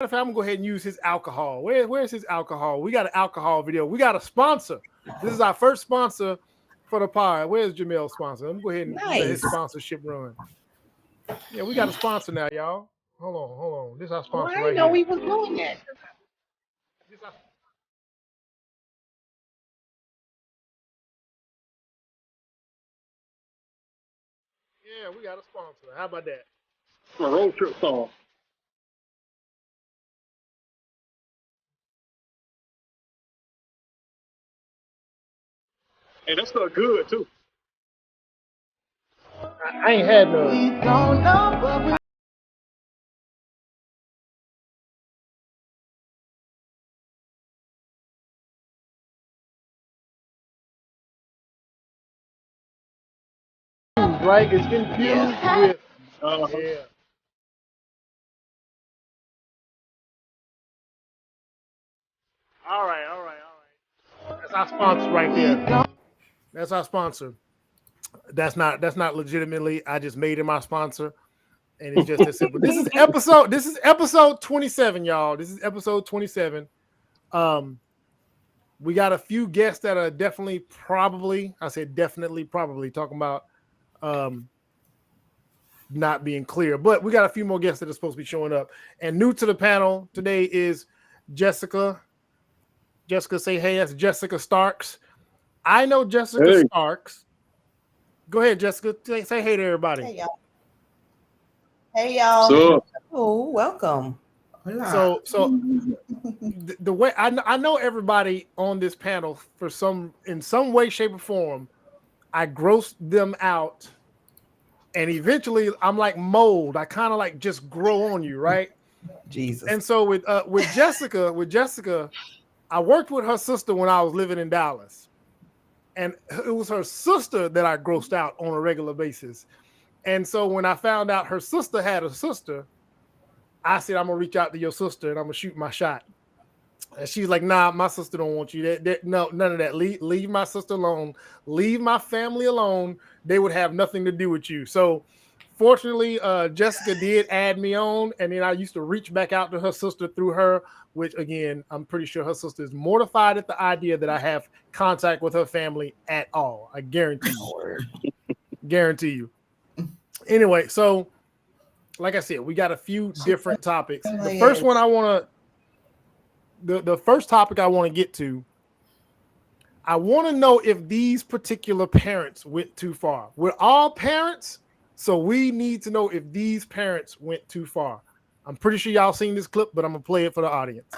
I'm gonna go ahead and use his alcohol. Where's his alcohol? We got an alcohol video. We got a sponsor. This is our first sponsor for the pod. Where's Jamel's sponsor? Let me go ahead and let his sponsorship run. Yeah, we got a sponsor now, y'all. Hold on. This is our sponsor right here. I know we was doing that. Yeah, we got a sponsor. How about that? A road trip song. Hey, that stuff good too. I ain't had none. Right? It's infused with. Yeah. All right. That's our sponsor right there. That's our sponsor. That's not legitimately. I just made him my sponsor, and it's just as simple. This is episode 27, y'all. This is episode 27. We got a few guests that are definitely probably talking about not being clear, but we got a few more guests that are supposed to be showing up. And new to the panel today is Jessica. Jessica, say hey. That's Jessica Starks. I know Jessica Starks. Go ahead, Jessica. Say hey to everybody. Hey y'all. So, Oh, welcome. So the way I know everybody on this panel in some way, shape, or form, I grossed them out, and eventually I'm like mold. I kind of like just grow on you, right? Jesus. And so with Jessica, I worked with her sister when I was living in Dallas, and it was her sister that I grossed out on a regular basis. And so when I found out her sister had a sister, I said, I'm gonna reach out to your sister and I'm gonna shoot my shot. And she's like, nah, my sister don't want you. No, none of that. Leave my sister alone. Leave my family alone. They would have nothing to do with you. So fortunately, Jessica did add me on, and then I used to reach back out to her sister through her, which again, I'm pretty sure her sister is mortified at the idea that I have contact with her family at all. I guarantee you. Guarantee you. Anyway, so like I said, we got a few different topics. The first one the first topic I want to get to, I want to know if these particular parents went too far. We're all parents, so we need to know if these parents went too far. I'm pretty sure y'all seen this clip, but I'm gonna play it for the audience.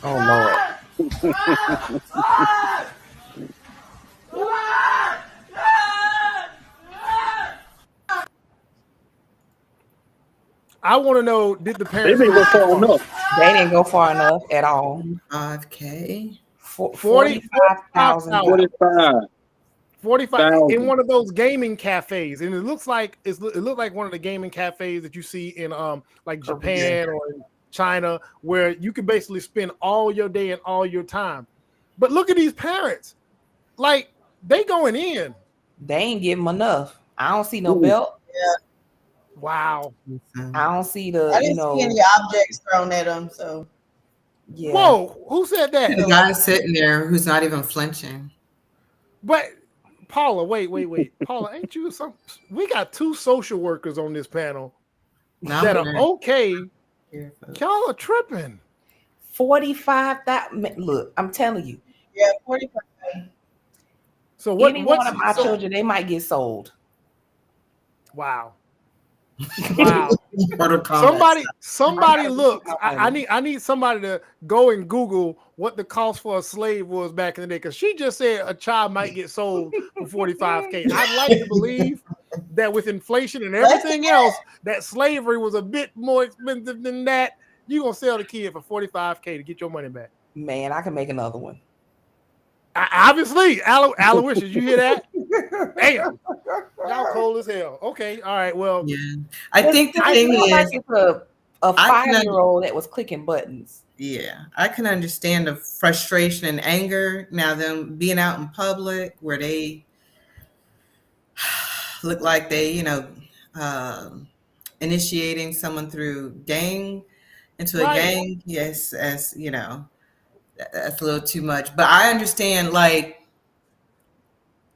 Oh Lord. I want to know, did the parents they didn't go far enough. They didn't go far enough at all. 5K. 45,000. 45 in one of those gaming cafes, and it looks like one of the gaming cafes that you see in like Japan or in China, where you can basically spend all your day and all your time. But look at these parents, like they going in. They ain't give them enough. I don't see no belt. Yeah. Wow. I don't see the. I didn't see any objects thrown at them. So. Yeah. Whoa, who said that? The guy sitting there who's not even flinching. But Paula, wait. Paula, ain't you some? We got two social workers on this panel that are okay. Y'all are tripping. 45,000. Look, I'm telling you. Yeah, 45. So what? Any one of my children, they might get sold. Wow. Wow. Somebody look. I need somebody to go and Google what the cost for a slave was back in the day, because she just said a child might get sold for $45,000. I'd like to believe that with inflation and everything else, that slavery was a bit more expensive than that. You're gonna sell the kid for $45,000 to get your money back. Man, I can make another one. Obviously, Aloysius, you hear that? Damn, y'all cold as hell. Okay, all right. Well, yeah. I think the thing is, like it's a 5-year-old that was clicking buttons. Yeah, I can understand the frustration and anger. Now, them being out in public where they look like they, initiating someone into a gang, yes, as you know, that's a little too much. But I understand, like,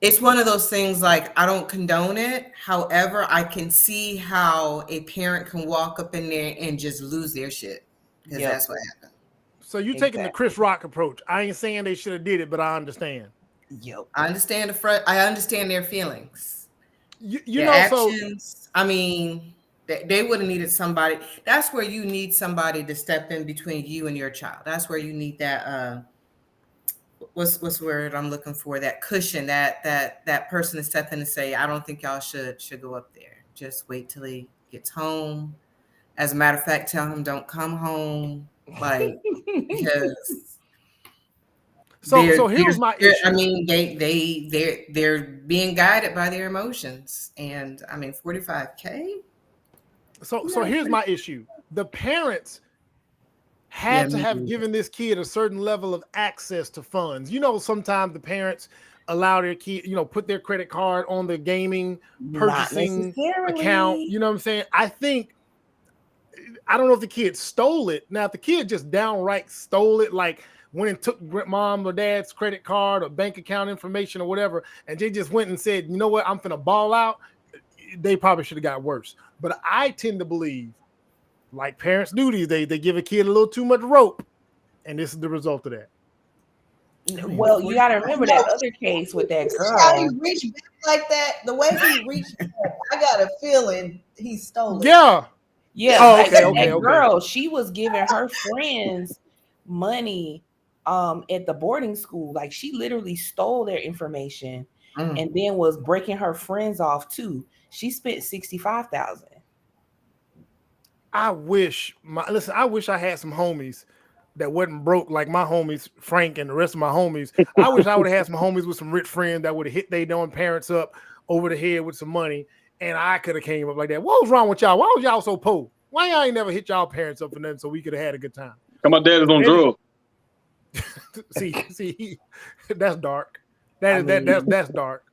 it's one of those things, like, I don't condone it. However, I can see how a parent can walk up in there and just lose their shit, because that's what happened. So you're taking the Chris Rock approach. I ain't saying they should have did it, but I understand. Yep. I understand I understand their feelings. You their know, actions. So I mean, they would have needed somebody. That's where you need somebody to step in between you and your child. That's where you need that what's the word I'm looking for? That cushion, that person to step in and say, I don't think y'all should go up there. Just wait till he gets home. As a matter of fact, tell him don't come home. Like, because so here's my issue. I mean, they're being guided by their emotions, and I mean, $45K. So here's my issue. The parents had to have given this kid a certain level of access to funds. You know, sometimes the parents allow their kid, put their credit card on the gaming purchasing account. You know what I'm saying? I don't know if the kid stole it. Now, if the kid just downright stole it, like went and took mom or dad's credit card or bank account information or whatever, and they just went and said, you know what, I'm finna ball out, they probably should have got worse. But I tend to believe, like parents do these days, they give a kid a little too much rope, and this is the result of that. Well, you got to remember that other case with that girl. How he reached back like that, the way he reached back, I got a feeling he stole it. Yeah. Oh, like okay. Girl, she was giving her friends money at the boarding school. Like, she literally stole their information and then was breaking her friends off too. She spent $65,000. I wish I had some homies that wasn't broke like my homies Frank and the rest of my homies. I wish I would have had some homies with some rich friends that would have hit their own parents up over the head with some money, and I could have came up like that. What was wrong with y'all? Why was y'all so poor? Why y'all ain't never hit y'all parents up for nothing so we could have had a good time? And my dad is on drugs. see, that's dark. That's dark.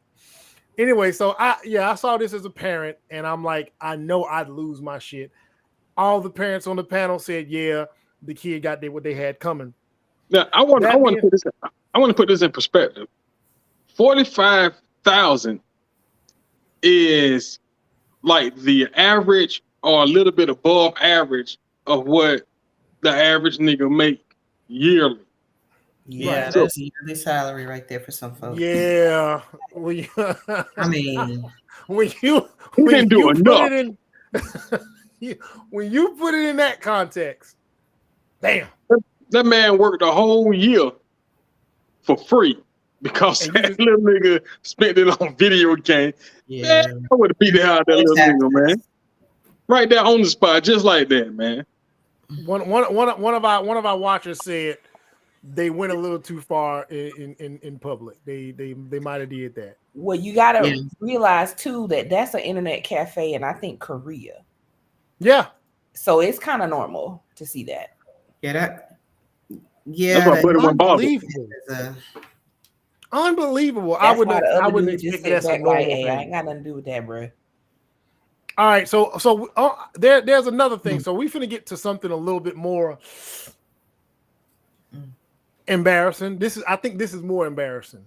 Anyway, so I saw this as a parent, and I'm like, I know I'd lose my shit. All the parents on the panel said, yeah, the kid got what they had coming. Now, I want to put this in perspective. 45,000 is like the average or a little bit above average of what the average nigga make yearly. Yeah, right. That's a yearly salary right there for some folks. Yeah. I mean, when you put it in that context, damn. That man worked a whole year for free because that little nigga spent it on video game. Yeah. Man, I would have beat the hell out of that little nigga, man. Right there on the spot, just like that, man. One of our watchers said they went a little too far in public. They might have did that. Well, you gotta realize too that that's an internet cafe, and I think Korea. Yeah. So it's kind of normal to see that. Unbelievable. I wouldn't expect that's a normal thing. I ain't got nothing to do with that, bro. All right, so there's another thing. So we finna get to something a little bit more embarrassing. I think this is more embarrassing.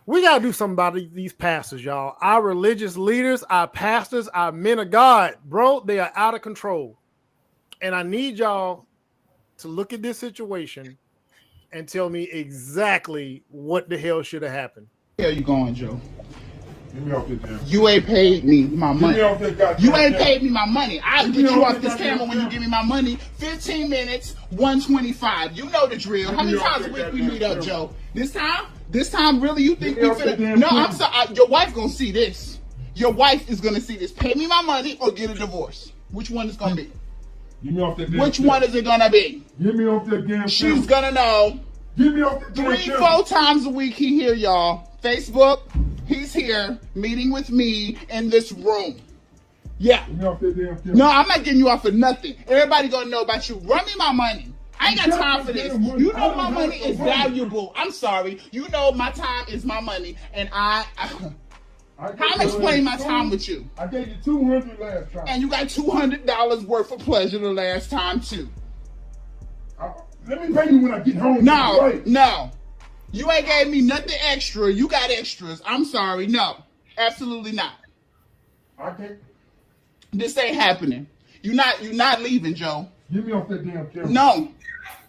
We gotta do something about these pastors, y'all. Our religious leaders, our pastors, our men of God, bro, they are out of control. And I need y'all to look at this situation and tell me exactly what the hell should have happened. Where you going, Joe? Get me off this damn. You ain't paid me my money. Get me off this goddamn. You ain't paid me my money. I'll get you off this camera when you give me my money. 15 minutes, 125. You know the drill. How many times a week we meet up, Joe? This time, really? You think we finna? No, I'm sorry. Your wife gonna see this. Your wife is gonna see this. Pay me my money or get a divorce. Which one is gonna be? Get me off that damn. Which one is it gonna be? Get me off that damn. She's gonna know. Get me off that damn. 3-4 times a week he here, y'all. Facebook. He's here meeting with me in this room. Yeah. No, I'm not getting you off for nothing. Everybody gonna know about you. Run me my money. I ain't got time for this. You know my money is valuable. I'm sorry. You know my time is my money, and How I'm explaining my time with you? I gave you $200 last time. And you got $200 worth of pleasure the last time too. Let me pay you when I get home. No, Right. no. You ain't gave me nothing extra. You got extras. I'm sorry. No, absolutely not. Okay. This ain't happening. You're not leaving, Joe. Get me off that damn camera. No.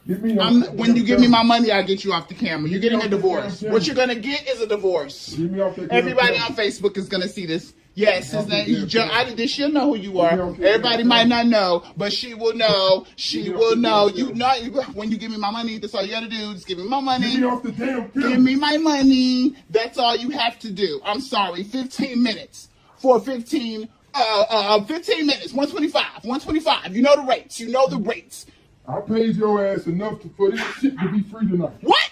Get me off When you give me my money, I'll get you off the camera. You're getting a divorce. What you're gonna get is a divorce. Get me off that Everybody camera. on Facebook is gonna see this. Yes, his name is Joe. She'll know who you are. Everybody might not know, but she will know. She will know. You know, when you give me my money, that's all you gotta do. Just give me my money. Get me off the damn camera. Give me my money. That's all you have to do. I'm sorry. 15 minutes for 15 minutes. 125. You know the rates. You know the rates. I paid your ass enough for this shit to be free tonight. What?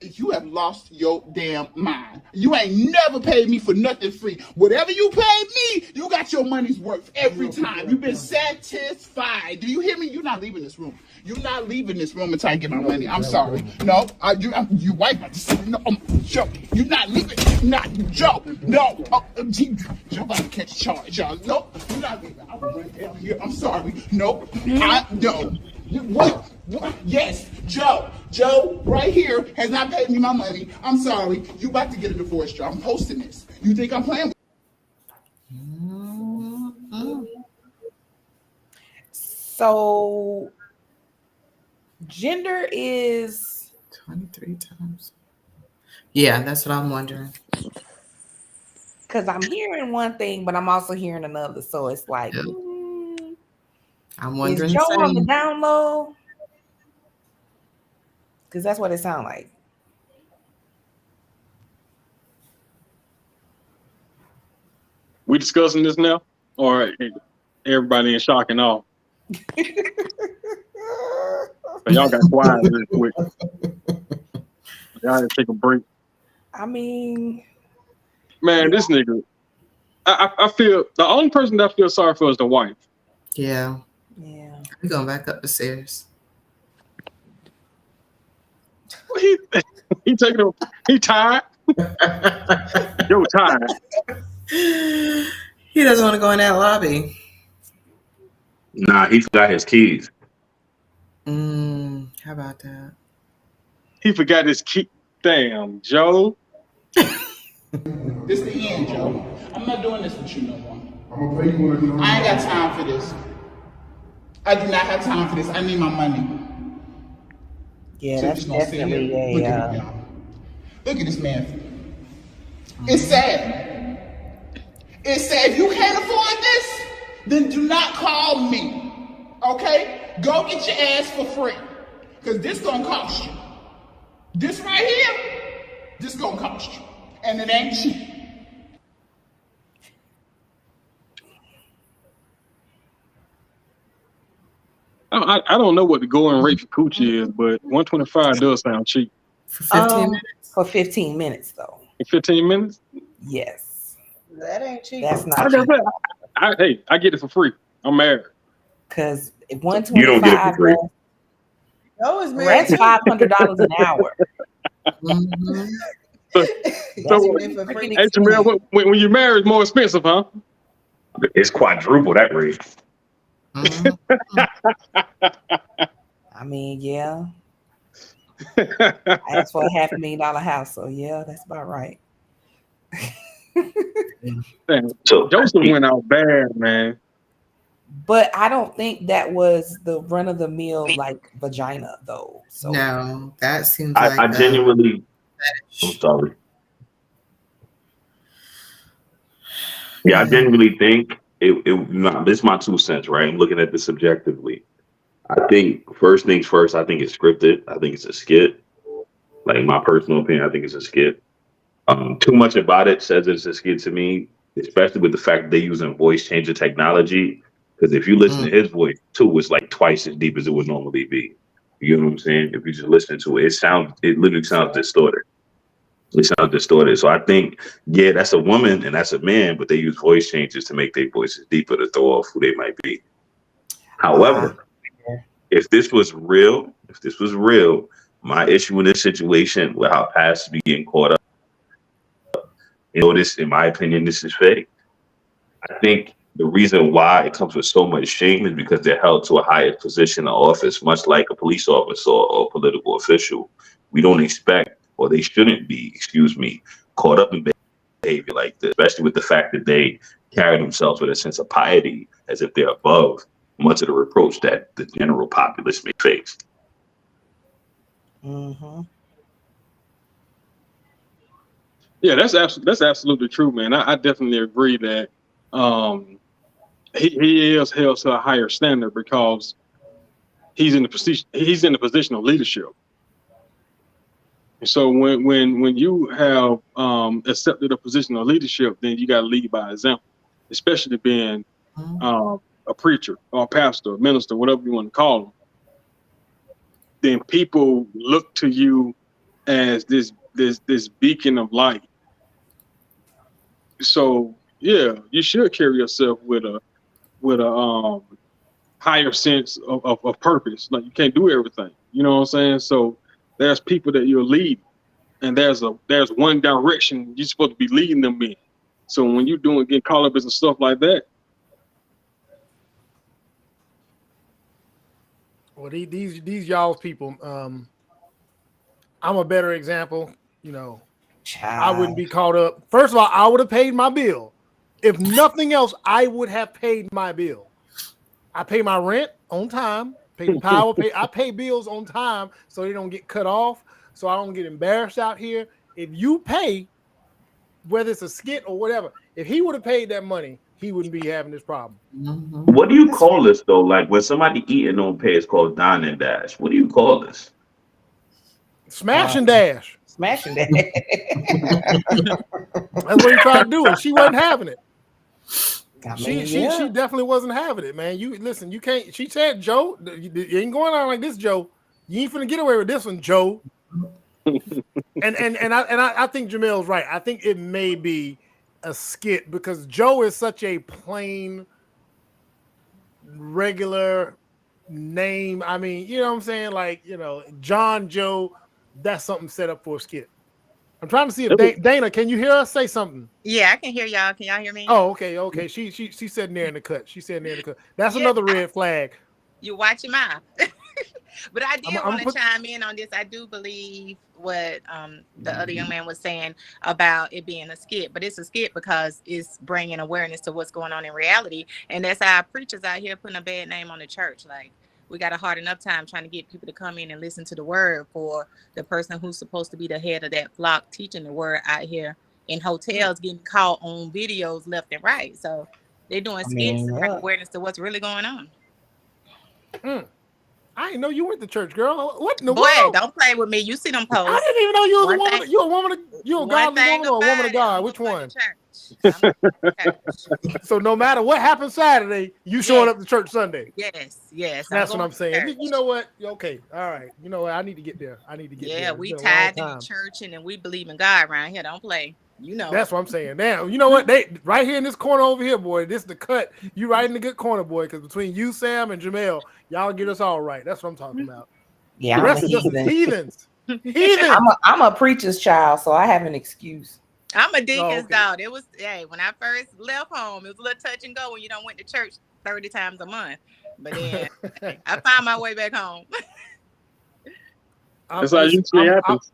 You have lost your damn mind. You ain't never paid me for nothing free. Whatever you paid me, you got your money's worth every time. You've been satisfied. Do you hear me? You're not leaving this room. You're not leaving this room until I get my money. I'm sorry. No, you wipe my no, Joe. You're not leaving. Not Joe. No. Joe about to catch a charge, y'all. No, you're not leaving. I was right down here. I'm sorry. No, no. What? Yes, Joe. Joe, right here, has not paid me my money. I'm sorry. You about to get a divorce, Joe. I'm posting this. You think I'm playing with So, gender is 23 times. Yeah, that's what I'm wondering. Because I'm hearing one thing, but I'm also hearing another. So it's like, I'm wondering. Is Joe on the down low? Because that's what it sounds like. We discussing this now, or everybody in shock and awe? So y'all got quiet real quick. Y'all had to take a break. I mean, man, this nigga. I feel the only person that I feel sorry for is the wife. Yeah. Yeah. We're going back up the stairs. He taking a, he tired. Yo, tired. He doesn't want to go in that lobby. Nah, he forgot his keys. How about that? He forgot his key. Damn, Joe. this is the end, Joe. I'm not doing this with you no more. I'm gonna pay you when I get home. I ain't got time for this. I do not have time for this. I need my money. Yeah, So that's definitely Look at him, y'all. Look at this man. It's sad. It's sad. If you can't afford this, then do not call me. Okay? Go get your ass for free. Because this gonna cost you. This right here, this gonna cost you. And it ain't cheap. I don't know what the going rate for coochie is, but 125 does sound cheap. For 15 minutes? For 15 minutes, though. In 15 minutes? Yes. That ain't cheap. That's not Like I cheap. said, hey, I get it for free. I'm married. Because You 125, don't get it for free. Joe is married that's too. $500 an hour. Mm-hmm. So, That's for free. hey, Jamel, when you marry, it's more expensive, huh? It's quadruple that rate. I mean, yeah. I asked for a $500,000 house, so yeah, that's about right. Damn, So Joseph went out bad, man. But I don't think that was the run of the mill like vagina though. So No, that seems like I genuinely. I'm sorry. Yeah, I genuinely think it. This is my 2 cents, right? I'm looking at this subjectively. I think first things first. I think it's scripted. I think it's a skit. Like my personal opinion, I think it's a skit. Too much about it says it's a skit to me, especially with the fact that they're using voice changer technology. Because if you listen to his voice too, it's like twice as deep as it would normally be. You know what I'm saying? If you just listen to it, it literally sounds distorted. It sounds distorted. So I think, yeah, that's a woman and that's a man, but they use voice changes to make their voices deeper to throw off who they might be. However, if this was real, my issue in this situation with how past is being caught up, This, in my opinion, this is fake. I think the reason why it comes with so much shame is because they're held to a higher position of office, much like a police officer or a political official. We don't expect, or they shouldn't be, caught up in behavior like this, especially with the fact that they carry themselves with a sense of piety as if they're above much of the reproach that the general populace may face. Mm-hmm. Yeah, that's absolutely true, man. I definitely agree that he is held to a higher standard because he's in the position of leadership. And so when you have accepted a position of leadership, then you got to lead by example, especially being a preacher or a pastor, a minister, whatever you want to call them. Then people look to you as this beacon of light. So yeah, you should carry yourself with a higher sense of purpose. Like, you can't do everything. You know what I'm saying? So there's people that you'll lead, and there's one direction you're supposed to be leading them in. So when you're getting caught up in stuff like that. Well, these y'all's people, I'm a better example. I wouldn't be caught up. First of all, I would have paid my bill. If nothing else, I would have paid my bill. I pay my rent on time, pay power, I pay bills on time so they don't get cut off, so I don't get embarrassed out here. If you pay, whether it's a skit or whatever, if he would have paid that money, he wouldn't be having this problem. Mm-hmm. What do you call this though? Like when somebody eating on pay, it's called dine and dash. What do you call this? Smash and dash. Smash and dash. That's what he tried to do, and she wasn't having it. She definitely wasn't having it, man. You listen, you can't. She said, Joe, you ain't going on like this, Joe. You ain't finna get away with this one, Joe. and I think Jamel's right. I think it may be a skit because Joe is such a plain, regular name. I mean, you know what I'm saying? Like, John Joe, that's something set up for a skit. I'm trying to see if Dana, can you hear us? Say something. Yeah, I can hear y'all. Can y'all hear me? Oh, okay. She said near in the cut. That's another red flag. You watch your mouth. But I did want to chime in on this. I do believe what the other young man was saying about it being a skit, but it's a skit because it's bringing awareness to what's going on in reality. And that's our preachers out here putting a bad name on the church. Like, we got a hard enough time trying to get people to come in and listen to the word for the person who's supposed to be the head of that flock teaching the word out here in hotels, getting caught on videos left and right. So they're doing skits to bring awareness to what's really going on. I didn't know you went to church, girl. What in the Boy, world? Don't play with me. You see them posts. I didn't even know you was a woman. You a woman. You a godly woman or a woman of God? Which one? So no matter what happens Saturday, you showing up to church Sunday. Yes. That's what I'm saying. You know what? Okay, all right. You know what? I need to get there. there. Yeah, we tied in the church and we believe in God around here. Don't play. That's what I'm saying. Now, you know what? They right here in this corner over here, boy. This is the cut. You right in the good corner, boy. Because between you, Sam, and Jamel, y'all get us all right. That's what I'm talking about. Yeah, the rest of us is heathens. I'm a preacher's child, so I have an excuse. I'm a deacon's dog. It was when I first left home, it was a little touch and go when you don't went to church 30 times a month. But then I found my way back home. That's how usually happens.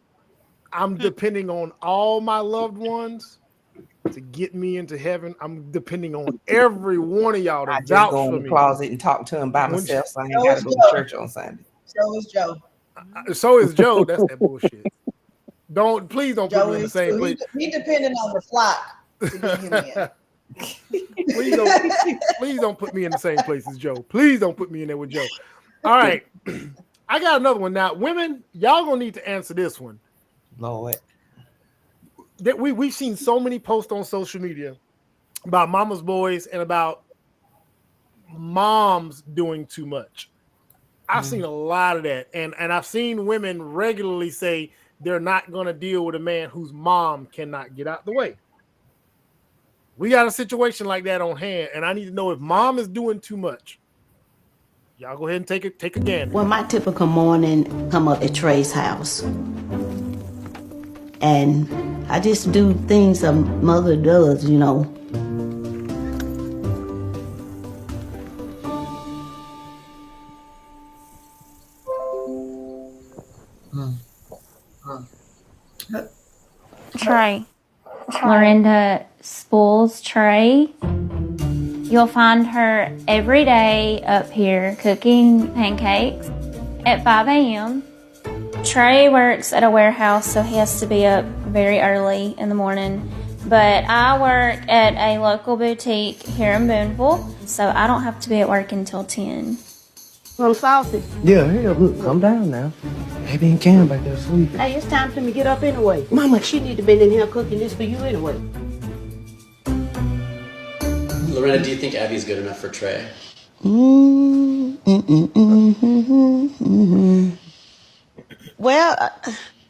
I'm depending on all my loved ones to get me into heaven. I'm depending on every one of y'all to vouch for me. I just go in the closet and talk to him by myself, so I ain't got to go to church on Sunday. So is Joe. So is Joe. That's that bullshit. Please don't Joe put me in the same place. He depending on the flock to get him in. Please don't put me in the same place as Joe. Please don't put me in there with Joe. All right. I got another one now. Women, y'all gonna need to answer this one. Lord. That we've seen so many posts on social media about mama's boys and about moms doing too much. I've seen a lot of that, and I've seen women regularly say they're not going to deal with a man whose mom cannot get out the way. We got a situation like that on hand, and I need to know if mom is doing too much. Y'all go ahead and take a gander. Well, my typical morning come up at Trey's house. And I just do things a mother does, you know. Trey. Lorinda spoils Trey. You'll find her every day up here cooking pancakes at 5 a.m. Trey works at a warehouse, so he has to be up very early in the morning. But I work at a local boutique here in Booneville, so I don't have to be at work until 10. Some sausage. Yeah, hell, look, calm down now. Baby and Cam back there sleeping. Hey, it's time for me to get up anyway. Mama, she need to be in here cooking this for you anyway. Loretta, do you think Abby's good enough for Trey? Well,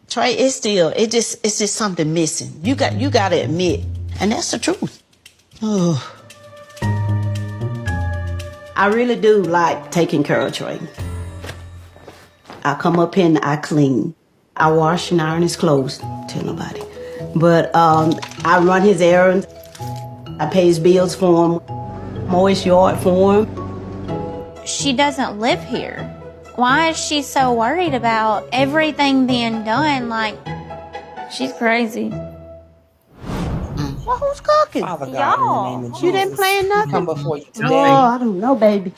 Trey, it's just something missing. You got to admit, and that's the truth. Oh. I really do like taking care of Trey. I come up here and I clean. I wash and iron his clothes. Tell nobody. But I run his errands. I pay his bills for him. Mow his yard for him. She doesn't live here. Why is she so worried about everything being done? Like, she's crazy. Well, who's cooking? Father God, Y'all. in the name of You didn't Jesus, plan nothing? come before you today. Oh, I don't know, baby.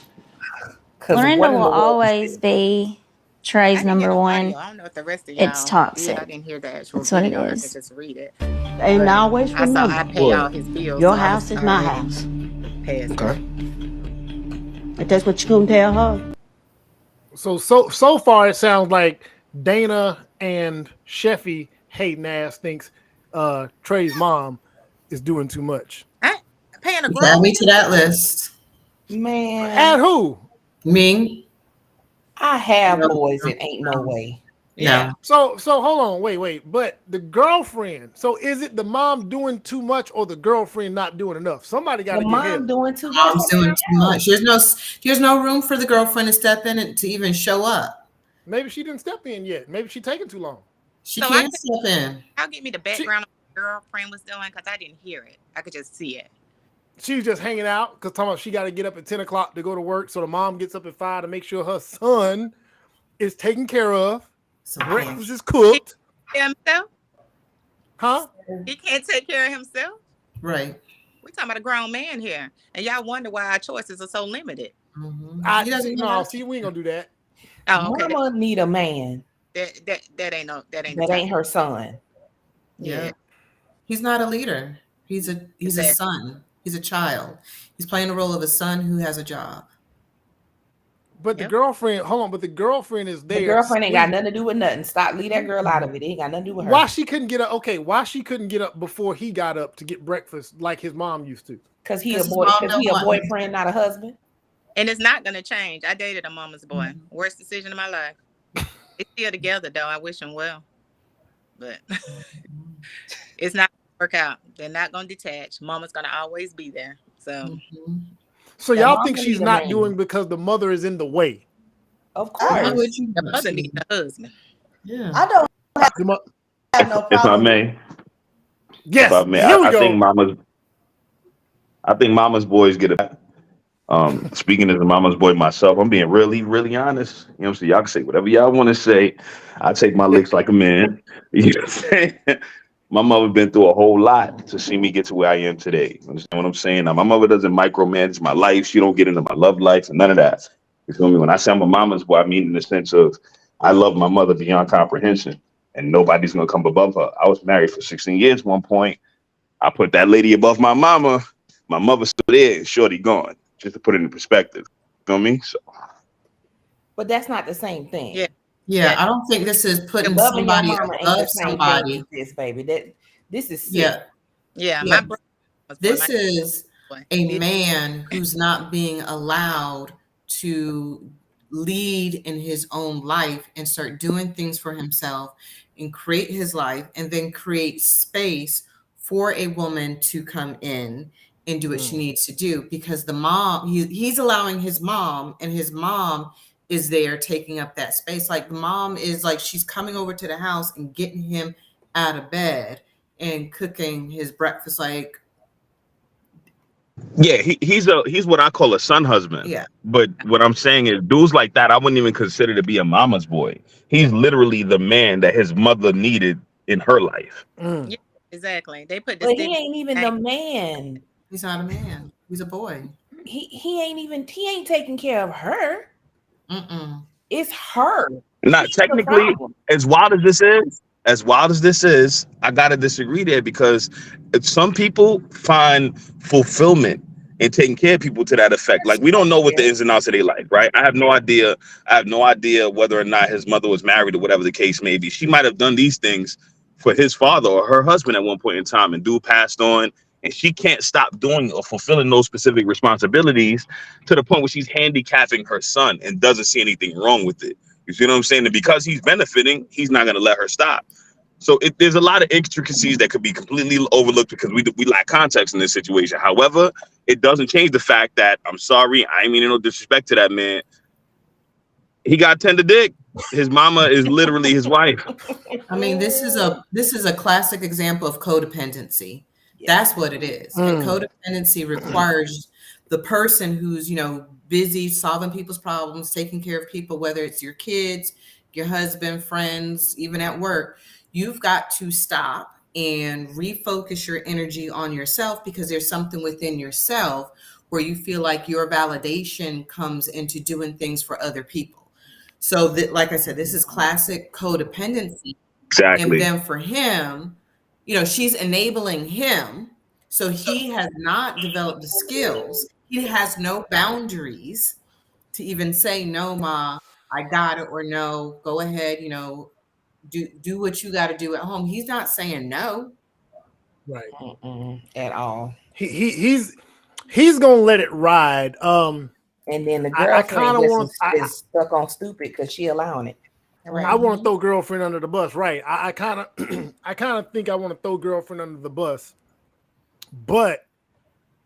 Lorinda will always be Trey's number one. I don't know if the rest of y'all. It's toxic. I didn't hear the actual That's what it video. I is. could just read it. And always remember, I pay all his bills. your so I house was is my already house. past Okay. If that's what you're going to tell her. So far it sounds like Dana and Sheffy hating ass thinks Trey's mom is doing too much. Paying a Add grown me to that list. Man, Add who? Me? I have boys. It ain't no way. Yeah. So hold on, wait. But the girlfriend. So is it the mom doing too much or the girlfriend not doing enough? Somebody got to The get mom help. doing too much. Mom's doing too much. There's no room for the girlfriend to step in and to even show up. Maybe she didn't step in yet. Maybe she taking too long. She can't step in. I'll give me the background of what the girlfriend was doing because I didn't hear it. I could just see it. She was just hanging out because talking about she got to get up at 10 o'clock to go to work. So the mom gets up at 5 to make sure her son is taken care of. Breakfast is cooked. Himself? Huh? He can't take care of himself? Right. We're talking about a grown man here. And y'all wonder why our choices are so limited. See, we ain't gonna do that. Oh, okay. Mama need a man. That ain't her son. Yeah. He's not a leader. He's a son. He's a child. He's playing the role of a son who has a job. But the girlfriend, hold on, but the girlfriend is there. The girlfriend ain't got nothing to do with nothing. Stop, leave that girl out of it. It ain't got nothing to do with her. Why she couldn't get up? Okay, why she couldn't get up before he got up to get breakfast like his mom used to? Because he a boyfriend, not a husband. And it's not gonna change. I dated a mama's boy. Worst decision of my life. They're still together though. I wish them well. But it's not gonna work out. They're not gonna detach. Mama's gonna always be there. So So y'all think she's not doing because the mother is in the way? Of course. The mother needs a husband. Yeah. I don't have no problem. If I may. Yes. If I may. I think mama's boys get it. Speaking as a mama's boy myself, I'm being really, really honest. You know what I'm saying? Y'all can say whatever y'all want to say. I take my licks like a man. You know what I'm saying? My mother been through a whole lot to see me get to where I am today. You understand what I'm saying? Now, my mother doesn't micromanage my life. She don't get into my love life and none of that. You feel me? When I say I'm a mama's boy, I mean in the sense of I love my mother beyond comprehension and nobody's going to come above her. I was married for 16 years at one point. I put that lady above my mama. My mother's still there and shorty gone. Just to put it in perspective. You feel me? So. But that's not the same thing. Yeah, I don't think this is putting somebody above somebody. This baby, this is sick. Yeah. My brother. This is a man who's not being allowed to lead in his own life and start doing things for himself and create his life and then create space for a woman to come in and do what she needs to do because the mom, he's allowing his mom and his mom is there taking up that space. Like the mom is like, she's coming over to the house and getting him out of bed and cooking his breakfast. Like, Yeah, he's what I call a son husband. yeah. But what I'm saying is, dudes like that, I wouldn't even consider to be a mama's boy. He's literally the man that his mother needed in her life. Yeah, exactly. They put But he ain't even the man. He's not a man. He's a boy. He ain't taking care of her. Mm-mm. It's her. Not She's the technically, problem. as wild as this is, I gotta disagree there, because some people find fulfillment in taking care of people to that effect. Like, we don't know what the ins and outs of their life, right? I have no idea whether or not his mother was married or whatever the case may be. She might have done these things for his father or her husband at one point in time, and dude passed on, and she can't stop doing or fulfilling those specific responsibilities to the point where she's handicapping her son and doesn't see anything wrong with it. You see what I'm saying? And because he's benefiting, he's not going to let her stop. So there's a lot of intricacies that could be completely overlooked because we lack context in this situation. However, it doesn't change the fact that, I'm sorry, I ain't meaning no disrespect to that man. He got tender dick. His mama is literally his wife. I mean, this is a classic example of codependency. That's what it is. And codependency requires the person who's, busy solving people's problems, taking care of people, whether it's your kids, your husband, friends, even at work. You've got to stop and refocus your energy on yourself, because there's something within yourself where you feel like your validation comes into doing things for other people. So that, like I said, this is classic codependency. Exactly. And then for him, she's enabling him. So he has not developed the skills. He has no boundaries to even say, no, Ma, I got it, or no, go ahead, do what you got to do at home. He's not saying no. Right. At all. He's gonna let it ride. And then the girlfriend is stuck on stupid because she allowing it. Right. I want to throw girlfriend under the bus. Right. I kind of think I want to throw girlfriend under the bus. But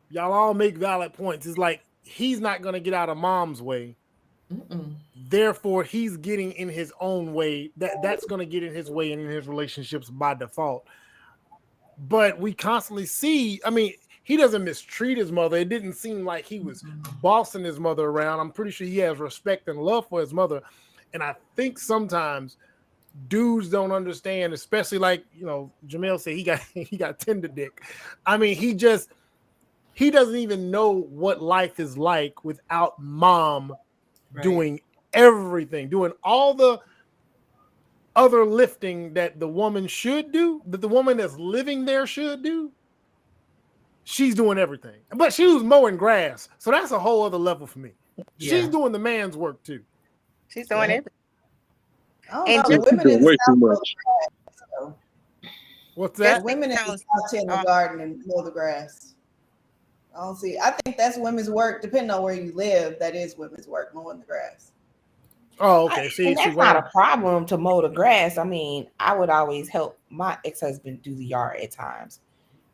y'all all make valid points. It's like, he's not going to get out of mom's way. Mm-mm. Therefore, he's getting in his own way. That's going to get in his way and in his relationships by default. But we constantly see, he doesn't mistreat his mother. It didn't seem like he was bossing his mother around. I'm pretty sure he has respect and love for his mother. And I think sometimes dudes don't understand, especially like, Jamel said he got tender dick. He doesn't even know what life is like without mom doing everything, doing all the other lifting that the woman should do, that the woman that's living there should do. She's doing everything, but she was mowing grass. So that's a whole other level for me. She's doing the man's work too. She's doing everything. And women in the South mow the grass, so. What's that? Women in the South tend the garden and mow the grass. I think that's women's work. Depending on where you live, that is women's work, mowing the grass. Oh, okay. See, that's not a problem to mow the grass. I would always help my ex-husband do the yard at times.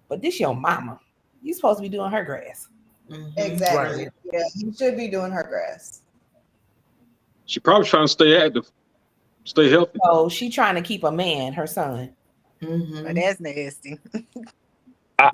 But this your mama. You're supposed to be doing her grass. Mm-hmm. Exactly. Right. Yeah, you should be doing her grass. She probably trying to stay active, stay healthy. So she trying to keep a man, her son. Mm-hmm. But that's nasty.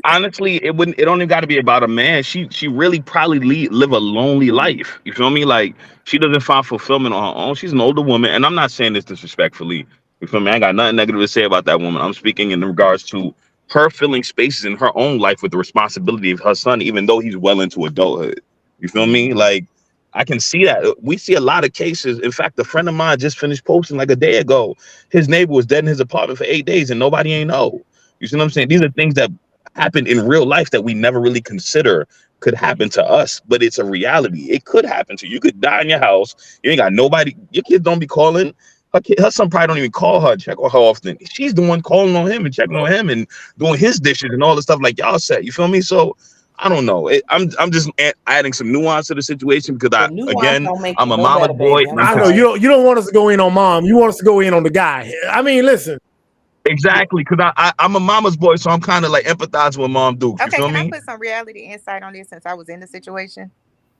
Honestly, it don't even got to be about a man. She really probably live a lonely life. You feel me? Like, she doesn't find fulfillment on her own. She's an older woman, and I'm not saying this disrespectfully. You feel me? I ain't got nothing negative to say about that woman. I'm speaking in regards to her filling spaces in her own life with the responsibility of her son, even though he's well into adulthood. You feel me? Like, I can see that. We see a lot of cases. In fact, a friend of mine just finished posting like a day ago. His neighbor was dead in his apartment for 8 days and nobody ain't know. You see what I'm saying? These are things that happen in real life that we never really consider could happen to us, but it's a reality. It could happen to you. You could die in your house. You ain't got nobody. Your kids don't be calling. Her son probably don't even call her, check on her often. She's the one calling on him and checking on him and doing his dishes and all the stuff like y'all said. You feel me? So I don't know. I'm just adding some nuance to the situation because I'm a mama's boy. I know you don't want us to go in on mom. You want us to go in on the guy. Listen. Exactly, because I'm a mama's boy, so I'm kind of like empathizing with Mom Duke. Okay, you feel can me? I put some reality insight on this since I was in the situation?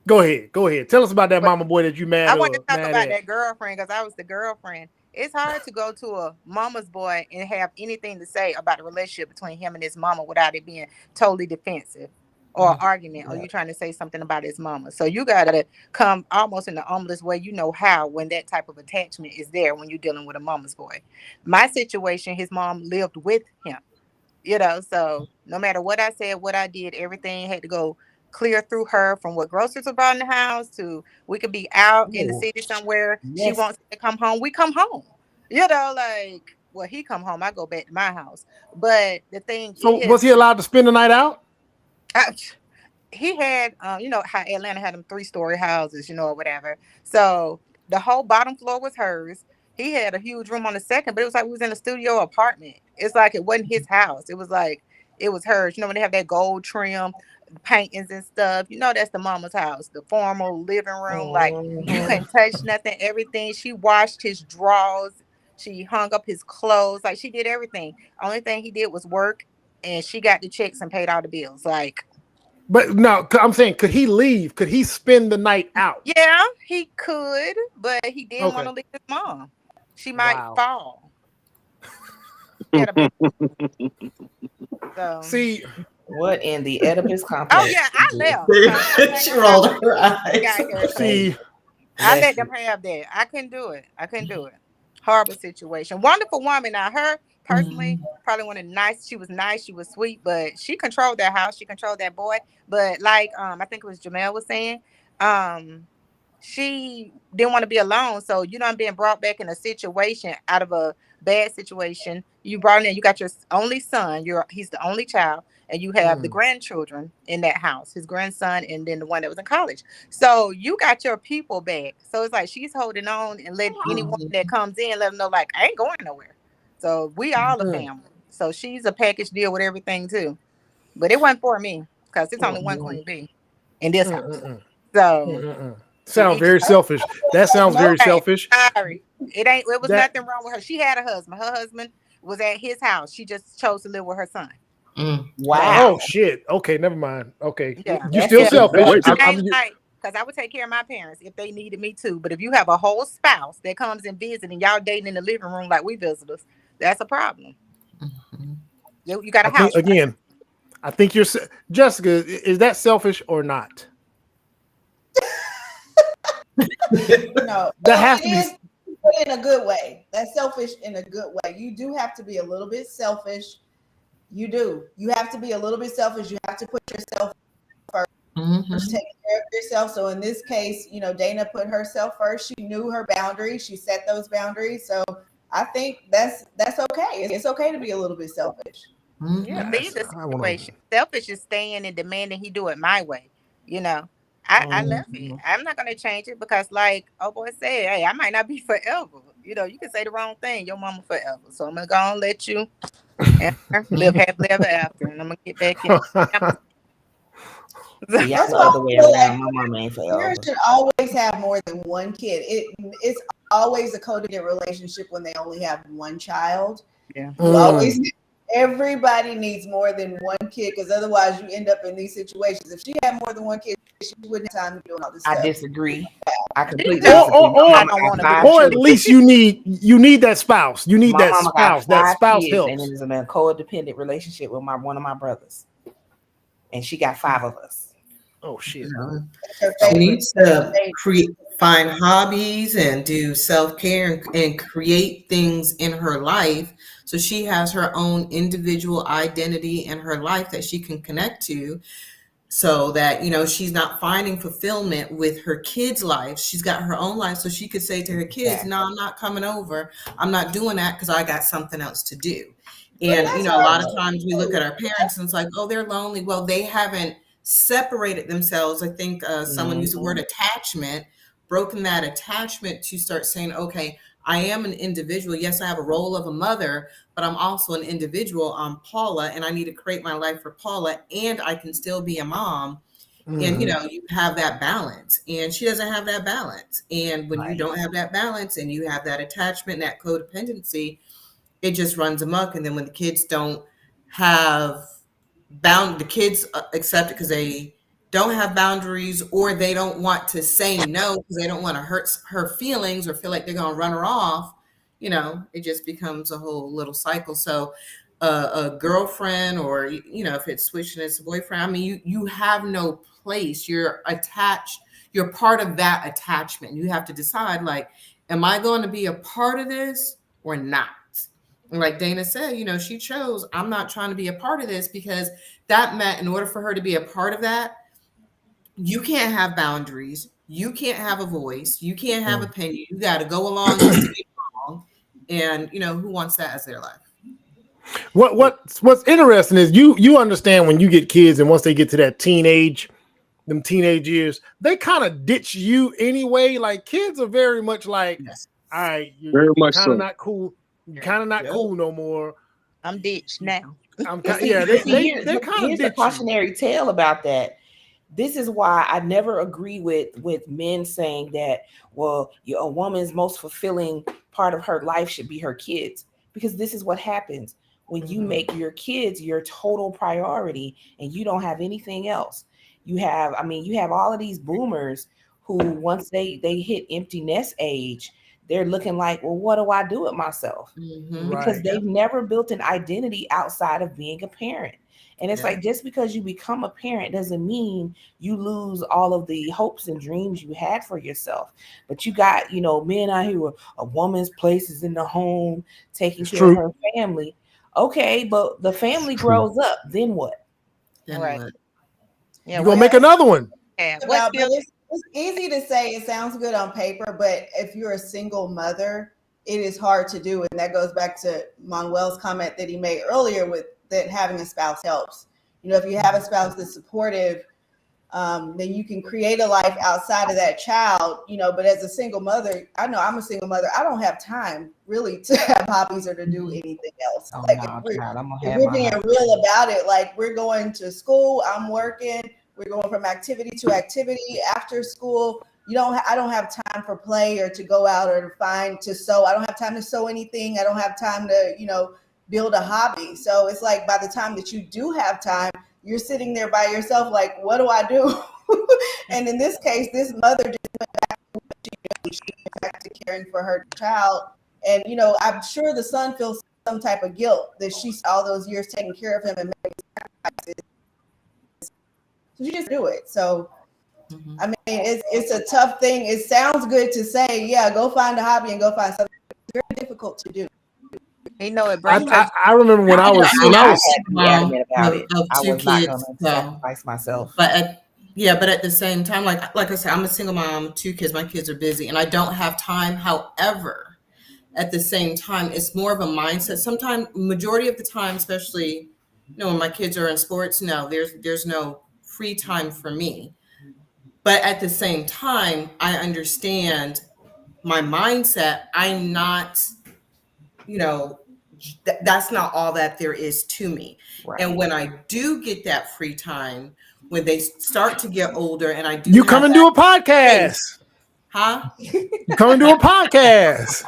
Go ahead. Tell us about that mama boy that you mad. I want to talk about that girlfriend because I was the girlfriend, it's hard to go to a mama's boy and have anything to say about the relationship between him and his mama without it being totally defensive or argument, or you trying to say something about his mama. So you gotta come almost in the humblest way you know how when that type of attachment is there when you're dealing with a mama's boy. My situation, his mom lived with him, so no matter what I said, what I did, everything had to go clear through her, from what groceries were brought in the house to we could be out in the city somewhere. She wants to come home, we come home. Well, he come home, I go back to my house. But the thing is, was he allowed to spend the night out? He had, how Atlanta had them 3-story houses, or whatever. So the whole bottom floor was hers. He had a huge room on the second, but it was like we was in a studio apartment. It's like it wasn't his house. It was like it was hers. When they have that gold trim, paintings and stuff, that's the mama's house, the formal living room. Like you couldn't touch nothing, everything. She washed his drawers. She hung up his clothes. Like she did everything. Only thing he did was work, and she got the checks and paid all the bills. But no, I'm saying, could he leave? Could he spend the night out? Yeah, he could, but he didn't want to leave his mom. She might fall. So. See, what in the Oedipus complex? Oh yeah, I left. She rolled her eyes. See, I let them have that. I couldn't do it. Horrible situation. Wonderful woman. Now, her personally, probably one of the nice. She was nice. She was sweet, but she controlled that house. She controlled that boy. But I think it was Jamel was saying, she didn't want to be alone. So being brought back in a situation out of a bad situation. You brought in there. You got your only son. He's the only child. And you have the grandchildren in that house, his grandson, and then the one that was in college. So you got your people back. So it's like she's holding on and letting anyone that comes in, let them know, I ain't going nowhere. So we all a family. So she's a package deal with everything too. But it wasn't for me because it's only one Queen Bee in this house. So sounds very selfish. That sounds very selfish. Sorry. It was nothing wrong with her. She had a husband. Her husband was at his house. She just chose to live with her son. Wow. Oh shit. Okay, never mind. Okay. Yeah. You're still selfish. Because I would take care of my parents if they needed me too. But if you have a whole spouse that comes and visits and y'all dating in the living room like we visitors, that's a problem. You got a house. Again, I think you're Jessica. Is that selfish or not? No, that has to be in a good way. That's selfish in a good way. You do have to be a little bit selfish. You do. You have to be a little bit selfish. You have to put yourself first. Take care of yourself. So in this case, Dana put herself first. She knew her boundaries. She set those boundaries. So I think that's okay. It's okay to be a little bit selfish. Yeah, be the situation. Selfish is staying and demanding he do it my way. I love it. I'm not gonna change it because, like boy said, hey, I might not be forever. You can say the wrong thing, your mama forever. So I'm gonna go and let you live happily ever after, and I'm gonna get back in. That's the other way around. My mama ain't forever. Parents should always have more than one kid. It's always a codependent relationship when they only have one child. Yeah. Everybody needs more than one kid because otherwise you end up in these situations. If she had more than one kid, she wouldn't have time to do all this stuff. I disagree. I completely disagree. Or at least you need that spouse. You need that spouse. That spouse helps. And it is a codependent relationship with one of my brothers, and she got 5 of us. Oh shit! She needs to find hobbies and do self-care and create things in her life so she has her own individual identity in her life that she can connect to, so that she's not finding fulfillment with her kids' life. She's got her own life, so she could say to her kids, no, I'm not coming over, I'm not doing that because I got something else to do. And a lot of times we look at our parents and it's like, oh, they're lonely. Well, they haven't separated themselves. I think someone used the word attachment, broken that attachment to start saying, okay, I am an individual. Yes, I have a role of a mother, but I'm also an individual. I'm Paula, and I need to create my life for Paula, and I can still be a mom. And you have that balance, and she doesn't have that balance. And when you don't have that balance and you have that attachment, that codependency, it just runs amok. And then when the kids don't have the kids accept it because they don't have boundaries, or they don't want to say no because they don't want to hurt her feelings or feel like they're going to run her off. you know, it just becomes a whole little cycle. So a girlfriend, or, you know, if it's switching as a boyfriend, I mean, you have no place. You're attached. You're part of that attachment. You have to decide, like, am I going to be a part of this or not? And like Dana said, you know, she chose, I'm not trying to be a part of this, because that meant in order for her to be a part of that, you can't have boundaries. You can't have a voice. You can't have opinion. You got to go along just to get along. And, you know, who wants that as their life? What's interesting is you understand when you get kids, and once they get to that teenage years, they kind of ditch you anyway. Like, kids are very much like, all right, very much kind so. of not cool. You're kind of not cool no more. I'm ditched now. They kind of Here's a ditch cautionary tale about that. This is why I never agree with men saying that, well, a woman's most fulfilling part of her life should be her kids, because this is what happens when you make your kids your total priority and you don't have anything else. You have all of these boomers who, once they hit empty nest age, they're looking like, well, what do I do with myself? Because they've never built an identity outside of being a parent. And it's like, just because you become a parent doesn't mean you lose all of the hopes and dreams you had for yourself. But you got, you know, men out here with a woman's place is in the home, taking care of her family. Okay, but the family grows up. Then what? Then what? Yeah, you're gonna make another one. It's easy to say, it sounds good on paper, but if you're a single mother, it is hard to do. And that goes back to Manuel's comment that he made earlier, with that having a spouse helps. You know, if you have a spouse that's supportive, then you can create a life outside of that child, you know. But as a single mother, I know I'm a single mother, I don't have time really to have hobbies or to do anything else. If we're being real about it, like, we're going to school, I'm working, we're going from activity to activity after school. I don't have time for play or to go out or to sew. I don't have time to sew anything. I don't have time to, you know, build a hobby. So it's like, by the time that you do have time, you're sitting there by yourself, like, what do I do? And in this case, this mother just went back to caring for her child. And, you know, I'm sure the son feels some type of guilt that she's all those years taking care of him and making sacrifices. So you just do it. So, I mean, it's a tough thing. It sounds good to say, yeah, go find a hobby and go find something. It's very difficult to do. You know, it brings I remember when I was adamant about it. I was not going to sacrifice myself. But at the same time, like I said, I'm a single mom, 2 kids. My kids are busy, and I don't have time. However, at the same time, it's more of a mindset. Sometimes, majority of the time, especially, you know, when my kids are in sports, no, there's no free time for me. But at the same time, I understand my mindset. I'm not, you know, that's not all that there is to me. Right. And when I do get that free time, when they start to get older, and I do, you come and do a podcast. Huh? You come and do a podcast.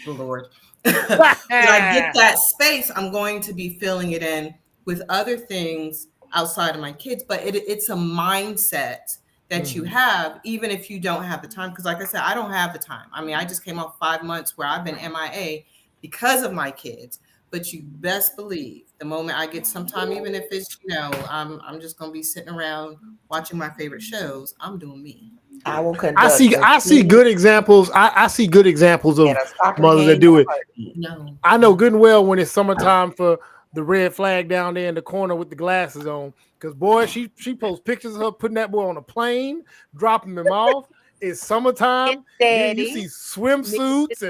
Oh, Lord. When I get that space, I'm going to be filling it in with other things outside of my kids. But it's a mindset that you have, even if you don't have the time. Because like I said, I don't have the time. I mean, I just came off 5 months where I've been MIA because of my kids. But you best believe the moment I get some time, even if it's, you know, I'm just going to be sitting around watching my favorite shows, I'm doing me. I will conduct. I see good examples. I see good examples of mothers that do it. No. I know good and well when it's summertime for the red flag down there in the corner with the glasses on. Because, boy, she posts pictures of her putting that boy on a plane, dropping him off. It's summertime. Then you see swimsuits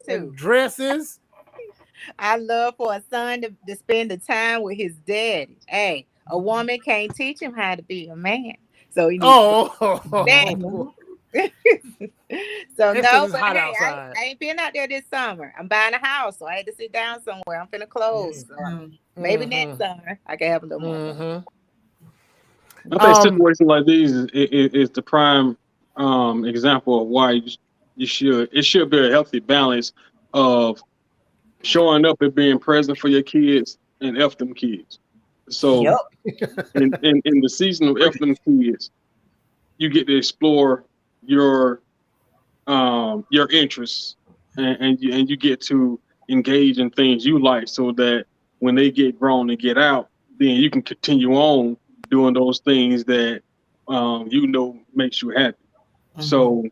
and dresses. I love for a son to spend the time with his daddy. Hey, a woman can't teach him how to be a man. So he needs So no, but hey, I ain't been out there this summer. I'm buying a house, so I had to sit down somewhere. I'm finna close. So maybe next summer I can have a little more. I think situations like these is the prime example of why it should be a healthy balance of showing up and being present for your kids and F them kids. So in the season of F them kids, you get to explore your interests and you get to engage in things you like, so that when they get grown and get out, then you can continue on doing those things that makes you happy. Mm-hmm. So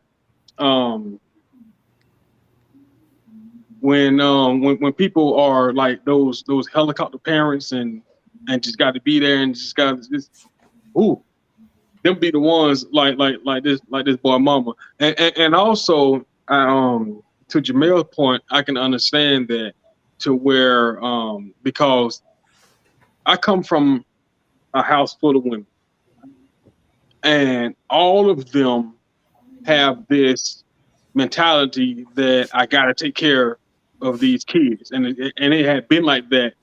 when people are like those helicopter parents and just got to be there and just got this, them be the ones like this boy mama, and also to Jamel's point, I can understand that, to where because I come from a house full of women, and all of them have this mentality that I gotta take care of these kids, and it had been like that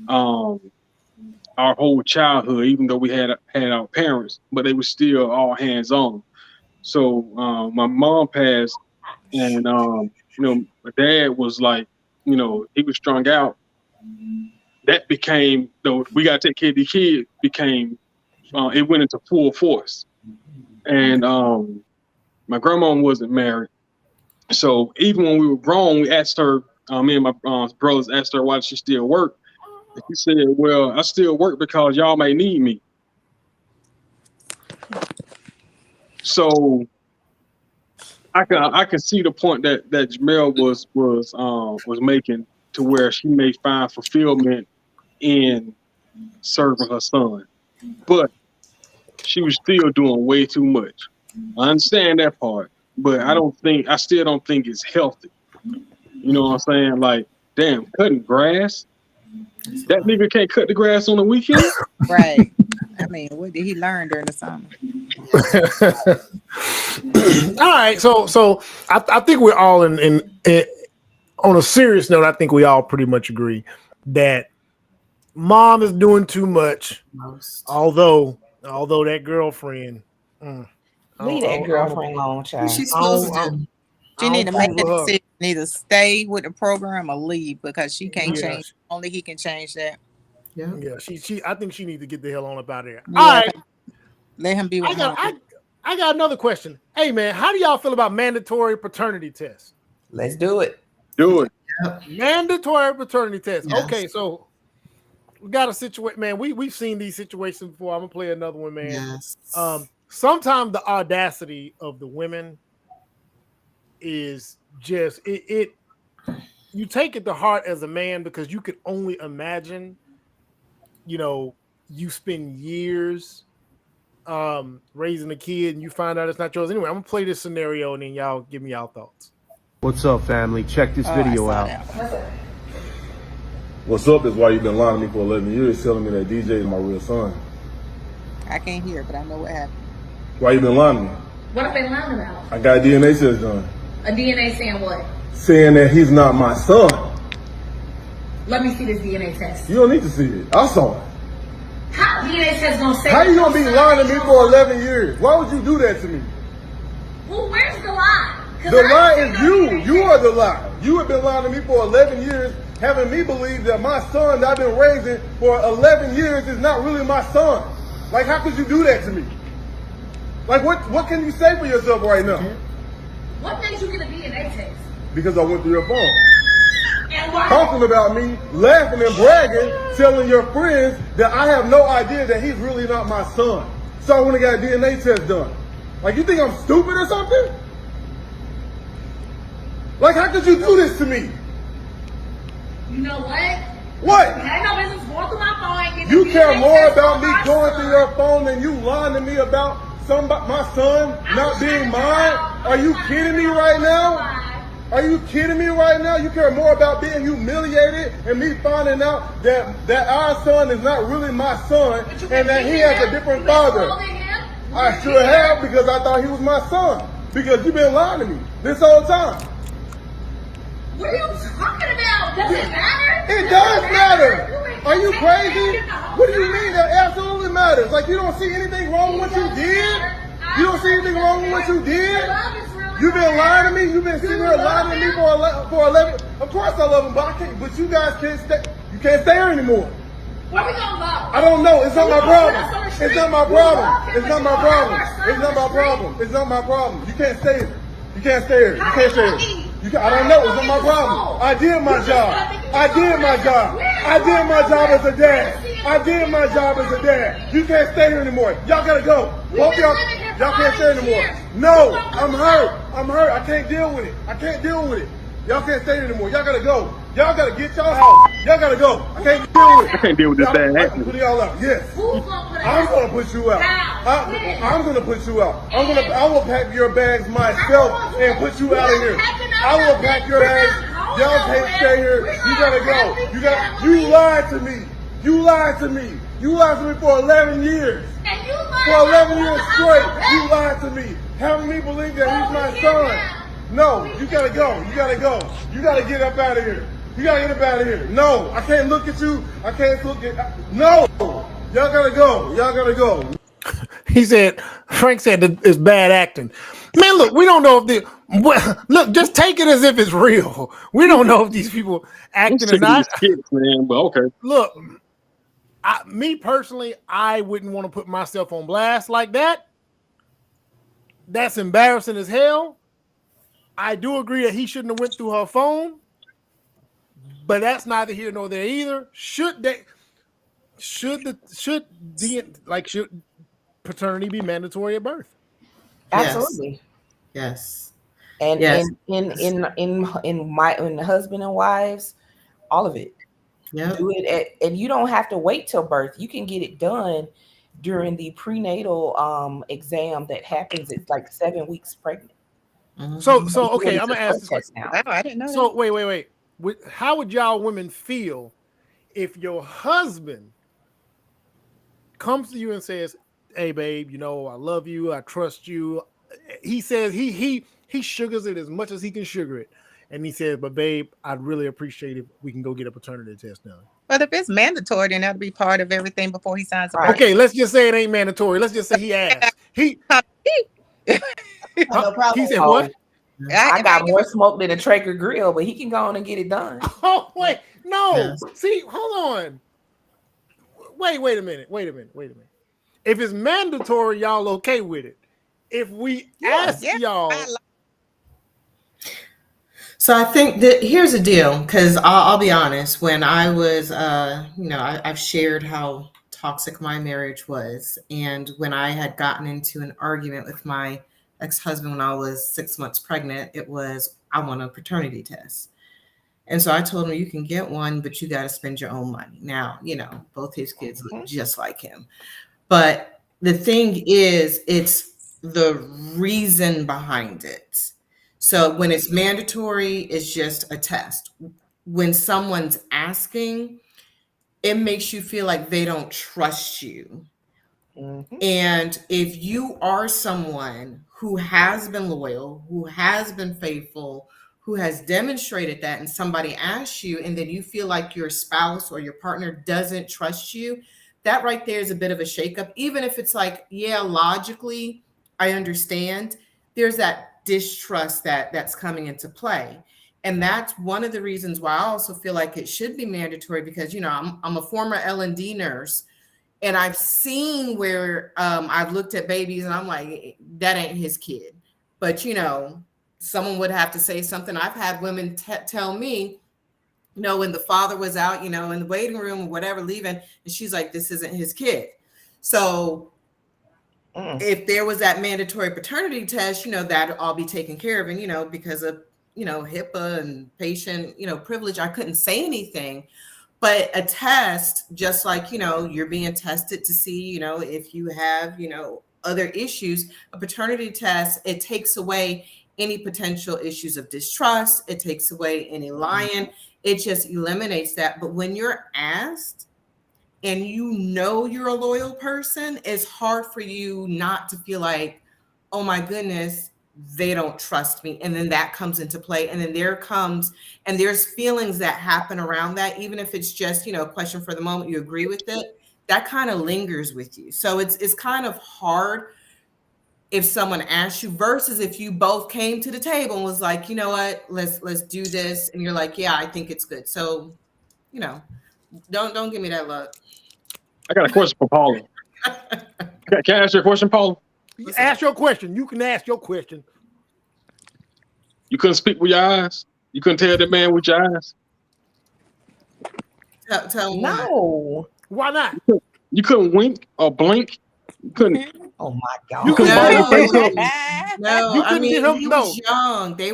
our whole childhood, even though we had our parents, but they were still all hands on. So my mom passed, and my dad was like, he was strung out. That became, we got to take care of the kids, became, it went into full force. And my grandma wasn't married. So even when we were grown, we asked her, me and my brothers asked her why she still work. And she said, well, I still work because y'all may need me. So I can see the point that Jamel was making, to where she may find fulfillment in serving her son, but she was still doing way too much. I understand that part, but I still don't think it's healthy. You know what I'm saying? Like, damn, cutting grass. That nigga can't cut the grass on the weekend. Right. I mean, what did he learn during the summer? All right, so I think we're all in on a serious note. I think we all pretty much agree that mom is doing too much. Although that girlfriend, leave that girlfriend alone, child. She's supposed to. She need to make the decision, either stay with the program or leave, because she can't change. Only he can change that. Yeah. She. I think she needs to get the hell on up out of there. Yeah. All right, let him be with him. I got another question. Hey man, how do y'all feel about mandatory paternity tests? Let's do it. Do it. Mandatory paternity test. Yes. Okay, so we got a situation, man. We've seen these situations before. I'm gonna play another one, man. Yes. Sometimes the audacity of the women is just it. You take it to heart as a man, because you could only imagine, you spend years raising a kid and you find out it's not yours. Anyway, I'm gonna play this scenario and then y'all give me y'all thoughts. What's up, family? Check this video out. What's up is why you've been lying to me for 11 years, telling me that DJ is my real son. I can't hear, but I know what happened. Why you been lying to me? What have they lying about? I got a DNA test done. A DNA saying what? Saying that he's not my son. Let me see this DNA test. You don't need to see it. I saw it. How DNA test gonna say? How you gonna be lying to me for 11 years? Why would you do that to me? Well, where's the lie? The lie is you. You are the lie. You have been lying to me for 11 years, having me believe that my son that I've been raising for 11 years is not really my son. Like, how could you do that to me? Like, what can you say for yourself right now? What made you get a DNA test? Because I went through your phone. And why? Talking about me, laughing and bragging, telling your friends that I have no idea that he's really not my son. So I went and got a DNA test done. Like, you think I'm stupid or something? Like, how could you do this to me? You know what? What? You had no business going through my phone. You care more about me going through your phone than you lying to me about my son not being mine? Are you kidding me right now? Are you kidding me right now? You care more about being humiliated and me finding out that our son is not really my son and that he has a different father. I sure have, because I thought he was my son. Because you've been lying to me this whole time. What are you talking about? Does it matter? It does matter. Are you crazy? What do you mean that absolutely matters? Like, you don't see anything wrong with what you did? You don't see anything wrong with what you did? You've been lying to me. You've been sitting here lying to me for 11. Of course I love him, but I can't. But you guys can't stay. You can't stay here anymore. Where we gonna go? I don't know. It's not my problem. It's not my problem. It's not my problem. It's not my problem. It's not my problem. You can't stay here. You can't stay here. You can't stay here. I don't know. It's not my problem. I did my job. I did my job. I did my job as a dad. I did my job as a dad. You can't stay here anymore. Y'all gotta go. Both y'all can't stay anymore. No, I'm hurt. I'm hurt. I can't deal with it. I can't deal with it. Y'all can't stay here anymore. Y'all gotta go. Y'all gotta get y'all house. Y'all gotta go. I can't deal with it. I can't deal with this bad I'm happening. putting y'all out. Yes. I'm gonna put you out. I'm gonna put you out. I will pack your bags myself and put you out of here. I will pack your bags. Y'all can't stay here. You gotta go. You lied to me. You lied to me. You lied to me for 11 years. For 11 years straight, you lied to me. Having me believe that he's my son. No, you gotta go. You gotta go. You gotta get up out of here. You gotta get up out of here. No, I can't look at you. I can't look at. No, y'all gotta go. Y'all gotta go. He said, Frank said that it's bad acting. Man, look, we don't know if look, just take it as if it's real. We don't know if these people acting or not. Skits, man, but okay. Look, me personally, I wouldn't want to put myself on blast like that. That's embarrassing as hell. I do agree that he shouldn't have went through her phone, but that's neither here nor there either. Should paternity be mandatory at birth? Absolutely. Yes. And yes. in husband and wives, all of it. Yeah. Do it and you don't have to wait till birth. You can get it done during the prenatal exam that happens. It's like 7 weeks pregnant. Mm-hmm. So okay, I'm gonna ask this question now. Oh, I didn't know. So wait. How would y'all women feel if your husband comes to you and says, "Hey, babe, I love you, I trust you." He says he sugars it as much as he can sugar it, and he says, "But babe, I'd really appreciate if we can go get a paternity test done." But if it's mandatory, then that'll be part of everything before he signs the Okay, let's just say it ain't mandatory. Let's just say he asked. No problem. He said what? I got more smoke than a Traeger grill, but he can go on and get it done. Oh wait, no. Yes. See, hold on. Wait a minute. If it's mandatory, y'all okay with it? If we ask y'all. So I think that here's the deal, because I'll be honest. When I was, I've shared how toxic my marriage was, and when I had gotten into an argument with my ex-husband when I was 6 months pregnant, it was, I want a paternity test. And so I told him, you can get one, but you got to spend your own money. Now, both his kids look just like him. But the thing is, it's the reason behind it. So when it's mandatory, it's just a test. When someone's asking, it makes you feel like they don't trust you. Mm-hmm. And if you are someone who has been loyal, who has been faithful, who has demonstrated that, and somebody asks you, and then you feel like your spouse or your partner doesn't trust you, that right there is a bit of a shakeup. Even if it's like, yeah, logically, I understand, there's that distrust that's coming into play. And that's one of the reasons why I also feel like it should be mandatory, because, I'm a former L&D nurse. And I've seen where I've looked at babies and I'm like, that ain't his kid. But, someone would have to say something. I've had women tell me, when the father was out, in the waiting room or whatever, leaving, and she's like, this isn't his kid. So if there was that mandatory paternity test, that'd all be taken care of. And, because of, HIPAA and patient, privilege, I couldn't say anything. But a test, just like, you're being tested to see, if you have, other issues, a paternity test, it takes away any potential issues of distrust. It takes away any lying. It just eliminates that. But when you're asked and you're a loyal person, it's hard for you not to feel like, oh my goodness, they don't trust me. And then that comes into play. And then there's feelings that happen around that, even if it's just, a question for the moment, you agree with it, that kind of lingers with you. So it's kind of hard if someone asks you, versus if you both came to the table and was like, you know what, let's do this. And you're like, yeah, I think it's good. So, don't give me that look. I got a question for Paula. Can I ask you a question, Paula? Ask your question. You can ask your question. You couldn't speak with your eyes. You couldn't tell that man with your eyes. Tell him no. Why not? You couldn't wink or blink. You couldn't. Oh my God. You couldn't get him no, no. You couldn't get him. He was young. They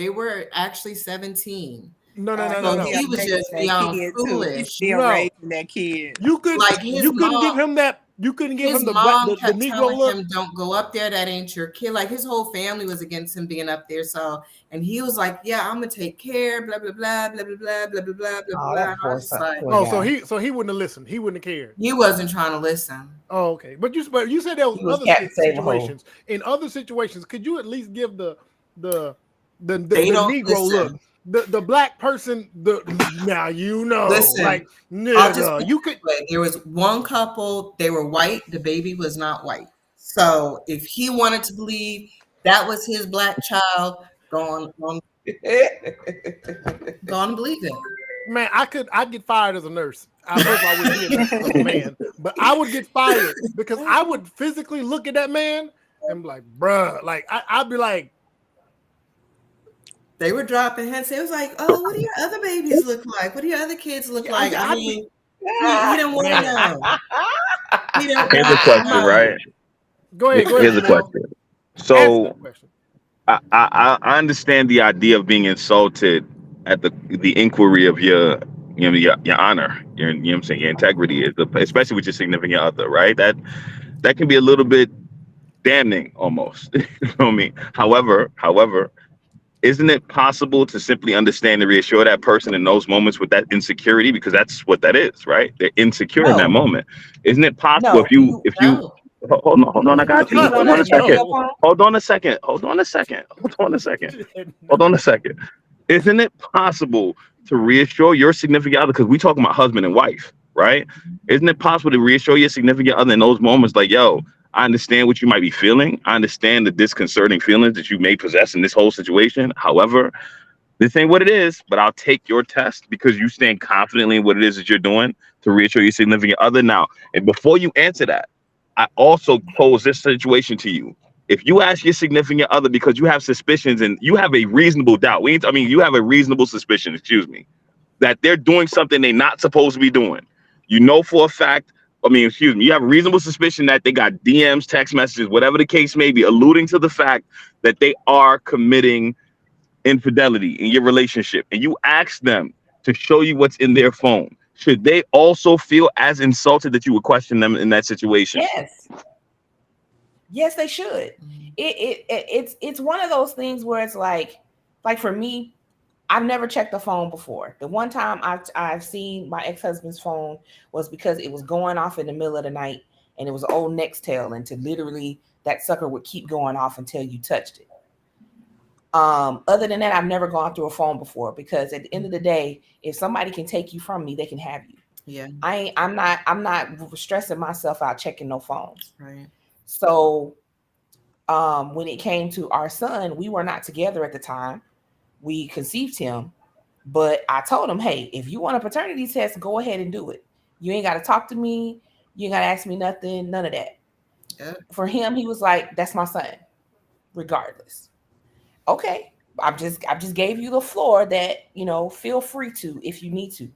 were actually 17. No. He was just young, foolish. He's still raising that kid. You could like you couldn't give him that. You couldn't give him the kept Negro telling look. him, "Don't go up there. That ain't your kid." Like his whole family was against him being up there. So, and he was like, "Yeah, I'm gonna take care." Blah blah blah blah blah blah blah blah blah blah. Oh, so he wouldn't have listened. He wouldn't have cared. He wasn't trying to listen. Oh, okay. But you said there was other situations. In other situations, could you at least give the Negro look? The black person, now you know, listen, like nigga, you could. There was one couple, they were white, the baby was not white. So if he wanted to believe that was his black child, go on believe it. Man, I'd get fired as a nurse. I hope I would be a man, but I would get fired because I would physically look at that man and be like, bruh, like I'd be like. They were dropping hints. It was like, oh, what do your other babies look like? What do your other kids look like? I mean, he didn't want to know. Here's a question, right? Go ahead. Here's a question. So, I understand the idea of being insulted at the inquiry of your honor, you know what I'm saying, your integrity, especially with your significant other, right? That can be a little bit damning, almost. You know what I mean? However. Isn't it possible to simply understand and reassure that person in those moments with that insecurity? Because that's what that is, right? They're insecure in that moment. Isn't it possible if you hold on, I got you. Hold on a second. Isn't it possible to reassure your significant other? Because we talking about husband and wife, right? Isn't it possible to reassure your significant other in those moments, like, yo, I understand what you might be feeling. I understand the disconcerting feelings that you may possess in this whole situation. However, this ain't what it is, but I'll take your test because you stand confidently in what it is that you're doing to reassure your significant other. Now, and before you answer that, I also pose this situation to you. If you ask your significant other because you have suspicions and you have a reasonable doubt, you have a reasonable suspicion, that they're doing something they're not supposed to be doing. You know for a fact, you have a reasonable suspicion that they got DMs, text messages, whatever the case may be, alluding to the fact that they are committing infidelity in your relationship, and you ask them to show you what's in their phone. Should they also feel as insulted that you would question them in that situation? Yes, they should. It's one of those things where it's like for me, I've never checked the phone before. The one time I've seen my ex-husband's phone was because it was going off in the middle of the night and it was an old Nextel, and literally that sucker would keep going off until you touched it. Other than that, I've never gone through a phone before because at the end of the day, if somebody can take you from me, they can have you. Yeah. I'm not stressing myself out checking no phones. Right. So when it came to our son, we were not together at the time. We conceived him, but I told him, hey, if you want a paternity test, go ahead and do it. You ain't got to talk to me. You ain't got to ask me nothing, none of that. Yeah. For him, he was like, that's my son, regardless. Okay. I just gave you the floor that, feel free to, if you need to.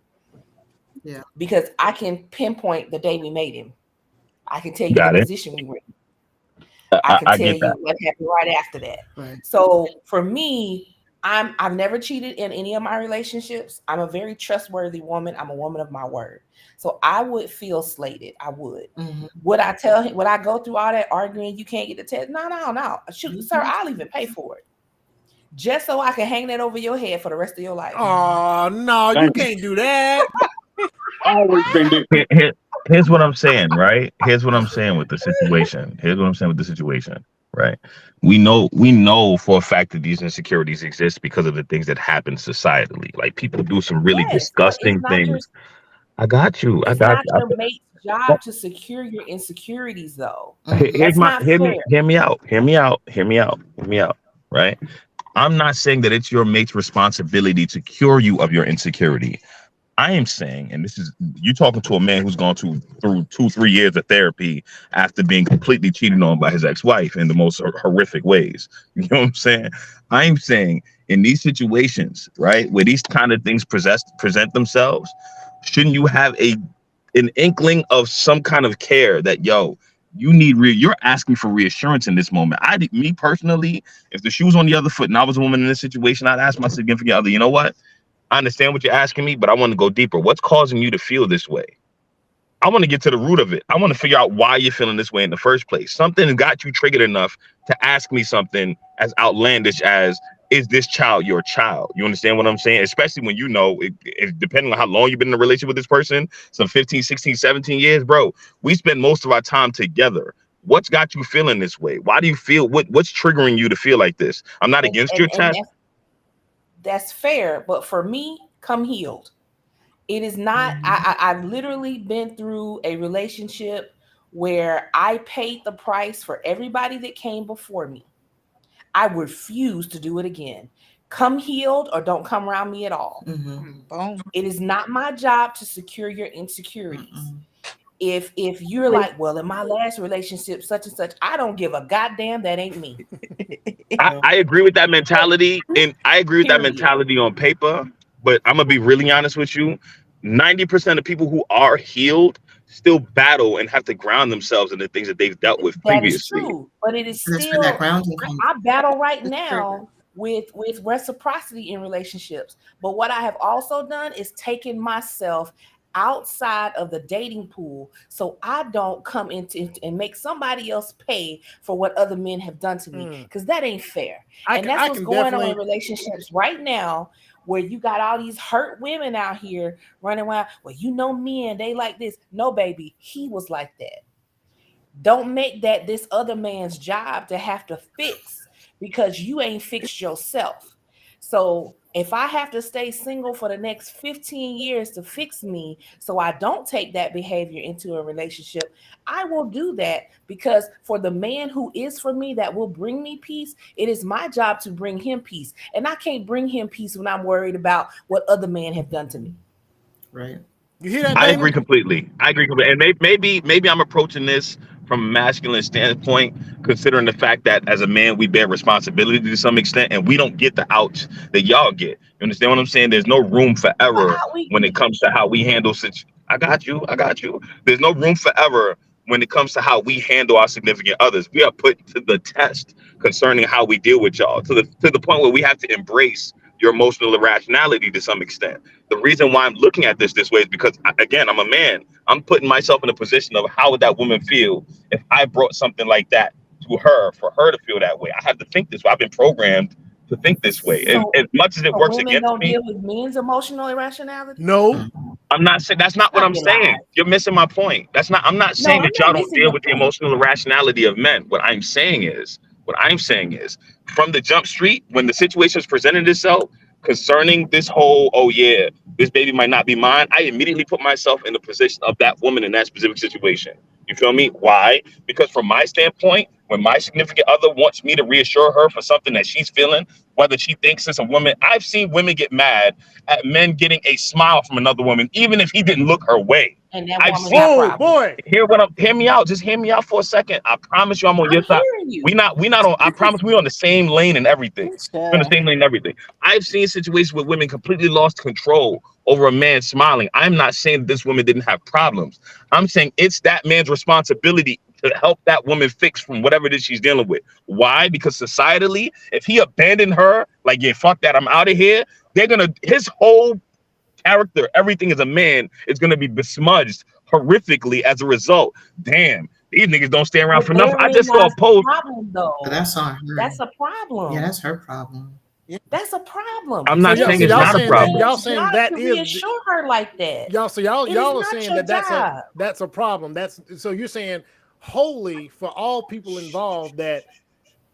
Yeah. Because I can pinpoint the day we made him. I can tell you the position we were in. I can tell you what happened right after that. Right. So for me, I've never cheated in any of my relationships. I'm a very trustworthy woman. I'm a woman of my word. So I would feel slated. I would. Mm-hmm. Would I tell him, would I go through all that arguing? You can't get the test? No. Shoot, sir, I'll even pay for it. Just so I can hang that over your head for the rest of your life. Oh, no, you can't do that. Here's what I'm saying, right? Here's what I'm saying with the situation. Right. We know for a fact that these insecurities exist because of the things that happen societally. Like people do some really disgusting things. I got you. It's not your mate's job to secure your insecurities, though. Hear me out. Right. I'm not saying that it's your mate's responsibility to cure you of your insecurity. I am saying, and this is you talking to a man who's gone through 2-3 years of therapy after being completely cheated on by his ex-wife in the most horrific ways. You know what I'm saying? I'm saying in these situations, right, where these kind of things present themselves, shouldn't you have an inkling of some kind of care that, yo, you need you're asking for reassurance in this moment. Me personally, if the shoe was on the other foot and I was a woman in this situation, I'd ask my significant other, you know what? I understand what you're asking me, but I want to go deeper. What's causing you to feel this way? I want to get to the root of it. I want to figure out why you're feeling this way in the first place. Something got you triggered enough to ask me something as outlandish as, is this child your child? You understand what I'm saying? Especially when you know, depending on how long you've been in a relationship with this person, some 15, 16, 17 years, bro, we spend most of our time together. What's got you feeling this way? Why do you feel, what's triggering you to feel like this? I'm not against your test. That's fair, but for me, come healed. It is not. I've literally been through a relationship where I paid the price for everybody that came before me. I refuse to do it again. Come healed or don't come around me at all. It is not my job to secure your insecurities. If you're like, well, in my last relationship, such and such, I don't give a goddamn. That ain't me. I agree with that mentality, and I agree with that mentality on paper. But I'm gonna be really honest with you: 90% of people who are healed still battle and have to ground themselves in the things that they've dealt with previously. That is true, but it is still. I battle right now with reciprocity in relationships. But what I have also done is taken myself outside of the dating pool, so I don't come into and make somebody else pay for what other men have done to me, because that ain't fair. And that's what's going on in relationships right now, where you got all these hurt women out here running around. Well, you know, men, they like this. No, baby, he was like that. Don't make that this other man's job to have to fix because you ain't fixed yourself. So if I have to stay single for the next 15 years to fix me so I don't take that behavior into a relationship, I will do that, because for the man who is for me, that will bring me peace, it is my job to bring him peace. And I can't bring him peace when I'm worried about what other men have done to me. Right. You hear that, I Damon? agree completely. And maybe I'm approaching this from a masculine standpoint, considering the fact that as a man we bear responsibility to some extent, and we don't get the ouch that y'all get. You understand what I'm saying? There's no room for error when it comes to how we handle I got you. There's no room for error when it comes to how we handle our significant others. We are put to the test concerning how we deal with y'all, to the point where we have to embrace your emotional irrationality to some extent. The reason why I'm looking at this way is because, again, I'm a man. I'm putting myself in a position of how would that woman feel if I brought something like that to her, for her to feel that way. I have to think this way. I've been programmed to think this way. So, as much as it works women against don't me. deal with men's emotional irrationality? No. I'm not saying that's not what I'm saying. You're missing my point. I'm not saying that y'all don't deal with the emotional irrationality of men. What I'm saying is, from the jump street, when the situation is presented itself concerning this whole, oh yeah, this baby might not be mine, I immediately put myself in the position of that woman in that specific situation. You feel me? Why? Because from my standpoint, when my significant other wants me to reassure her for something that she's feeling, whether she thinks it's a woman, I've seen women get mad at men getting a smile from another woman, even if he didn't look her way. And that woman's got boy. Hear me out. Just hear me out for a second. I promise you I'm on your side. We not on, I promise we're on the same lane and everything. We're on the same lane and everything. I've seen situations where women completely lost control over a man smiling. I'm not saying that this woman didn't have problems. I'm saying it's that man's responsibility to help that woman fix from whatever it is she's dealing with. Why? Because societally, if he abandoned her, like, yeah, fuck that, I'm out of here, his whole character, everything as a man is going to be besmudged horrifically as a result. Damn, these niggas don't stay around for nothing. I just saw a post. That's on her. That's a problem. Yeah, that's her problem. That's a problem. I'm not saying it's not a problem. Y'all saying that is reassure her like that. Y'all are saying that that's a problem. So you're saying wholly for all people involved that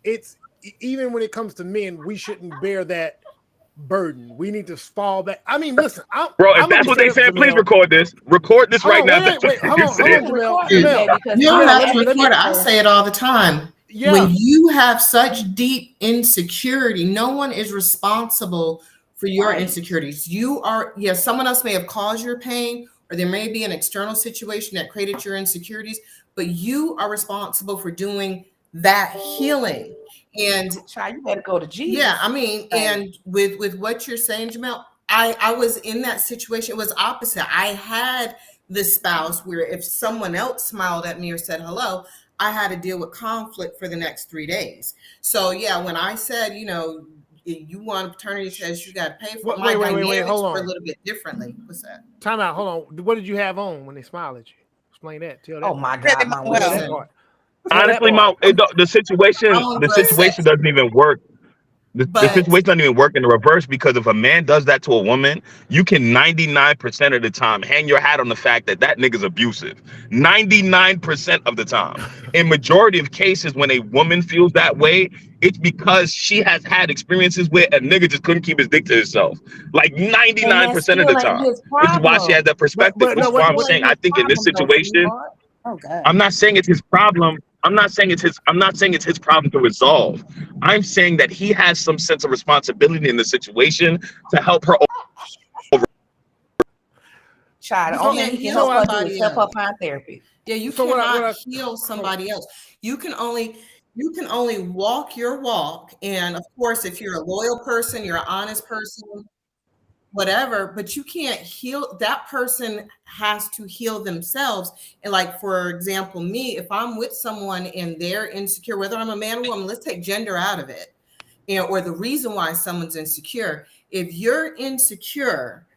it's, even when it comes to men, we shouldn't bear that burden. We need to fall back. I mean, listen, bro, if that's what they said, please record this. Record this right now. Wait, hold on, Jamel. You don't have to record it. I say it all the time. Yeah. When you have such deep insecurity, no one is responsible for your insecurities. You are, yes, someone else may have caused your pain, or there may be an external situation that created your insecurities, but you are responsible for doing that healing. And you better go to Jesus. Yeah, I mean, and with what you're saying, Jamel, I was in that situation. It was opposite. I had this spouse where if someone else smiled at me or said hello, I had to deal with conflict for the next 3 days. So yeah, when I said, you know, you want a paternity test, you got to pay for it. My dynamics were a little bit differently. What's that? Time out. Hold on. What did you have on when they smiled at you? Explain that. Tell that. Oh my God, my honestly, the situation doesn't even work. The situation doesn't even work in the reverse, because if a man does that to a woman, you can 99% of the time hang your hat on the fact that that nigga's abusive. 99% of the time. In majority of cases, when a woman feels that way, it's because she has had experiences where a nigga just couldn't keep his dick to himself. Like 99% of the time. Which is why she has that perspective. Which is why I'm saying I think in this situation, I'm not saying it's his problem. I'm not saying it's his problem to resolve. I'm saying that he has some sense of responsibility in the situation to help her over. Child, only he can help her do is help her find therapy. Yeah, you cannot heal somebody else. You can only walk your walk. And of course, if you're a loyal person, you're an honest person, whatever, but you can't heal. That person has to heal themselves. And like, for example, me, if I'm with someone and they're insecure, whether I'm a man or woman, let's take gender out of it, or the reason why someone's insecure. If you're insecure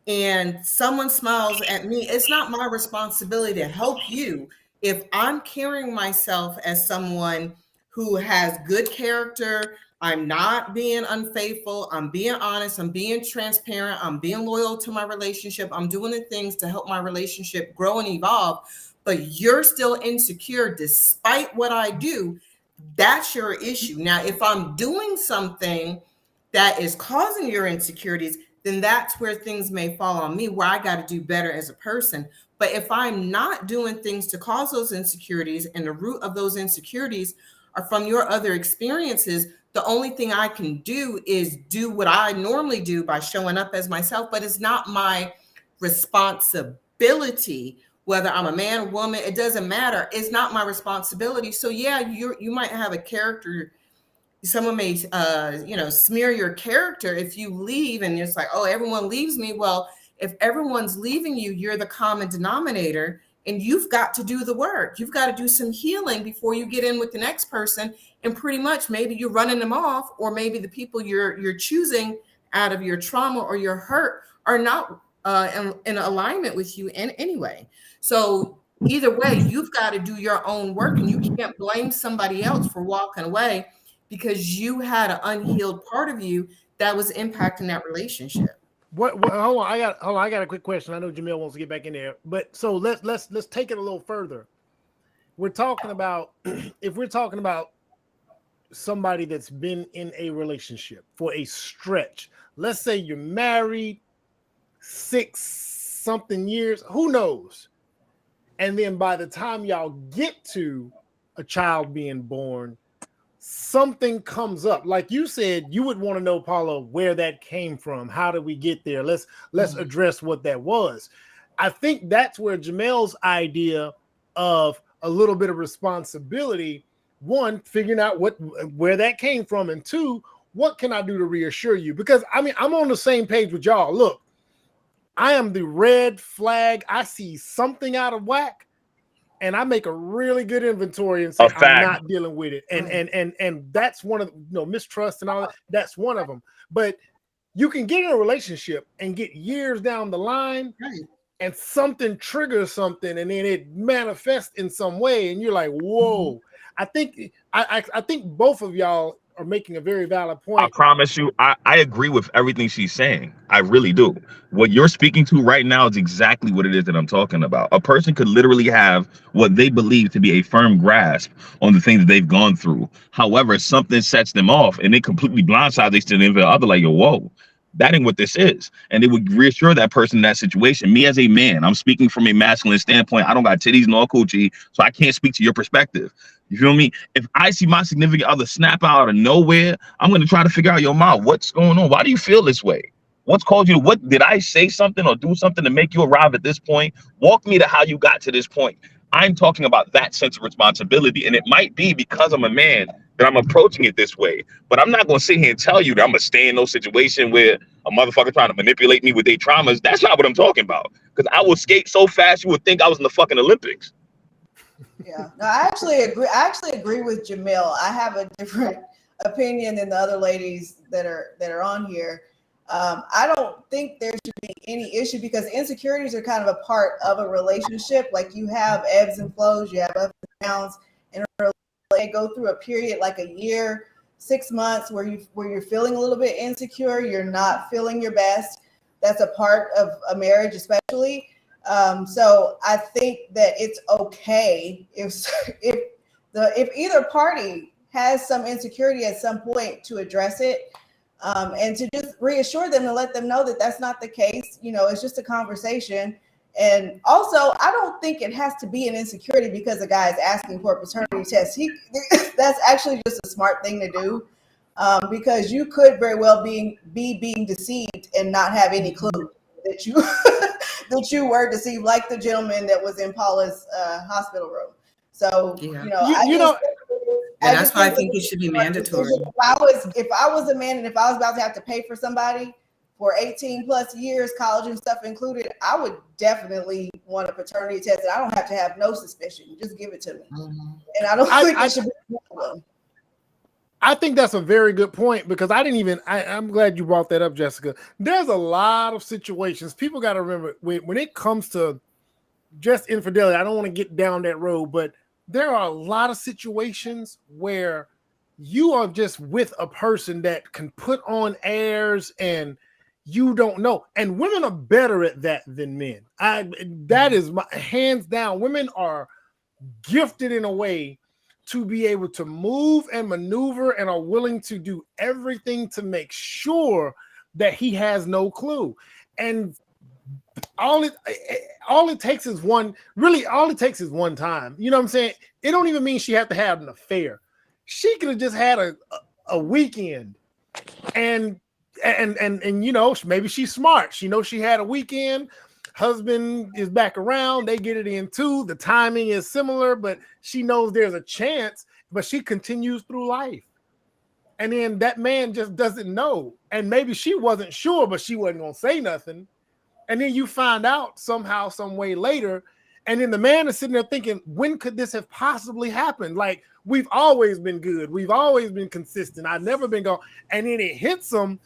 and someone smiles at me, it's not my responsibility to help you. If I'm carrying myself as someone who has good character, I'm not being unfaithful, I'm being honest, I'm being transparent, I'm being loyal to my relationship, I'm doing the things to help my relationship grow and evolve, but you're still insecure despite what I do, that's your issue. Now, if I'm doing something that is causing your insecurities, then that's where things may fall on me, where I got to do better as a person. But if I'm not doing things to cause those insecurities, and the root of those insecurities are from your other experiences, the only thing I can do is do what I normally do by showing up as myself, but it's not my responsibility, whether I'm a man or woman, it doesn't matter. It's not my responsibility. So yeah, you might have a character. Someone may, smear your character if you leave, and it's like, oh, everyone leaves me. Well, if everyone's leaving you, you're the common denominator, and you've got to do the work. You've got to do some healing before you get in with the next person. And pretty much maybe you're running them off, or maybe the people you're choosing out of your trauma or your hurt are not in alignment with you in any way. So either way, you've got to do your own work, and you can't blame somebody else for walking away because you had an unhealed part of you that was impacting that relationship. What hold on, I got a quick question. I know Jamil wants to get back in there, but so let's take it a little further. We're talking about if we're talking about somebody that's been in a relationship for a stretch. Let's say you're married 6-something years, who knows? And then by the time y'all get to a child being born, something comes up. Like you said, you would want to know, Paula, where that came from. How did we get there? Let's address what that was. I think that's where Jamel's idea of a little bit of responsibility, one, figuring out where that came from, and two, what can I do to reassure you? Because I mean, I'm on the same page with y'all. Look, I am the red flag. I see something out of whack, and I make a really good inventory and say I'm not dealing with it. And that's one of the, mistrust and all that. That's one of them. But you can get in a relationship and get years down the line, and something triggers something, and then it manifests in some way, and you're like, whoa. I think both of y'all are making a very valid point. I promise you, I agree with everything she's saying. I really do. What you're speaking to right now is exactly what it is that I'm talking about. A person could literally have what they believe to be a firm grasp on the things that they've gone through. However, something sets them off and it completely blindsides them to the other, like, whoa, That ain't what this is. And it would reassure that person in that situation. Me as a man, I'm speaking from a masculine standpoint. I don't got titties nor coochie, so I can't speak to your perspective. You feel me? If I see my significant other snap out of nowhere, I'm going to try to figure out, your mom, what's going on? Why do you feel this way? What's caused you? What did I say something or do something to make you arrive at this point? Walk me to how you got to this point. I'm talking about that sense of responsibility. And it might be because I'm a man that I'm approaching it this way. But I'm not going to sit here and tell you that I'm going to stay in no situation where a motherfucker trying to manipulate me with their traumas. That's not what I'm talking about. Because I will skate so fast, you would think I was in the fucking Olympics. Yeah, no, I actually agree with Jamil. I have a different opinion than the other ladies that are on here. I don't think there should be any issue because insecurities are kind of a part of a relationship. Like you have ebbs and flows, you have ups and downs, and they go through a period like a year, 6 months where you're feeling a little bit insecure, you're not feeling your best. That's a part of a marriage, especially. So I think that it's okay if either party has some insecurity at some point to address it. And to just reassure them and let them know that that's not the case. You know, it's just a conversation. And also, I don't think it has to be an insecurity because a guy is asking for a paternity test. That's actually just a smart thing to do because you could very well be being deceived and not have any clue that you that you were deceived, like the gentleman that was in Paula's hospital room. So, that's why I think it should be mandatory. If I was a man and if I was about to have to pay for somebody for 18 plus years, college and stuff included, I would definitely want a paternity test. And I don't have to have no suspicion. Just give it to me. Mm-hmm. And I don't think it should be a problem. I think that's a very good point because I'm glad you brought that up, Jessica. There's a lot of situations. People got to remember when it comes to just infidelity, I don't want to get down that road, but there are a lot of situations where you are just with a person that can put on airs and you don't know. And women are better at that than men. That is my hands down. Women are gifted in a way to be able to move and maneuver and are willing to do everything to make sure that he has no clue. And all it takes is one time. You know what I'm saying? It don't even mean she had to have an affair. She could have just had a weekend and you know, maybe she's smart. She knows she had a weekend. Husband is back around. They get it in too. The timing is similar, but she knows there's a chance, but she continues through life. And then that man just doesn't know. And maybe she wasn't sure, but she wasn't going to say nothing. And then you find out somehow, some way later. And then the man is sitting there thinking, when could this have possibly happened? Like, we've always been good. We've always been consistent. I've never been gone. And then it hits him.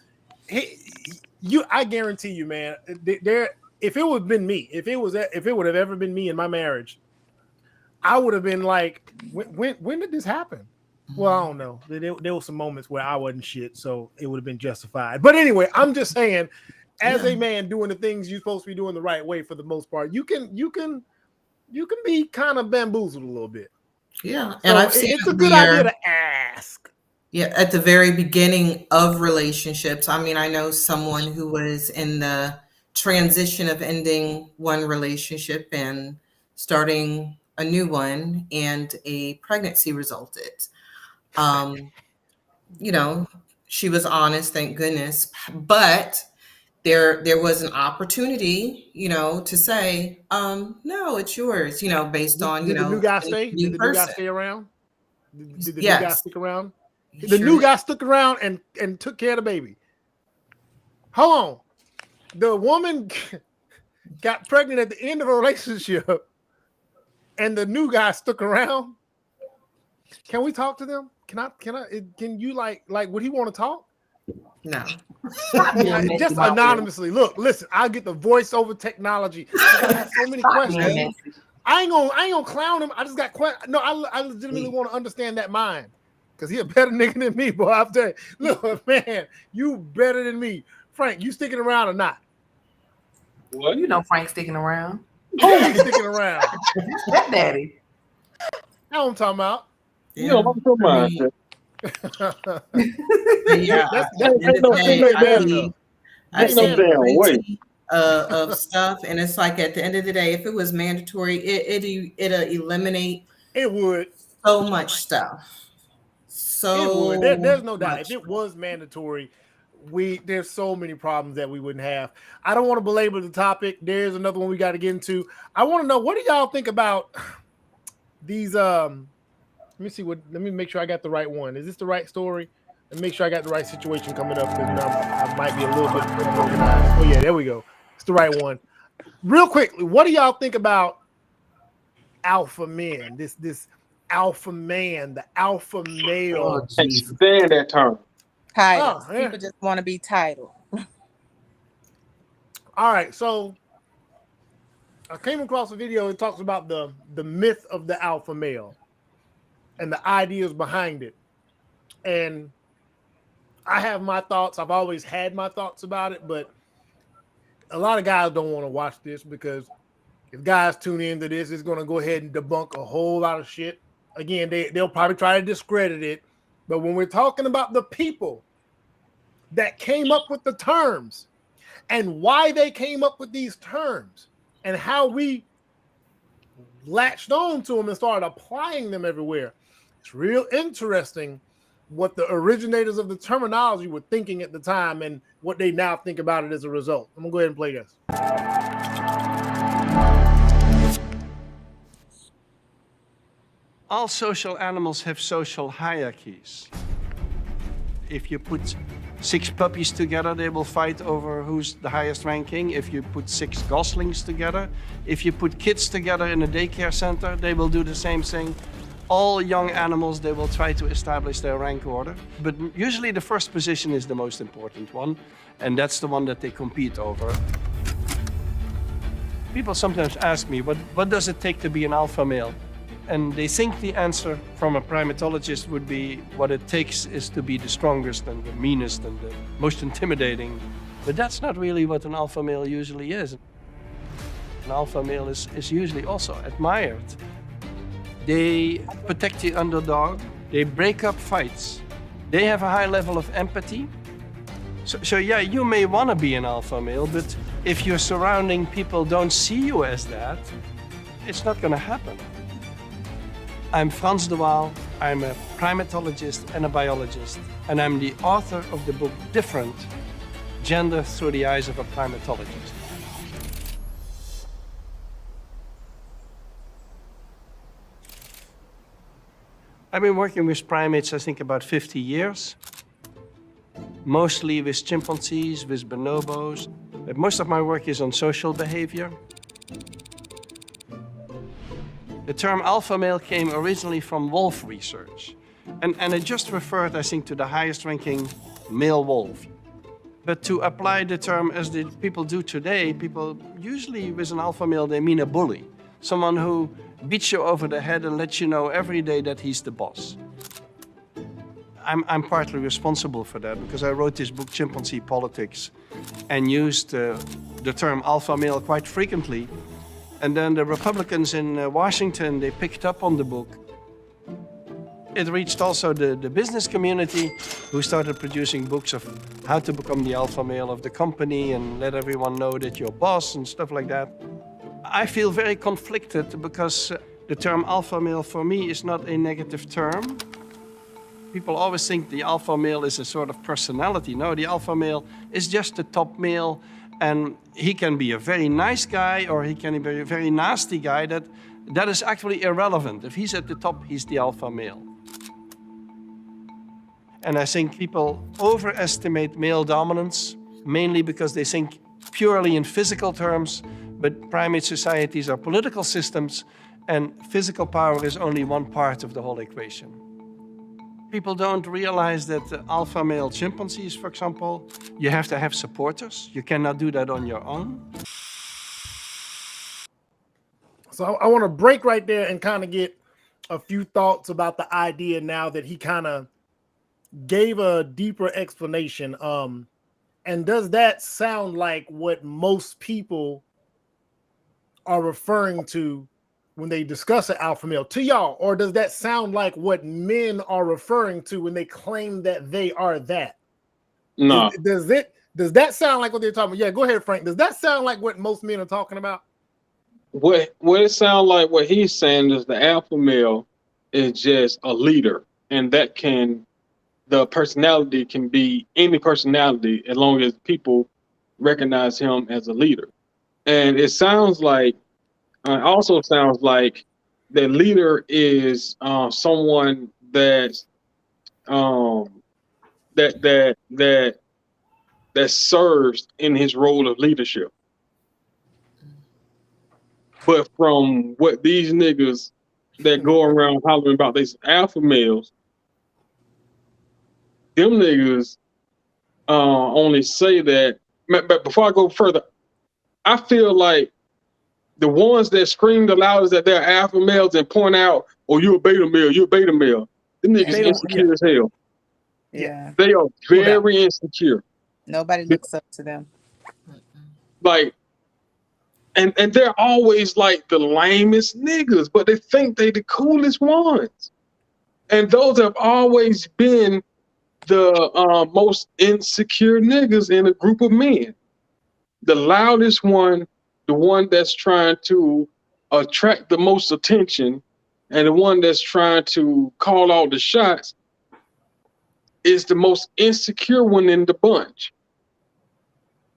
I guarantee you, man, if it would have been me, if it would have ever been me in my marriage, I would have been like, when did this happen? Well, I don't know. There were some moments where I wasn't shit, so it would have been justified. But anyway, I'm just saying, as a man doing the things you're supposed to be doing the right way for the most part, you can be kind of bamboozled a little bit. Yeah, so and I've seen it's a good idea to ask. Yeah, at the very beginning of relationships. I mean, I know someone who was in the transition of ending one relationship and starting a new one, and a pregnancy resulted. You know, she was honest, thank goodness, but there was an opportunity, you know, to say, no, it's yours, you know, based on, Did the new guy stay? Did the new guy stay around? Did the new guy stick around? The new guy stuck around and took care of the baby. Hold on. The woman got pregnant at the end of a relationship and the new guy stuck around. Can we talk to them? Can you like would he want to talk? No. Just anonymously. Look, listen, I'll get the voiceover technology. I have so many questions. I ain't gonna clown him. I just got questions. No, I legitimately want to understand that mind. Because he a better nigga than me, boy. I'm telling you. Look, man, you better than me. Frank, you sticking around or not? What? You know Frank's sticking around. Who's sticking around? Stepdaddy. How I'm talking about? You know, I'm talking about. I've Ain't no seen damn way. plenty of stuff, and it's like at the end of the day, if it was mandatory, it'll eliminate It would so much stuff. It would. So There's no doubt. much If it was mandatory, there's so many problems that we wouldn't have. I don't want to belabor the topic. There's another one we got to get into. I want to know, what do y'all think about these? Let me make sure I got the right one. Is this the right story? And make sure I got the right situation coming up, because I might be a little bit unorganized. Oh yeah, there we go. It's the right one. Real quickly, what do y'all think about alpha men? This alpha man, the alpha male. Can't stand that term. Titles. Oh, yeah. People just want to be titled. All right, so I came across a video that talks about the myth of the alpha male and the ideas behind it. And I have my thoughts. I've always had my thoughts about it, but a lot of guys don't want to watch this, because if guys tune into this, it's going to go ahead and debunk a whole lot of shit. Again, they'll probably try to discredit it. But when we're talking about the people that came up with the terms and why they came up with these terms and how we latched on to them and started applying them everywhere, it's real interesting what the originators of the terminology were thinking at the time and what they now think about it as a result. I'm gonna go ahead and play this. All social animals have social hierarchies. If you put 6 puppies together, they will fight over who's the highest ranking. If you put 6 goslings together, if you put kids together in a daycare center, they will do the same thing. All young animals, they will try to establish their rank order. But usually the first position is the most important one, and that's the one that they compete over. People sometimes ask me, what does it take to be an alpha male? And they think the answer from a primatologist would be, what it takes is to be the strongest and the meanest and the most intimidating. But that's not really what an alpha male usually is. An alpha male is usually also admired. They protect the underdog. They break up fights. They have a high level of empathy. So yeah, you may want to be an alpha male, but if your surrounding people don't see you as that, it's not going to happen. I'm Frans de Waal. I'm a primatologist and a biologist, and I'm the author of the book Different: Gender Through the Eyes of a Primatologist. I've been working with primates, I think, about 50 years. Mostly with chimpanzees, with bonobos. But most of my work is on social behavior. The term alpha male came originally from wolf research. And it just referred, I think, to the highest ranking male wolf. But to apply the term as the people do today, people usually with an alpha male, they mean a bully. Someone who beats you over the head and lets you know every day that he's the boss. I'm partly responsible for that, because I wrote this book, Chimpanzee Politics, and used the term alpha male quite frequently. And then the Republicans in Washington, they picked up on the book. It reached also the business community, who started producing books of how to become the alpha male of the company and let everyone know that you're boss and stuff like that. I feel very conflicted, because the term alpha male for me is not a negative term. People always think the alpha male is a sort of personality. No, the alpha male is just the top male, and he can be a very nice guy or he can be a very nasty guy. That is actually irrelevant. If he's at the top, he's the alpha male. And I think people overestimate male dominance, mainly because they think purely in physical terms, but primate societies are political systems, and physical power is only one part of the whole equation. People don't realize that the alpha male chimpanzees, for example, you have to have supporters. You cannot do that on your own. So I want to break right there and kind of get a few thoughts about the idea now that he kind of gave a deeper explanation. And does that sound like what most people are referring to when they discuss an alpha male to y'all? Or does that sound like what men are referring to when they claim that they are that? No. Does that sound like what they're talking about? Yeah, go ahead, Frank. Does that sound like what most men are talking about? What it sounds like what he's saying is the alpha male is just a leader, and the personality can be any personality as long as people recognize him as a leader. And it sounds like, also sounds like the leader is someone that's that serves in his role of leadership. But from what these niggas that go around hollering about these alpha males, them niggas only say that. But before I go further, I feel like the ones that scream the loudest that they're alpha males and point out, "Oh, you a beta male, you a beta male." Them niggas insecure as hell. Yeah. They are very insecure. Nobody looks up to them. Like, and they're always like the lamest niggas, but they think they the coolest ones. And those have always been the most insecure niggas in a group of men. The loudest one, the one that's trying to attract the most attention, and the one that's trying to call all the shots is the most insecure one in the bunch.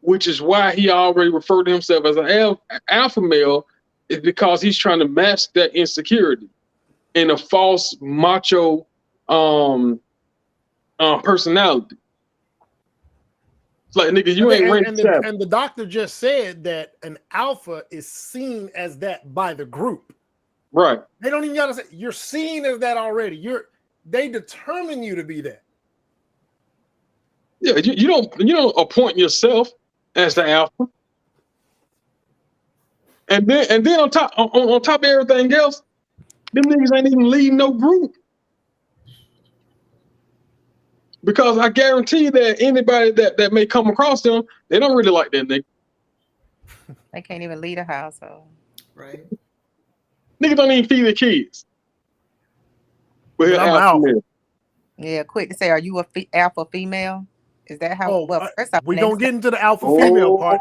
Which is why he already referred to himself as an alpha male, is because he's trying to mask that insecurity in a false macho personality. It's like, nigga, you ain't ranked seven. And the doctor just said that an alpha is seen as that by the group. Right. They don't even gotta say you're seen as that already. They determine you to be that. Yeah, you don't appoint yourself as the alpha. And then on top of everything else, them niggas ain't even leading no group. Because I guarantee that anybody that may come across them, they don't really like that nigga. They can't even lead a household. Right. Niggas don't even feed their kids. But I'm alpha. Yeah, quick to say, are you a alpha female? Is that how? First off, we don't get into the alpha female part.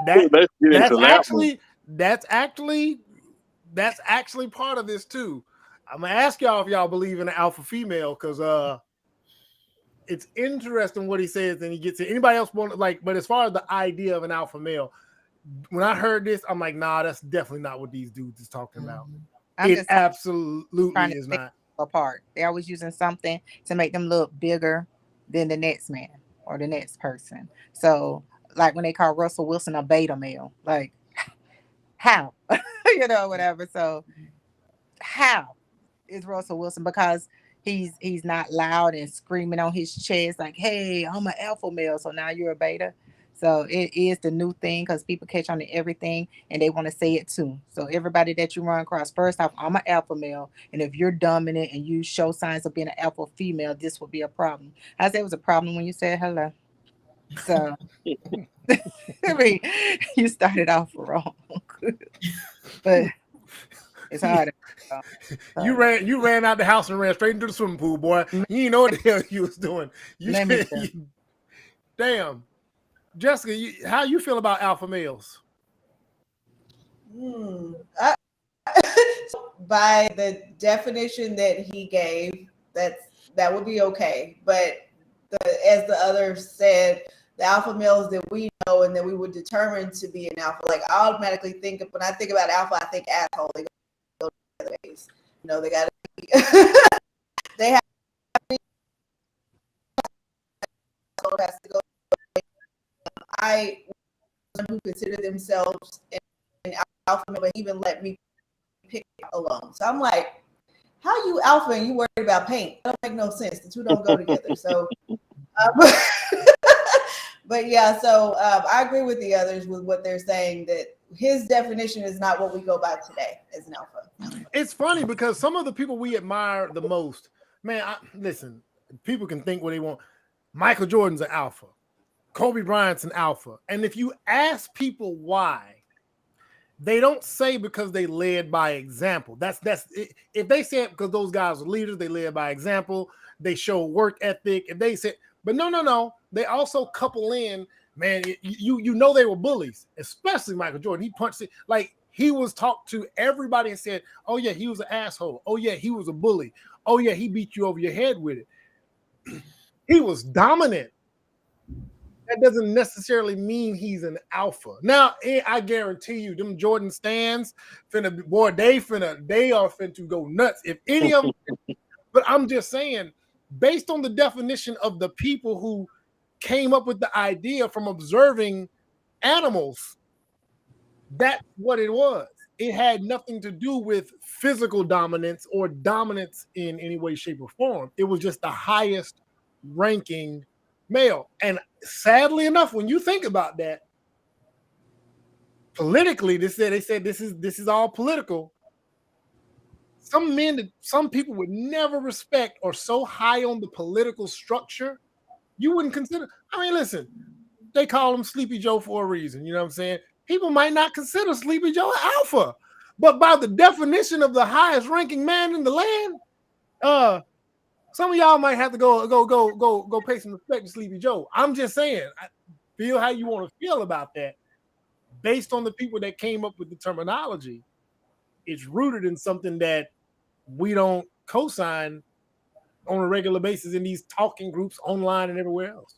That's actually part of this too. I'm gonna ask y'all if y'all believe in an alpha female, because it's interesting what he says, and he gets it. Anybody else want but as far as the idea of an alpha male, when I heard this, I'm like, nah, that's definitely not what these dudes is talking about. It absolutely is not. Apart. They're always using something to make them look bigger than the next man or the next person. So, like when they call Russell Wilson a beta male, like how, whatever. So, how is Russell Wilson? Because he's not loud and screaming on his chest like, "Hey, I'm an alpha male." So now you're a beta. So it is the new thing because people catch on to everything and they want to say it too. So everybody that you run across, first off, I'm an alpha male. And if you're dominant and you show signs of being an alpha female, this will be a problem. I said it was a problem when you said hello. So I mean, you started off wrong. But it's hard. You ran out the house and ran straight into the swimming pool, boy. You didn't know what the hell you was doing. Damn. Jessica, how you feel about alpha males? By the definition that he gave, that would be okay. But as the other said, the alpha males that we know and that we would determine to be an alpha, like I automatically think when I think about alpha, I think asshole. They go the other ways. They got to be. They have to go. I who consider themselves an alpha male, but even let me pick alone. So I'm like, how you alpha and you worried about paint? That don't make no sense. The two don't go together. So, but yeah, so I agree with the others with what they're saying, that his definition is not what we go by today as an alpha. It's funny because some of the people we admire the most, man, listen, people can think what they want. Michael Jordan's an alpha. Kobe Bryant's an alpha. And if you ask people why, they don't say because they led by example. That's if they say it because those guys are leaders, they led by example, they show work ethic. If they say, but no, they also couple in man, you know they were bullies, especially Michael Jordan. He punched it like he was talked to everybody and said, "Oh yeah, he was an asshole. Oh yeah, he was a bully. Oh yeah, he beat you over your head with it." He was dominant. That doesn't necessarily mean he's an alpha. Now, I guarantee you, them Jordan stands they are finna to go nuts if any of them. But I'm just saying, based on the definition of the people who came up with the idea from observing animals, that's what it was. It had nothing to do with physical dominance or dominance in any way, shape, or form. It was just the highest ranking male. And sadly enough, when you think about that, politically, they said this is all political. Some people would never respect or so high on the political structure, you wouldn't consider. I mean, listen, they call him Sleepy Joe for a reason. You know what I'm saying? People might not consider Sleepy Joe alpha, but by the definition of the highest ranking man in the land, some of y'all might have to go pay some respect to Sleepy Joe. I'm just saying, feel how you want to feel about that. Based on the people that came up with the terminology, it's rooted in something that we don't co-sign on a regular basis in these talking groups online and everywhere else.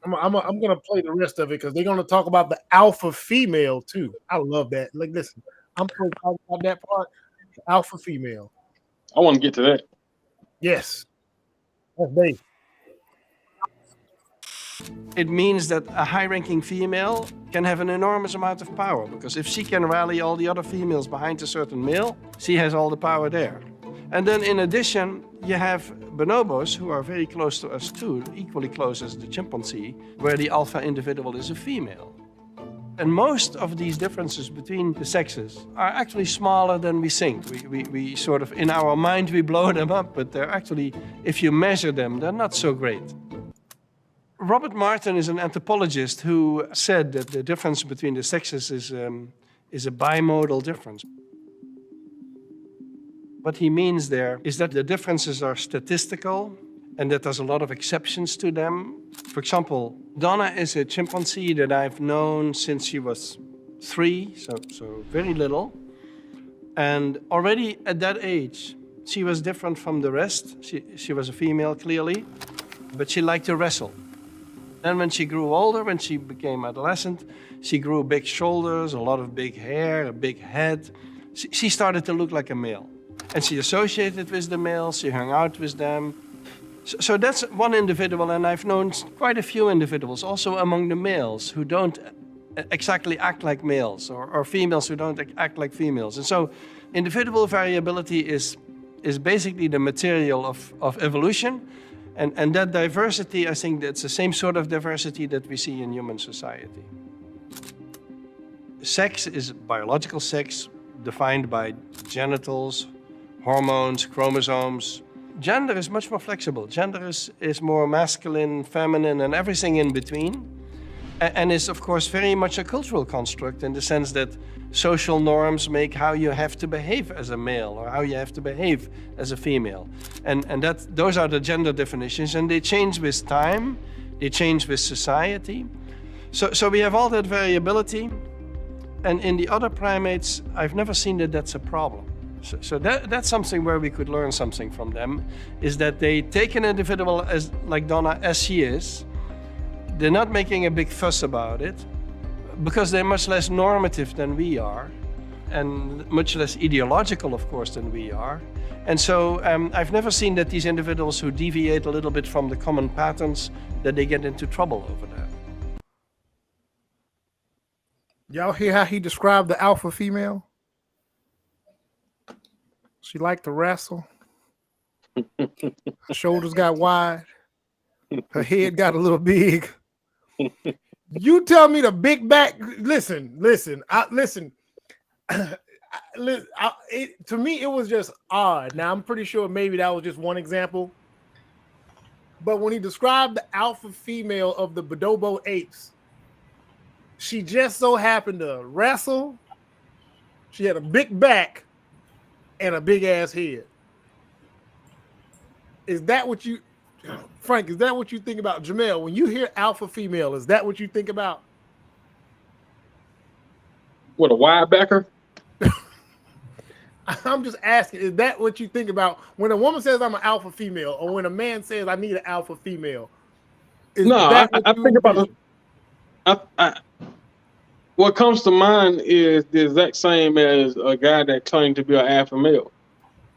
I'm gonna play the rest of it because they're gonna talk about the alpha female too. I love that. Like, listen, I'm supposed to talk about that part. The alpha female. I want to get to that. Yes, that's big. It means that a high-ranking female can have an enormous amount of power, because if she can rally all the other females behind a certain male, she has all the power there. And then in addition, you have bonobos who are very close to us too, equally close as the chimpanzee, where the alpha individual is a female. And most of these differences between the sexes are actually smaller than we think. We sort of, in our mind, we blow them up, but they're actually, if you measure them, they're not so great. Robert Martin is an anthropologist who said that the difference between the sexes is a bimodal difference. What he means there is that the differences are statistical and that there's a lot of exceptions to them. For example, Donna is a chimpanzee that I've known since she was 3, so very little. And already at that age, she was different from the rest. She was a female, clearly, but she liked to wrestle. Then when she grew older, when she became adolescent, she grew big shoulders, a lot of big hair, a big head. She started to look like a male. And she associated with the males, she hung out with them. So that's one individual, and I've known quite a few individuals, also among the males, who don't exactly act like males, or females who don't act like females. And so individual variability is basically the material of evolution. And that diversity, I think that's the same sort of diversity that we see in human society. Sex is biological sex, defined by genitals, hormones, chromosomes. Gender is much more flexible. Gender is more masculine, feminine, and everything in between. And is, of course, very much a cultural construct in the sense that social norms make how you have to behave as a male or how you have to behave as a female. And those are the gender definitions, and they change with time, they change with society. So we have all that variability, and in the other primates, I've never seen that that's a problem. So that's something where we could learn something from them, is that they take an individual as like Donna as she is. They're not making a big fuss about it because they're much less normative than we are and much less ideological, of course, than we are. And so I've never seen that these individuals who deviate a little bit from the common patterns, that they get into trouble over that. Y'all hear how he described the alpha female? She liked to wrestle. Her shoulders got wide. Her head got a little big. You tell me the big back. Listen. To me, it was just odd. Now, I'm pretty sure maybe that was just one example. But when he described the alpha female of the bonobo apes, she just so happened to wrestle. She had a big back and a big ass head. Is that what you Frank, is that what you think about? Jamel, when you hear alpha female, is that what you think about? What, a wide backer? I'm just asking, is that what you think about when a woman says I'm an alpha female, or when a man says I need an alpha female? Is that what I you think about envision? what comes to mind is the exact same as a guy that claimed to be an alpha male.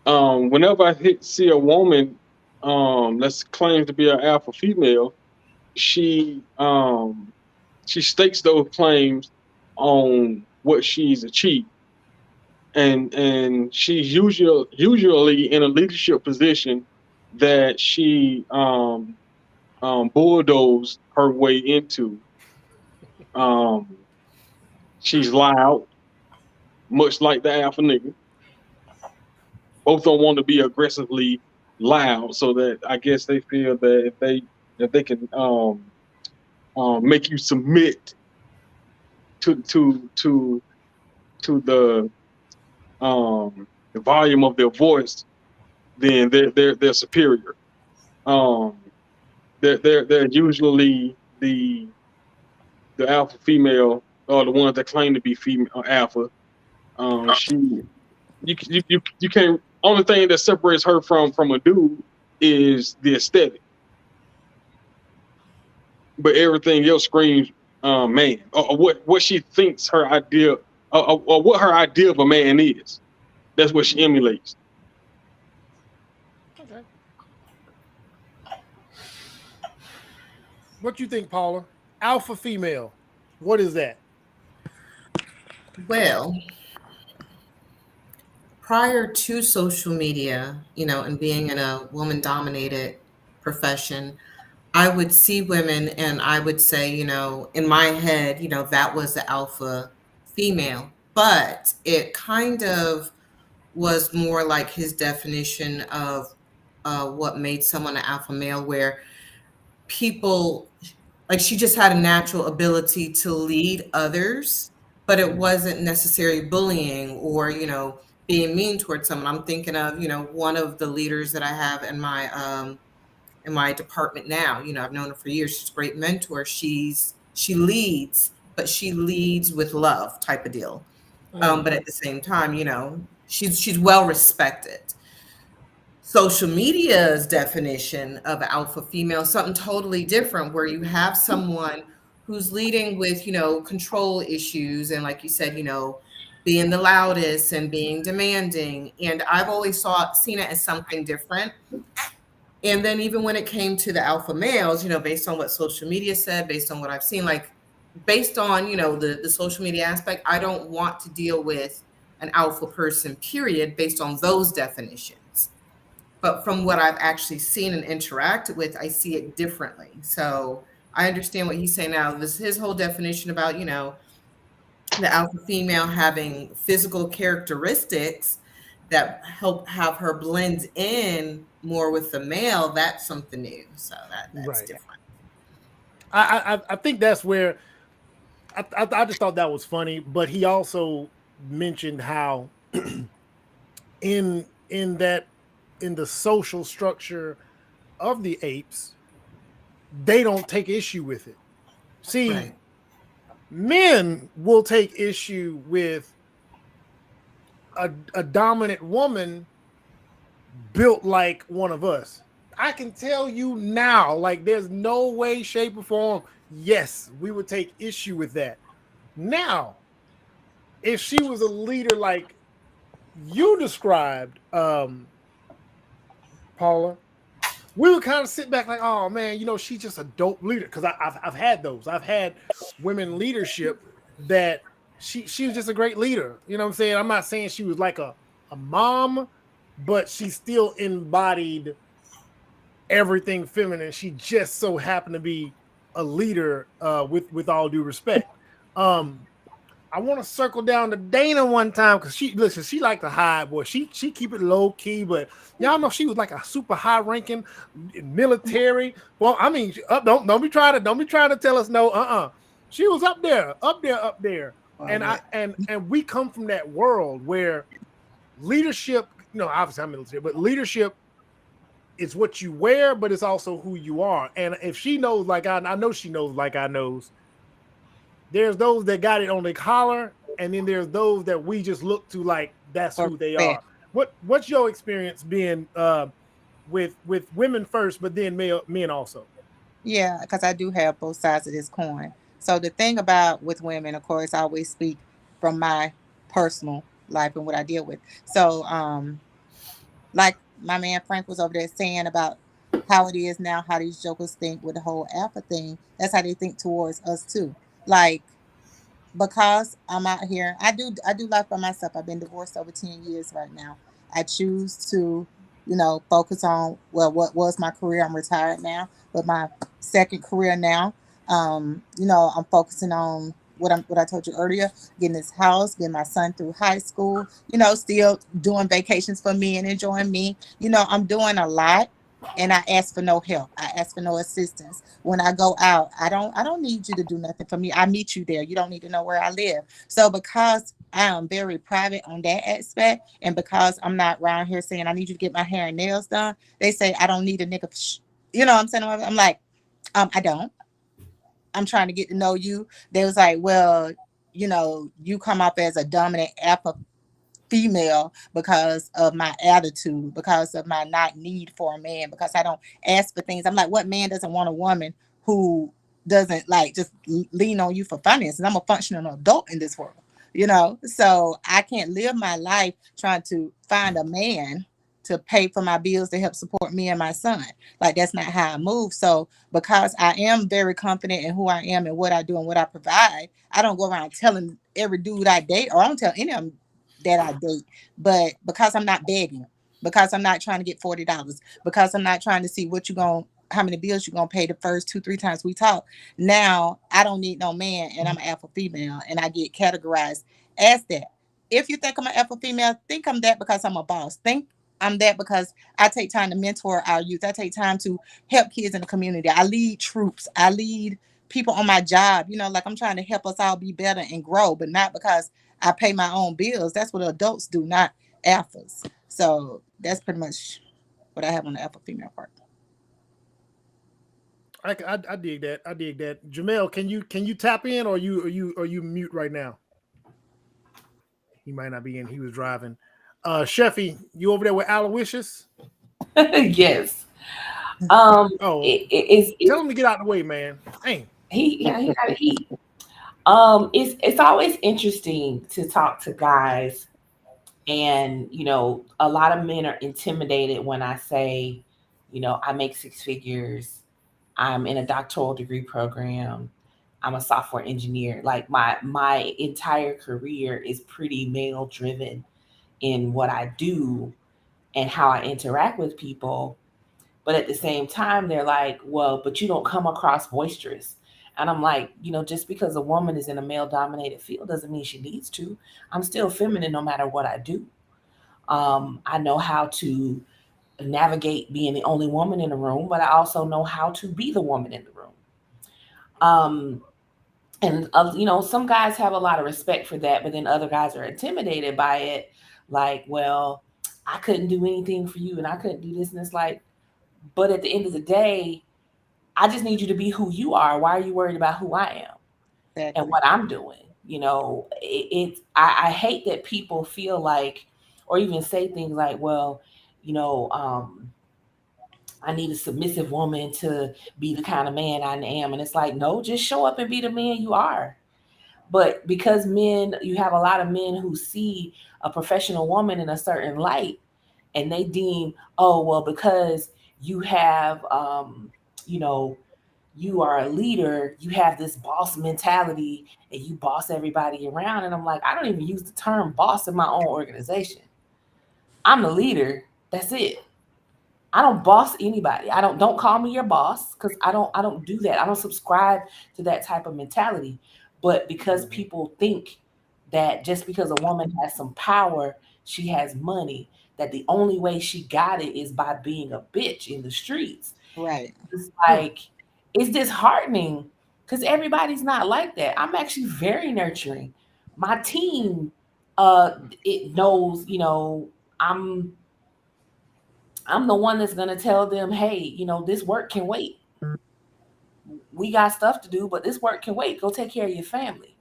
Whenever I see a woman that's claimed to be an alpha female, she stakes those claims on what she's achieved, and she's usually in a leadership position that she bulldozed her way into. She's loud, much like the alpha nigga. Both don't want to be aggressively loud, so that I guess they feel that if they can make you submit to the volume of their voice, then they're superior. They're usually the alpha female, or the ones that claim to be female alpha. You can't. Only thing that separates her from a dude is the aesthetic, but everything else screams man, or what she thinks her idea, or what her idea of a man is. That's what she emulates. Okay. What you think, Paula? Alpha female, what is that? Well, prior to social media, and being in a woman-dominated profession, I would see women and I would say, in my head, that was the alpha female. But it kind of was more like his definition of what made someone an alpha male, where people, like, she just had a natural ability to lead others, but it wasn't necessarily bullying or, being mean towards someone. I'm thinking of, one of the leaders that I have in my department now. I've known her for years. She's a great mentor. She leads, but she leads with love, type of deal. But at the same time, she's well respected. Social media's definition of alpha female, something totally different, where you have someone who's leading with, control issues. And like you said, being the loudest and being demanding. And I've always seen it as something different. And then even when it came to the alpha males, based on what social media said, based on what I've seen, like based on, the social media aspect, I don't want to deal with an alpha person, period, based on those definitions. But from what I've actually seen and interacted with, I see it differently. So I understand what he's saying now. His whole definition about, the alpha female having physical characteristics that help have her blend in more with the male, that's something new. So that's right. Different. I think that's where I just thought that was funny, but he also mentioned how in the social structure of the apes, they don't take issue with it. See, right. Men will take issue with a dominant woman built like one of us. I can tell you now, like, there's no way, shape, or form, yes, we would take issue with that. Now, if she was a leader like you described, Paula, we would kind of sit back like, oh man, she's just a dope leader. Because I've had those. I've had women leadership that she was just a great leader. You know what I'm saying? I'm not saying she was like a mom, but she still embodied everything feminine. She just so happened to be a leader, with all due respect. I want to circle down to Dana one time because she like to hide, boy. She keep it low key, but y'all know she was like a super high ranking military. Well, I mean, don't be trying to tell us no. She was up there. Oh, and we come from that world where leadership, obviously I'm military, but leadership it's what you wear, but it's also who you are. And if she knows, like I know she knows, like I knows, there's those that got it on their collar, and then there's those that we just look to like that's who they are. What's your experience being with women first, but then men also? Yeah, because I do have both sides of this coin. So the thing about with women, of course, I always speak from my personal life and what I deal with. So like my man Frank was over there saying about how it is now, how these jokers think with the whole alpha thing. That's how they think towards us too. Like because I'm out here, I do life by myself. I've been divorced over 10 years right now. I choose to, focus on what was my career. I'm retired now, but my second career now. I'm focusing on what I told you earlier, getting this house, getting my son through high school, still doing vacations for me and enjoying me. I'm doing a lot and I ask for no help. I ask for no assistance. When I go out, I don't need you to do nothing for me. I meet you there. You don't need to know where I live. So because I am very private on that aspect, and because I'm not around here saying I need you to get my hair and nails done, they say I don't need a nigga. You know what I'm saying? I'm like, I don't. I'm trying to get to know you. They was like, well, you come up as a dominant alpha female because of my attitude, because of my not need for a man, because I don't ask for things. I'm like, what man doesn't want a woman who doesn't like just lean on you for finances? I'm a functional adult in this world, so I can't live my life trying to find a man to pay for my bills to help support me and my son. Like that's not how I move. So because I am very confident in who I am and what I do and what I provide, I don't go around telling every dude I date, or I don't tell any of them that I date. But because I'm not begging, because I'm not trying to get $40, because I'm not trying to see how many bills you're gonna pay the first 2-3 times we talk. Now I don't need no man, and I'm an alpha female, and I get categorized as that. If you think I'm an alpha female, think I'm that because I'm a boss. Think I'm that because I take time to mentor our youth. I take time to help kids in the community. I lead troops. I lead people on my job. Like I'm trying to help us all be better and grow, but not because I pay my own bills. That's what adults do, not alphas. So that's pretty much what I have on the alpha female part. I dig that. I dig that. Jamel, can you tap in, or you mute right now? He might not be in. He was driving. Sheffy, you over there with Aloysius? Yes. Tell him to get out of the way, man. Dang. He got to eat. It's always interesting to talk to guys, and a lot of men are intimidated when I say, I make 6 figures, I'm in a doctoral degree program, I'm a software engineer. Like my entire career is pretty male driven in what I do and how I interact with people. But at the same time, they're like, well, but you don't come across boisterous. And I'm like, just because a woman is in a male dominated field doesn't mean she needs to. I'm still feminine no matter what I do. I know how to navigate being the only woman in the room, but I also know how to be the woman in the room. And some guys have a lot of respect for that, but then other guys are intimidated by it. Like, well, I couldn't do anything for you and I couldn't do this. And it's like, but at the end of the day, I just need you to be who you are. Why are you worried about who I am and what I'm doing? I hate that people feel like, or even say things like, well, I need a submissive woman to be the kind of man I am. And it's like, no, just show up and be the man you are. But because you have a lot of men who see a professional woman in a certain light, and they deem, oh, well, because you have, you are a leader, you have this boss mentality and you boss everybody around. And I'm like, I don't even use the term boss in my own organization. I'm the leader. That's it. I don't boss anybody. Don't call me your boss, because I don't do that. I don't subscribe to that type of mentality. But because people think that just because a woman has some power, she has money, that the only way she got it is by being a bitch in the streets. Right. It's like, it's disheartening because everybody's not like that. I'm actually very nurturing. My team, it knows, I'm the one that's gonna tell them, hey, you know, this work can wait. We got stuff to do, but this work can wait. Go take care of your family.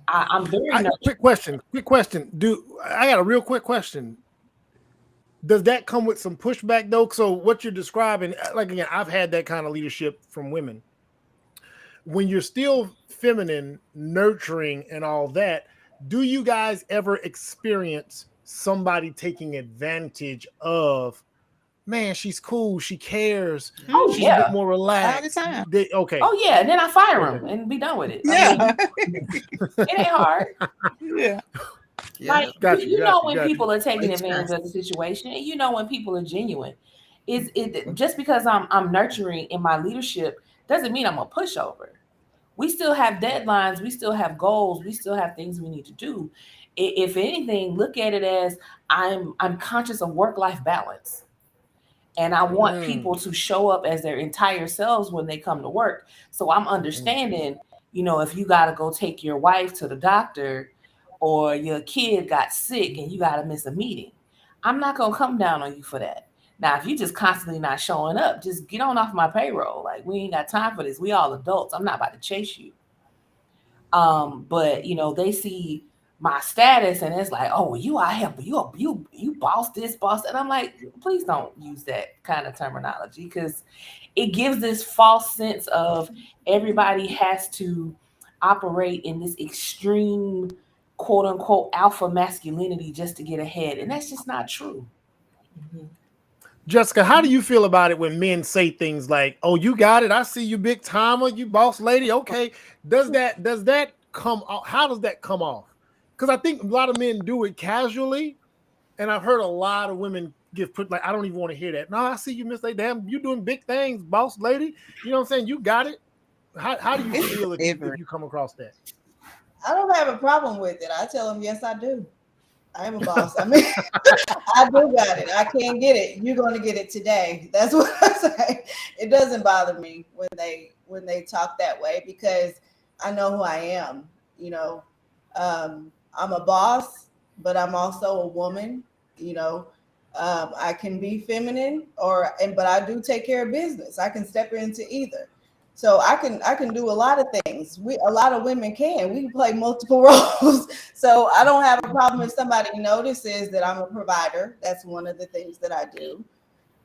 I'm very quick question. I got a real quick question. Does that come with some pushback though? So what you're describing, like again, I've had that kind of leadership from women. When you're still feminine, nurturing, and all that, do you guys ever experience somebody taking advantage of? Man, she's cool. She cares. Oh, she's yeah. a bit more relaxed. All the time. Okay. Oh yeah, and then I fire them and be done with it. Yeah. It ain't hard. Yeah. Like you know when people are taking It's advantage true. of the situation, and you know when people are genuine. Is it just because I'm nurturing in my leadership doesn't mean I'm a pushover. We still have deadlines, we still have goals, we still have things we need to do. If anything, look at it as I'm conscious of work-life balance. And I want people to show up as their entire selves when they come to work. So I'm understanding, you know, if you got to go take your wife to the doctor or your kid got sick and you got to miss a meeting, I'm not going to come down on you for that. Now, if you just constantly not showing up, just get on off my payroll. Like, we ain't got time for this. We all adults. I'm not about to chase you. But you know, they see my status and it's like, oh, you out here, you boss this, boss. And I'm like, please don't use that kind of terminology because it gives this false sense of everybody has to operate in this extreme quote unquote alpha masculinity just to get ahead. And that's just not true. Jessica, how do you feel about it when men say things like, "Oh, you got it. I see you, big timer. You boss lady." Okay, does that come off? How does that come off? Because I think a lot of men do it casually, and I've heard a lot of women give put like, "I don't even want to hear that." No, I see you, Miss Lady. Damn, you doing big things, boss lady. You know what I'm saying? You got it. How do you feel if you come across that? I don't have a problem with it. I tell them, yes, I do. I am a boss. I mean, I do got it. I can't get it. You're going to get it today. That's what I say. It doesn't bother me when they talk that way because I know who I am. You know, I'm a boss, but I'm also a woman. You know, I can be feminine but I do take care of business. I can step into either. So I can do a lot of things. A lot of women can. We can play multiple roles. So I don't have a problem if somebody notices that I'm a provider. That's one of the things that I do.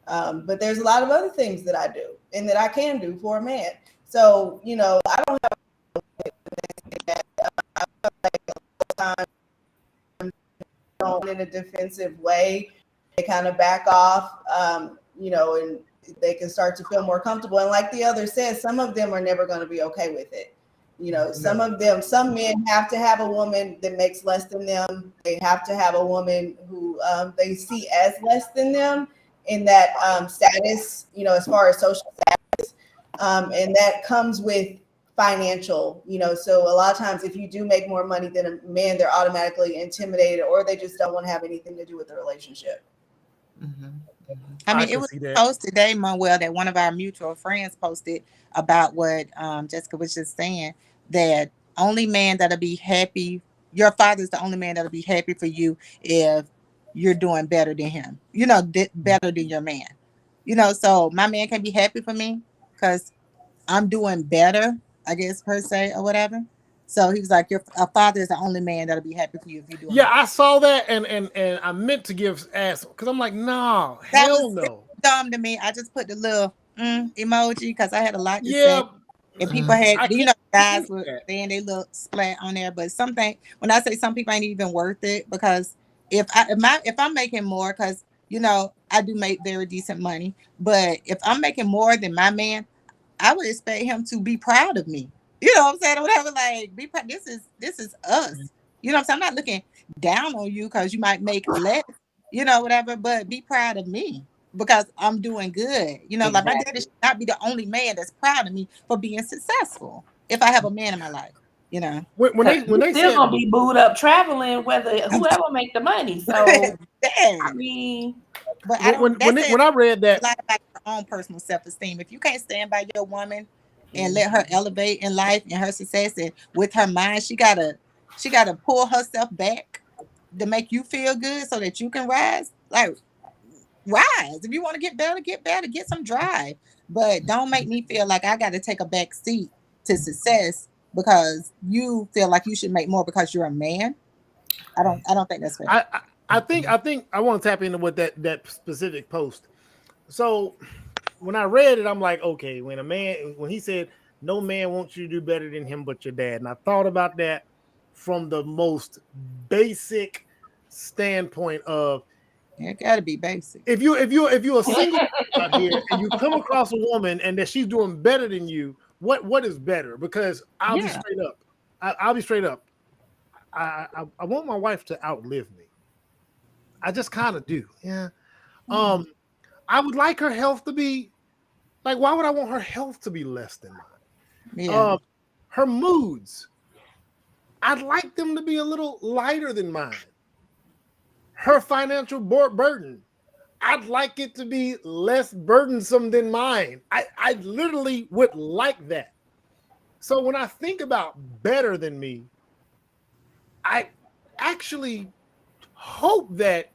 But there's a lot of other things that I do and that I can do for a man. So, you know, I don't have I feel like a lot of times in a defensive way. They kind of back off, you know, and they can start to feel more comfortable. And like the other says, some of them are never going to be okay with it. You know, some men have to have a woman that makes less than them. They have to have a woman who they see as less than them in that status, you know, as far as social status. And that comes with financial, you know, so a lot of times if you do make more money than a man, they're automatically intimidated or they just don't want to have anything to do with the relationship. I mean, it was a post today, Manuel, that one of our mutual friends posted about what Jessica was just saying, that only man that'll be happy, your father's the only man that'll be happy for you if you're doing better than him, you know, better than your man. You know, so my man can be happy for me because I'm doing better, I guess, per se, or whatever. So he was like, your father is the only man that'll be happy for you if you do. Yeah, I saw that, and I meant to give ass because I'm like, no, hell no. Dumb to me. I just put the little emoji because I had a lot to say, and people had, you know, guys were saying they look splat on there, but something. When I say some people ain't even worth it because if I'm making more, because you know I do make very decent money, but if I'm making more than my man, I would expect him to be proud of me. You know what I'm saying? Or whatever, like be proud. This is us. You know what I'm saying? I'm not looking down on you because you might make less, you know, whatever, but be proud of me because I'm doing good. You know, like my daddy should not be the only man that's proud of me for being successful. If I have a man in my life, you know. When they still gonna be booed up traveling, whether whoever make the money. So I mean, but I don't. When I read that, a lot about your own personal self-esteem. If you can't stand by your woman and let her elevate in life and her success, and with her mind, she gotta pull herself back to make you feel good so that you can rise. Like rise. If you want to get better, get some drive. But don't make me feel like I got to take a back seat to success because you feel like you should make more because you're a man. I don't think that's fair. I think I want to tap into what that specific post. So when I read it, I'm like, okay, when he said no man wants you to do better than him but your dad, and I thought about that from the most basic standpoint of it got to be basic. If you're a single out here and you come across a woman and that she's doing better than you, what is better? Because I'll be straight up. I'll be straight up. I want my wife to outlive me. I just kind of do. Yeah. I would like her health to be like, why would I want her health to be less than mine? Yeah. Her moods, I'd like them to be a little lighter than mine. Her financial burden, I'd like it to be less burdensome than mine. I literally would like that. So when I think about better than me, I actually hope that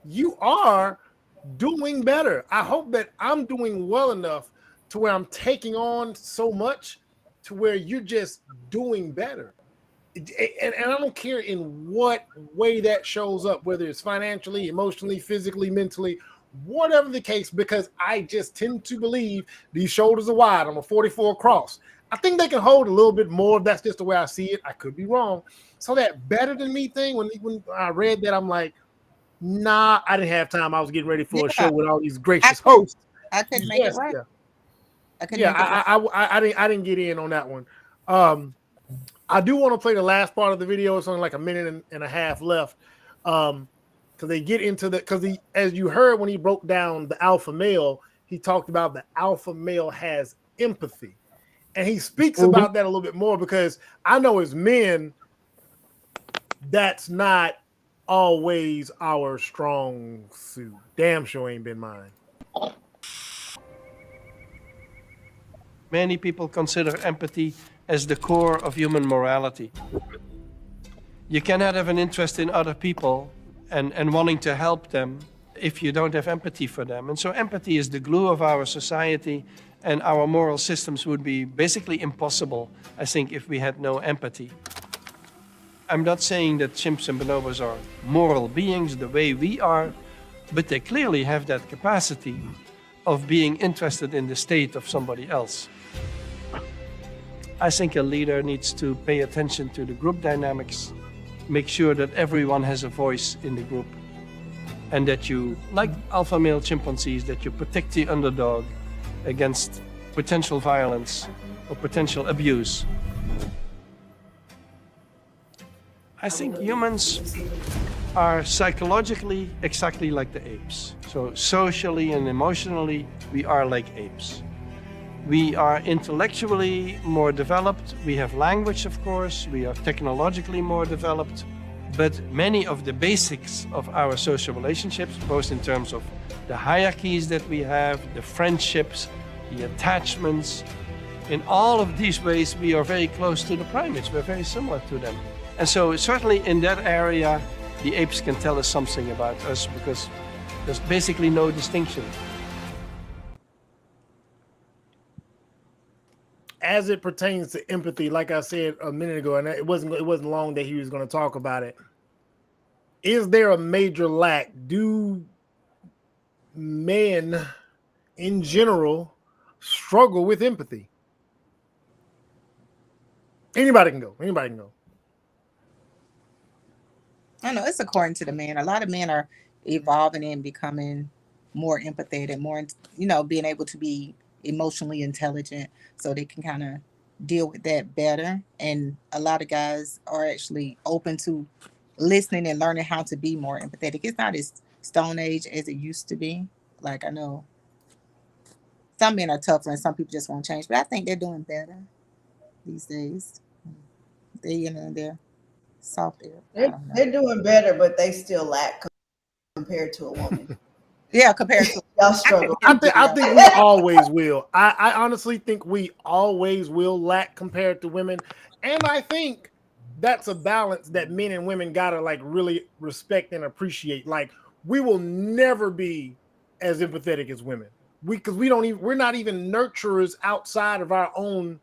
you are doing better. I hope that I'm doing well enough to where I'm taking on so much to where you're just doing better. And I don't care in what way that shows up, whether it's financially, emotionally, physically, mentally, whatever the case, because I just tend to believe these shoulders are wide. I'm a 44 across. I think they can hold a little bit more. That's just the way I see it. I could be wrong. So that better than me thing, when I read that, I'm like, nah, I didn't have time. I was getting ready for a show with all these gracious hosts. I couldn't make it right. I didn't get in on that one. I do want to play the last part of the video. It's only like a minute and a half left. Because they get into as you heard when he broke down the alpha male, he talked about the alpha male has empathy. And he speaks about that a little bit more because I know as men, that's not always our strong suit. Damn sure ain't been mine. Many people consider empathy as the core of human morality. You cannot have an interest in other people and wanting to help them if you don't have empathy for them. And so empathy is the glue of our society, and our moral systems would be basically impossible, I think, if we had no empathy. I'm not saying that chimps and bonobos are moral beings the way we are, but they clearly have that capacity of being interested in the state of somebody else. I think a leader needs to pay attention to the group dynamics, make sure that everyone has a voice in the group, and that you, like alpha male chimpanzees, that you protect the underdog against potential violence or potential abuse. I think humans are psychologically exactly like the apes. So socially and emotionally, we are like apes. We are intellectually more developed. We have language, of course. We are technologically more developed. But many of the basics of our social relationships, both in terms of the hierarchies that we have, the friendships, the attachments, in all of these ways, we are very close to the primates. We're very similar to them. And so certainly in that area, the apes can tell us something about us because there's basically no distinction. As it pertains to empathy, like I said a minute ago, and it wasn't long that he was going to talk about it. Is there a major lack? Do men in general struggle with empathy? Anybody can go. I know it's according to the man. A lot of men are evolving and becoming more empathetic, more, being able to be emotionally intelligent so they can kind of deal with that better. And a lot of guys are actually open to listening and learning how to be more empathetic. It's not as stone age as it used to be. Like, I know some men are tougher and some people just won't change, but I think they're doing better these days. They're softer. They're doing better, but they still lack compared to a woman. Yeah, compared to y'all struggle. I think we always will. I honestly think we always will lack compared to women, and I think that's a balance that men and women gotta like really respect and appreciate. Like we will never be as empathetic as women. We're not even nurturers outside of our own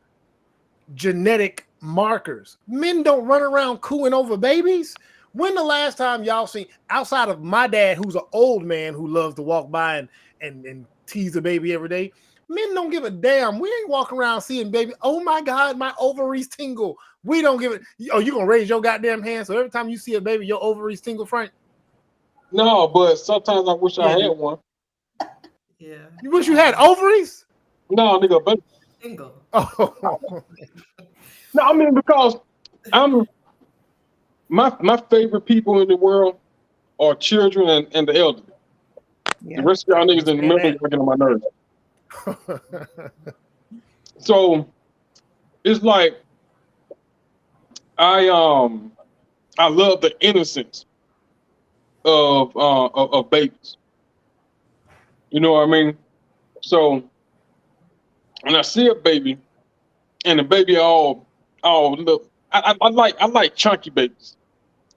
genetic markers. Men don't run around cooing over babies. When the last time y'all seen, outside of my dad, who's an old man who loves to walk by and tease a baby every day, men don't give a damn. We ain't walking around seeing baby. Oh my God, my ovaries tingle. We don't give it. Oh, you gonna raise your goddamn hand? So every time you see a baby, your ovaries tingle, Frank? No, but sometimes I wish I had one. Yeah. You wish you had ovaries? No, nigga, but Single. Oh. No, I mean, because I'm my favorite people in the world are children and the elderly. Yeah. The rest of y'all niggas in the middle working on my nerves. So it's like I love the innocence of babies. You know what I mean? So when I see a baby and the baby all look, I like chunky babies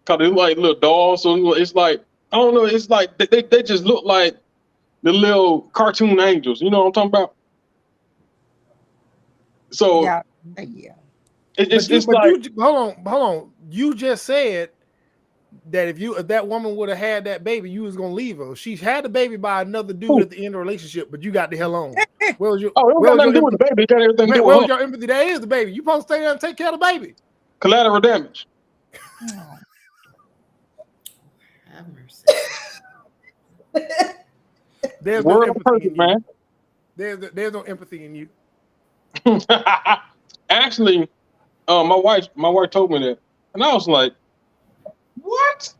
because they look like little dolls. So it's like, I don't know, it's like they just look like the little cartoon angels. You know what I'm talking about? So Yeah. it's like, hold on. You just said that if that woman would have had that baby, you was gonna leave her. She's had the baby by another dude at the end of the relationship, but you got the hell on. Where was your? Oh, it don't got nothing to do with the baby. It got everything to do Where was with her. your empathy? That is the baby. You supposed to stay there and take care of the baby. Collateral damage. Have mercy. There's Word no on empathy purpose, in you. man. There's no empathy in you. Actually, my wife told me that, and I was like, "What?"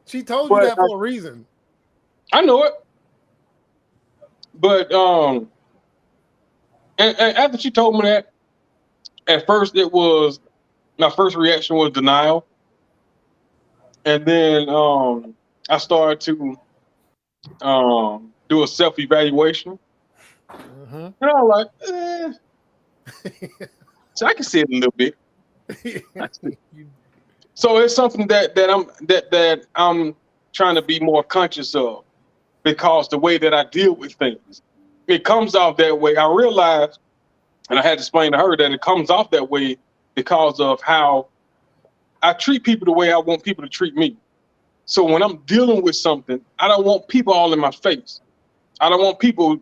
She told you that for a reason. I know it, but and after she told me that, at first my first reaction was denial, and then I started to do a self-evaluation, and I was like, so I can see it a little bit. So it's something that I'm trying to be more conscious of, because the way that I deal with things, it comes off that way. I realized, and I had to explain to her that it comes off that way because of how I treat people the way I want people to treat me. So when I'm dealing with something, I don't want people all in my face. I don't want people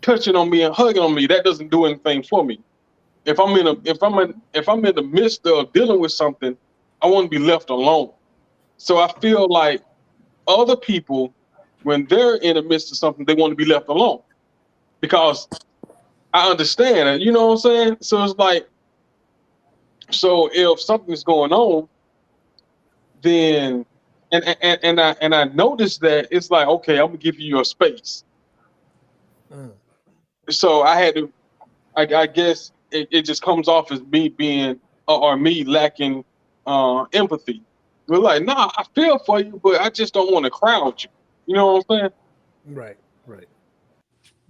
touching on me and hugging on me. That doesn't do anything for me. If I'm in the midst of dealing with something, I want to be left alone. So I feel like other people, when they're in the midst of something, they want to be left alone, because I understand it. You know what I'm saying? So it's like, so if something's going on, then and I noticed that it's like, okay, I'm gonna give you your space. So I had to, I guess it just comes off as me being or me lacking empathy. We're like, nah, I feel for you, but I just don't want to crowd you. You know what I'm saying? Right.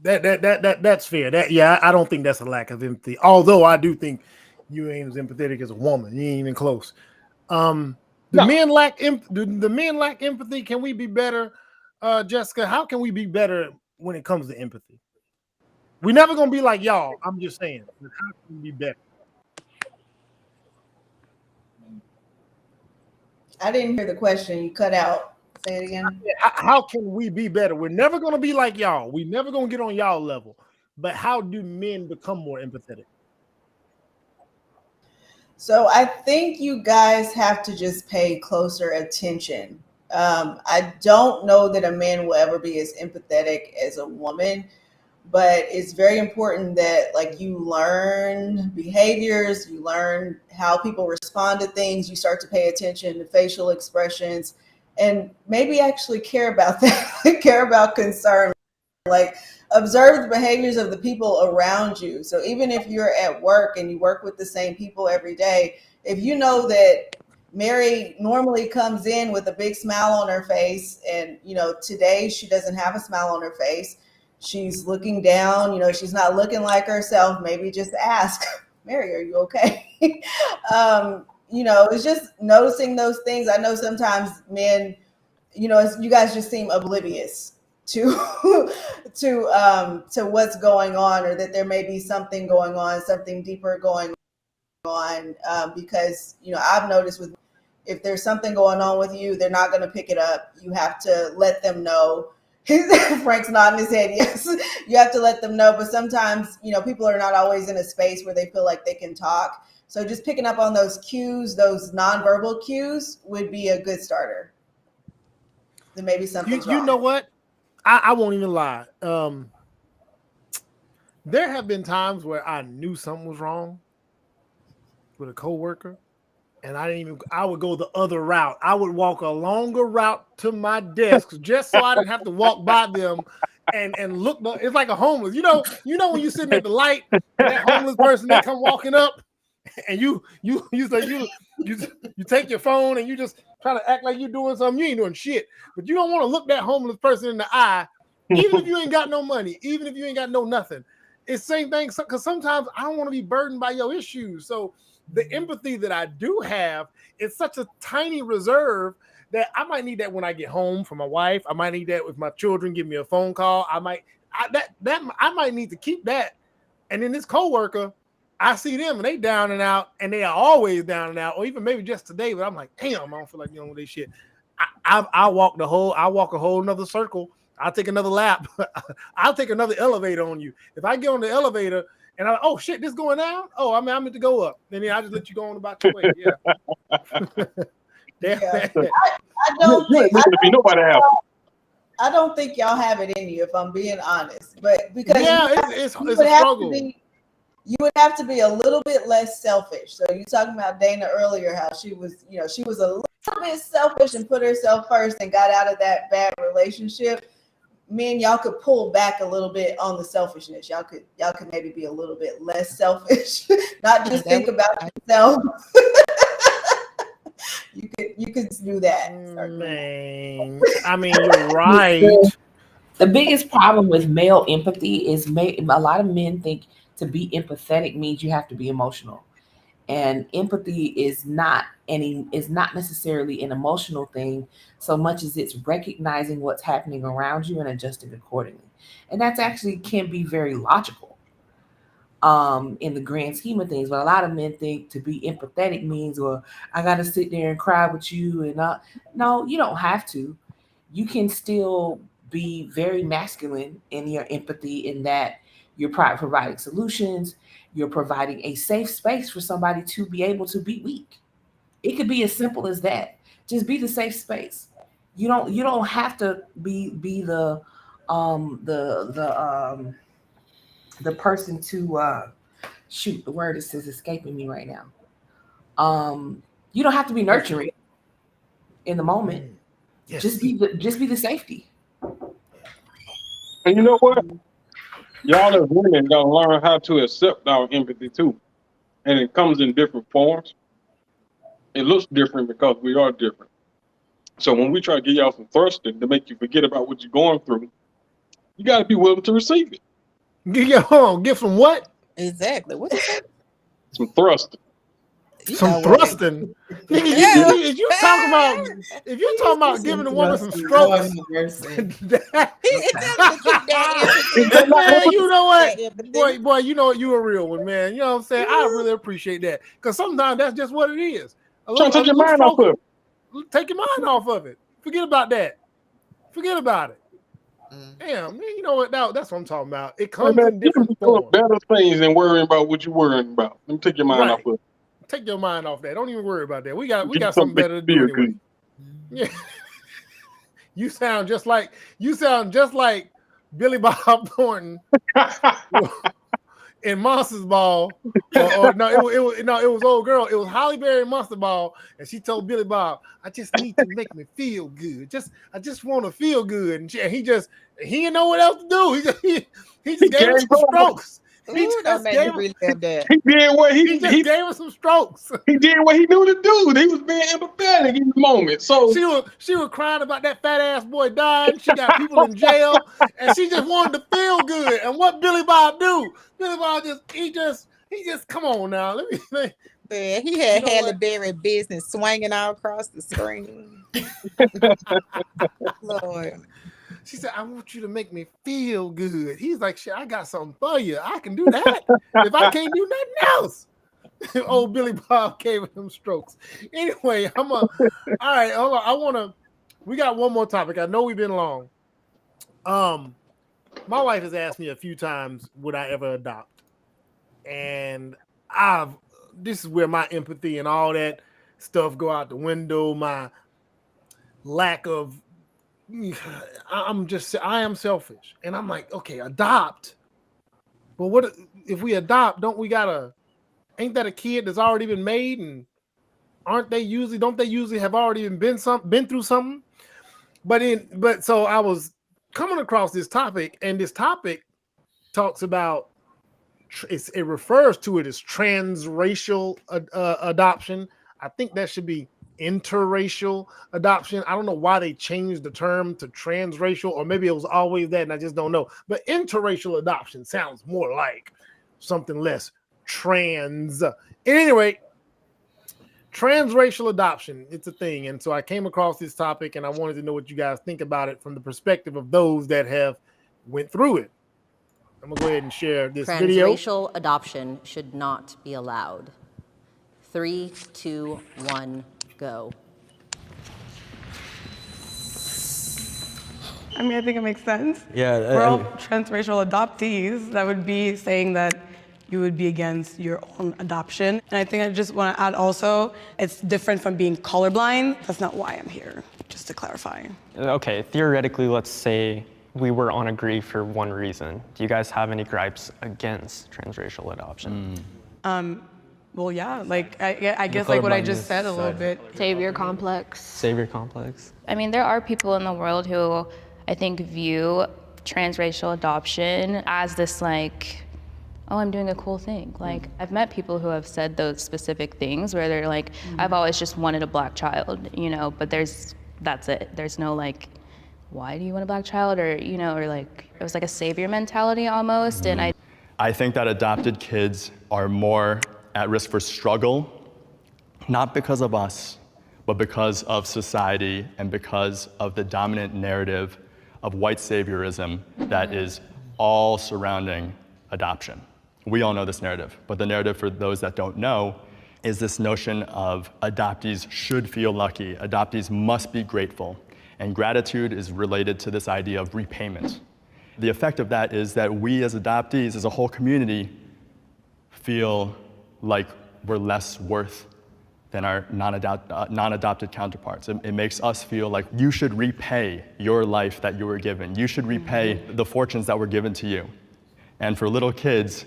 That's fair. I don't think that's a lack of empathy. Although I do think you ain't as empathetic as a woman. You ain't even close. Men lack the men lack empathy. Can we be better, Jessica? How can we be better when it comes to empathy? We're never gonna be like y'all. I'm just saying. How can we be better? I didn't hear the question. You cut out. Say it again. How can we be better? We're never gonna be like y'all. We're never gonna get on y'all level. But how do men become more empathetic? So I think you guys have to just pay closer attention. I don't know that a man will ever be as empathetic as a woman, but it's very important that like you learn behaviors, you learn how people respond to things, you start to pay attention to facial expressions, and maybe actually care about that, care about concern. Like observe the behaviors of the people around you. So even if you're at work and you work with the same people every day, if you know that Mary normally comes in with a big smile on her face, and today she doesn't have a smile on her face, she's looking down, she's not looking like herself, maybe just ask, Mary, are you okay? It's just noticing those things. I know sometimes men, you know, you guys just seem oblivious to what's going on, or that there may be something going on, something deeper going on, because, you know, I've noticed with, if there's something going on with you, they're not going to pick it up. You have to let them know. Frank's nodding his head. Yes, you have to let them know. But sometimes, you know, people are not always in a space where they feel like they can talk. So just picking up on those cues, those nonverbal cues, would be a good starter. Then maybe something's wrong. You know what? I won't even lie. There have been times where I knew something was wrong with a coworker, and I would go the other route. I would walk a longer route to my desk just so I didn't have to walk by them and look. It's like a homeless. You know when you're sitting at the light and that homeless person, they come walking up, and you take your phone and you just try to act like you're doing something. You ain't doing shit, but you don't want to look that homeless person in the eye, even if you ain't got no money, even if you ain't got no nothing. It's the same thing, because sometimes I don't want to be burdened by your issues. So the empathy that I do have is such a tiny reserve that I might need that when I get home from my wife. I might need that with my children give me a phone call. I might need to keep that. And then this coworker, I see them and they down and out, and they are always down and out, or even maybe just today. But I'm like, damn, I don't feel like dealing with this shit. I walk a whole nother circle. I'll take another lap. I'll take another elevator on you. If I get on the elevator and oh shit, this going down? Oh, I meant to go up. Then I just let you go on about your way. Yeah. Yeah. I don't think y'all have it in you, if I'm being honest. But because it's a struggle. You would have to be a little bit less selfish. So you talking about Dana earlier, how she was a little bit selfish and put herself first and got out of that bad relationship. Me and y'all could pull back a little bit on the selfishness. Y'all could maybe be a little bit less selfish, not just think about yourself. You could do that. Man, I mean, you're right. The biggest problem with male empathy is a lot of men think to be empathetic means you have to be emotional. And empathy is not necessarily an emotional thing so much as it's recognizing what's happening around you and adjusting accordingly. And that's actually can be very logical in the grand scheme of things. But a lot of men think to be empathetic means, well, I got to sit there and cry with you. And no, you don't have to. You can still be very masculine in your empathy, in that you're providing solutions. You're providing a safe space for somebody to be able to be weak. It could be as simple as that. Just be the safe space. You don't have to be the person to shoot. The word is escaping me right now. You don't have to be nurturing in the moment. Yes. Just be the safety. And you know what? Y'all as women gotta learn how to accept our empathy too. And it comes in different forms. It looks different because we are different. So when we try to get y'all some thrusting to make you forget about what you're going through, you gotta be willing to receive it. Get some what? Exactly. What is that? Some thrusting. Some thrusting. If you talking about giving a woman some strokes, man, you know what, boy, you know what, you a real one, man. You know what I'm saying? I really appreciate that, because sometimes that's just what it is. Take your mind off of it. Take your mind off of it. Forget about that. Forget about it. Damn, man, you know what? That's what I'm talking about. It comes in different forms. Better things than worrying about what you're worrying about. Let me take your mind off of it. Take your mind off that. Don't even worry about that. We got something better to do anyway. Yeah. You sound just like Billy Bob Thornton in Monsters Ball. Or no, it was old girl. It was Holly Berry in Monster Ball, and she told Billy Bob, "I just need to make me feel good. I just want to feel good." And he didn't know what else to do. He just gave her some strokes. He just gave her some strokes. He did what he knew to do. He was being empathetic in the moment. So she was crying about that fat ass boy dying. She got people in jail, and she just wanted to feel good. And what Billy Bob do? Billy Bob he just come on now. Let Yeah, he had Halle Berry business swinging all across the screen. Lord. She said, I want you to make me feel good. He's like, shit, I got something for you. I can do that. If I can't do nothing else. Old Billy Bob gave him strokes. Anyway, all right, hold on. We got one more topic. I know we've been long. My wife has asked me a few times, would I ever adopt? And this is where my empathy and all that stuff go out the window. My lack of, I am selfish. And I'm like, okay, adopt. But what if we adopt, ain't that a kid that's already been made? And don't they usually have already been through something? But so I was coming across this topic, and this topic talks about, it refers to it as transracial adoption. I think that should be interracial adoption. I don't know why they changed the term to transracial, or maybe it was always that and I just don't know. But interracial adoption sounds more like something less trans. At any rate, transracial adoption, it's a thing. And so I came across this topic and I wanted to know what you guys think about it from the perspective of those that have went through it. I'm gonna go ahead and share this video. Transracial adoption should not be allowed. 3, 2, 1, go. I mean, I think it makes sense. Yeah. We're all transracial adoptees. That would be saying that you would be against your own adoption. And I think I just want to add also, it's different from being colorblind. That's not why I'm here, just to clarify. Okay, theoretically, let's say we were on agree for one reason. Do you guys have any gripes against transracial adoption? Well, yeah, like I guess like what I just said a little bit. Savior complex. Savior complex. I mean, there are people in the world who I think view transracial adoption as this like, oh, I'm doing a cool thing. Like, I've met people who have said those specific things where they're like, I've always just wanted a black child, you know, but that's it. There's no like, why do you want a black child? Or, you know, or like, it was like a savior mentality almost. And I think that adopted kids are more at risk for struggle, not because of us, but because of society and because of the dominant narrative of white saviorism that is all surrounding adoption. We all know this narrative, but the narrative for those that don't know is this notion of adoptees should feel lucky, adoptees must be grateful, and gratitude is related to this idea of repayment. The effect of that is that we as adoptees, as a whole community, feel like we're less worth than our non-adopted counterparts. It makes us feel like you should repay your life that you were given. You should repay the fortunes that were given to you. And for little kids,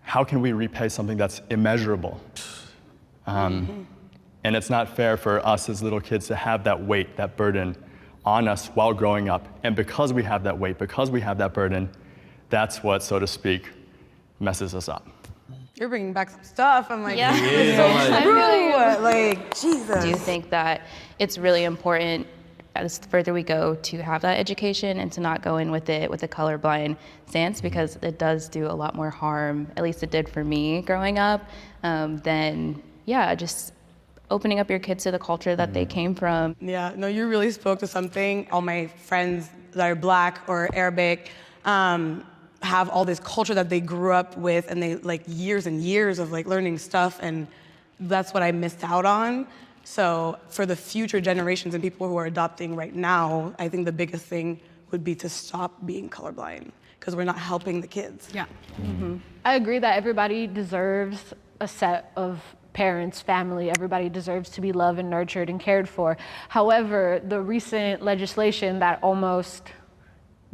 how can we repay something that's immeasurable? And it's not fair for us as little kids to have that weight, that burden on us while growing up. And because we have that weight, because we have that burden, that's what, so to speak, messes us up. You're bringing back some stuff. I'm like, yeah. so true. Like, Jesus. Do you think that it's really important as further we go to have that education and to not go in with it with a colorblind stance, because it does do a lot more harm, at least it did for me growing up, than, yeah, just opening up your kids to the culture that they came from. Yeah, no, you really spoke to something. All my friends that are Black or Arabic have all this culture that they grew up with, and they like years and years of like learning stuff, and that's what I missed out on. So for the future generations and people who are adopting right now, I think the biggest thing would be to stop being colorblind, because we're not helping the kids. Yeah. I agree that everybody deserves a set of parents, family. Everybody deserves to be loved and nurtured and cared for. However, the recent legislation that almost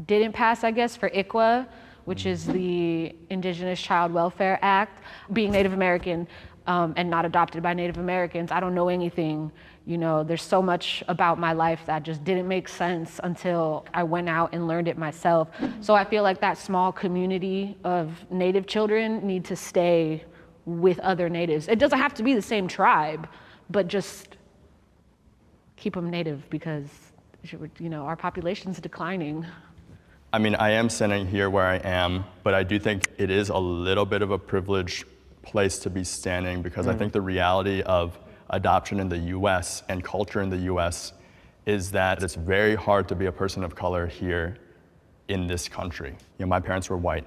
didn't pass, I guess, for ICWA, which is the Indigenous Child Welfare Act, being Native American and not adopted by Native Americans, I don't know anything. You know, there's so much about my life that just didn't make sense until I went out and learned it myself. So I feel like that small community of Native children need to stay with other Natives. It doesn't have to be the same tribe, but just keep them Native, because, you know, our population's declining. I mean, I am sitting here where I am, but I do think it is a little bit of a privileged place to be standing, because I think the reality of adoption in the US and culture in the US is that it's very hard to be a person of color here in this country. You know, my parents were white.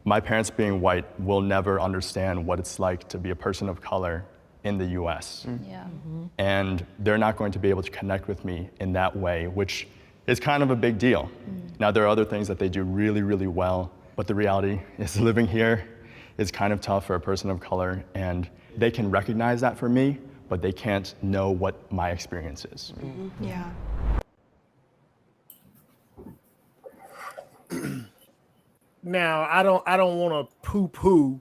My parents being white will never understand what it's like to be a person of color in the US. Yeah. And they're not going to be able to connect with me in that way, which is kind of a big deal. Now, there are other things that they do really, really well, but the reality is living here is kind of tough for a person of color, and they can recognize that for me, but they can't know what my experience is. Yeah. Now, I don't want to poo-poo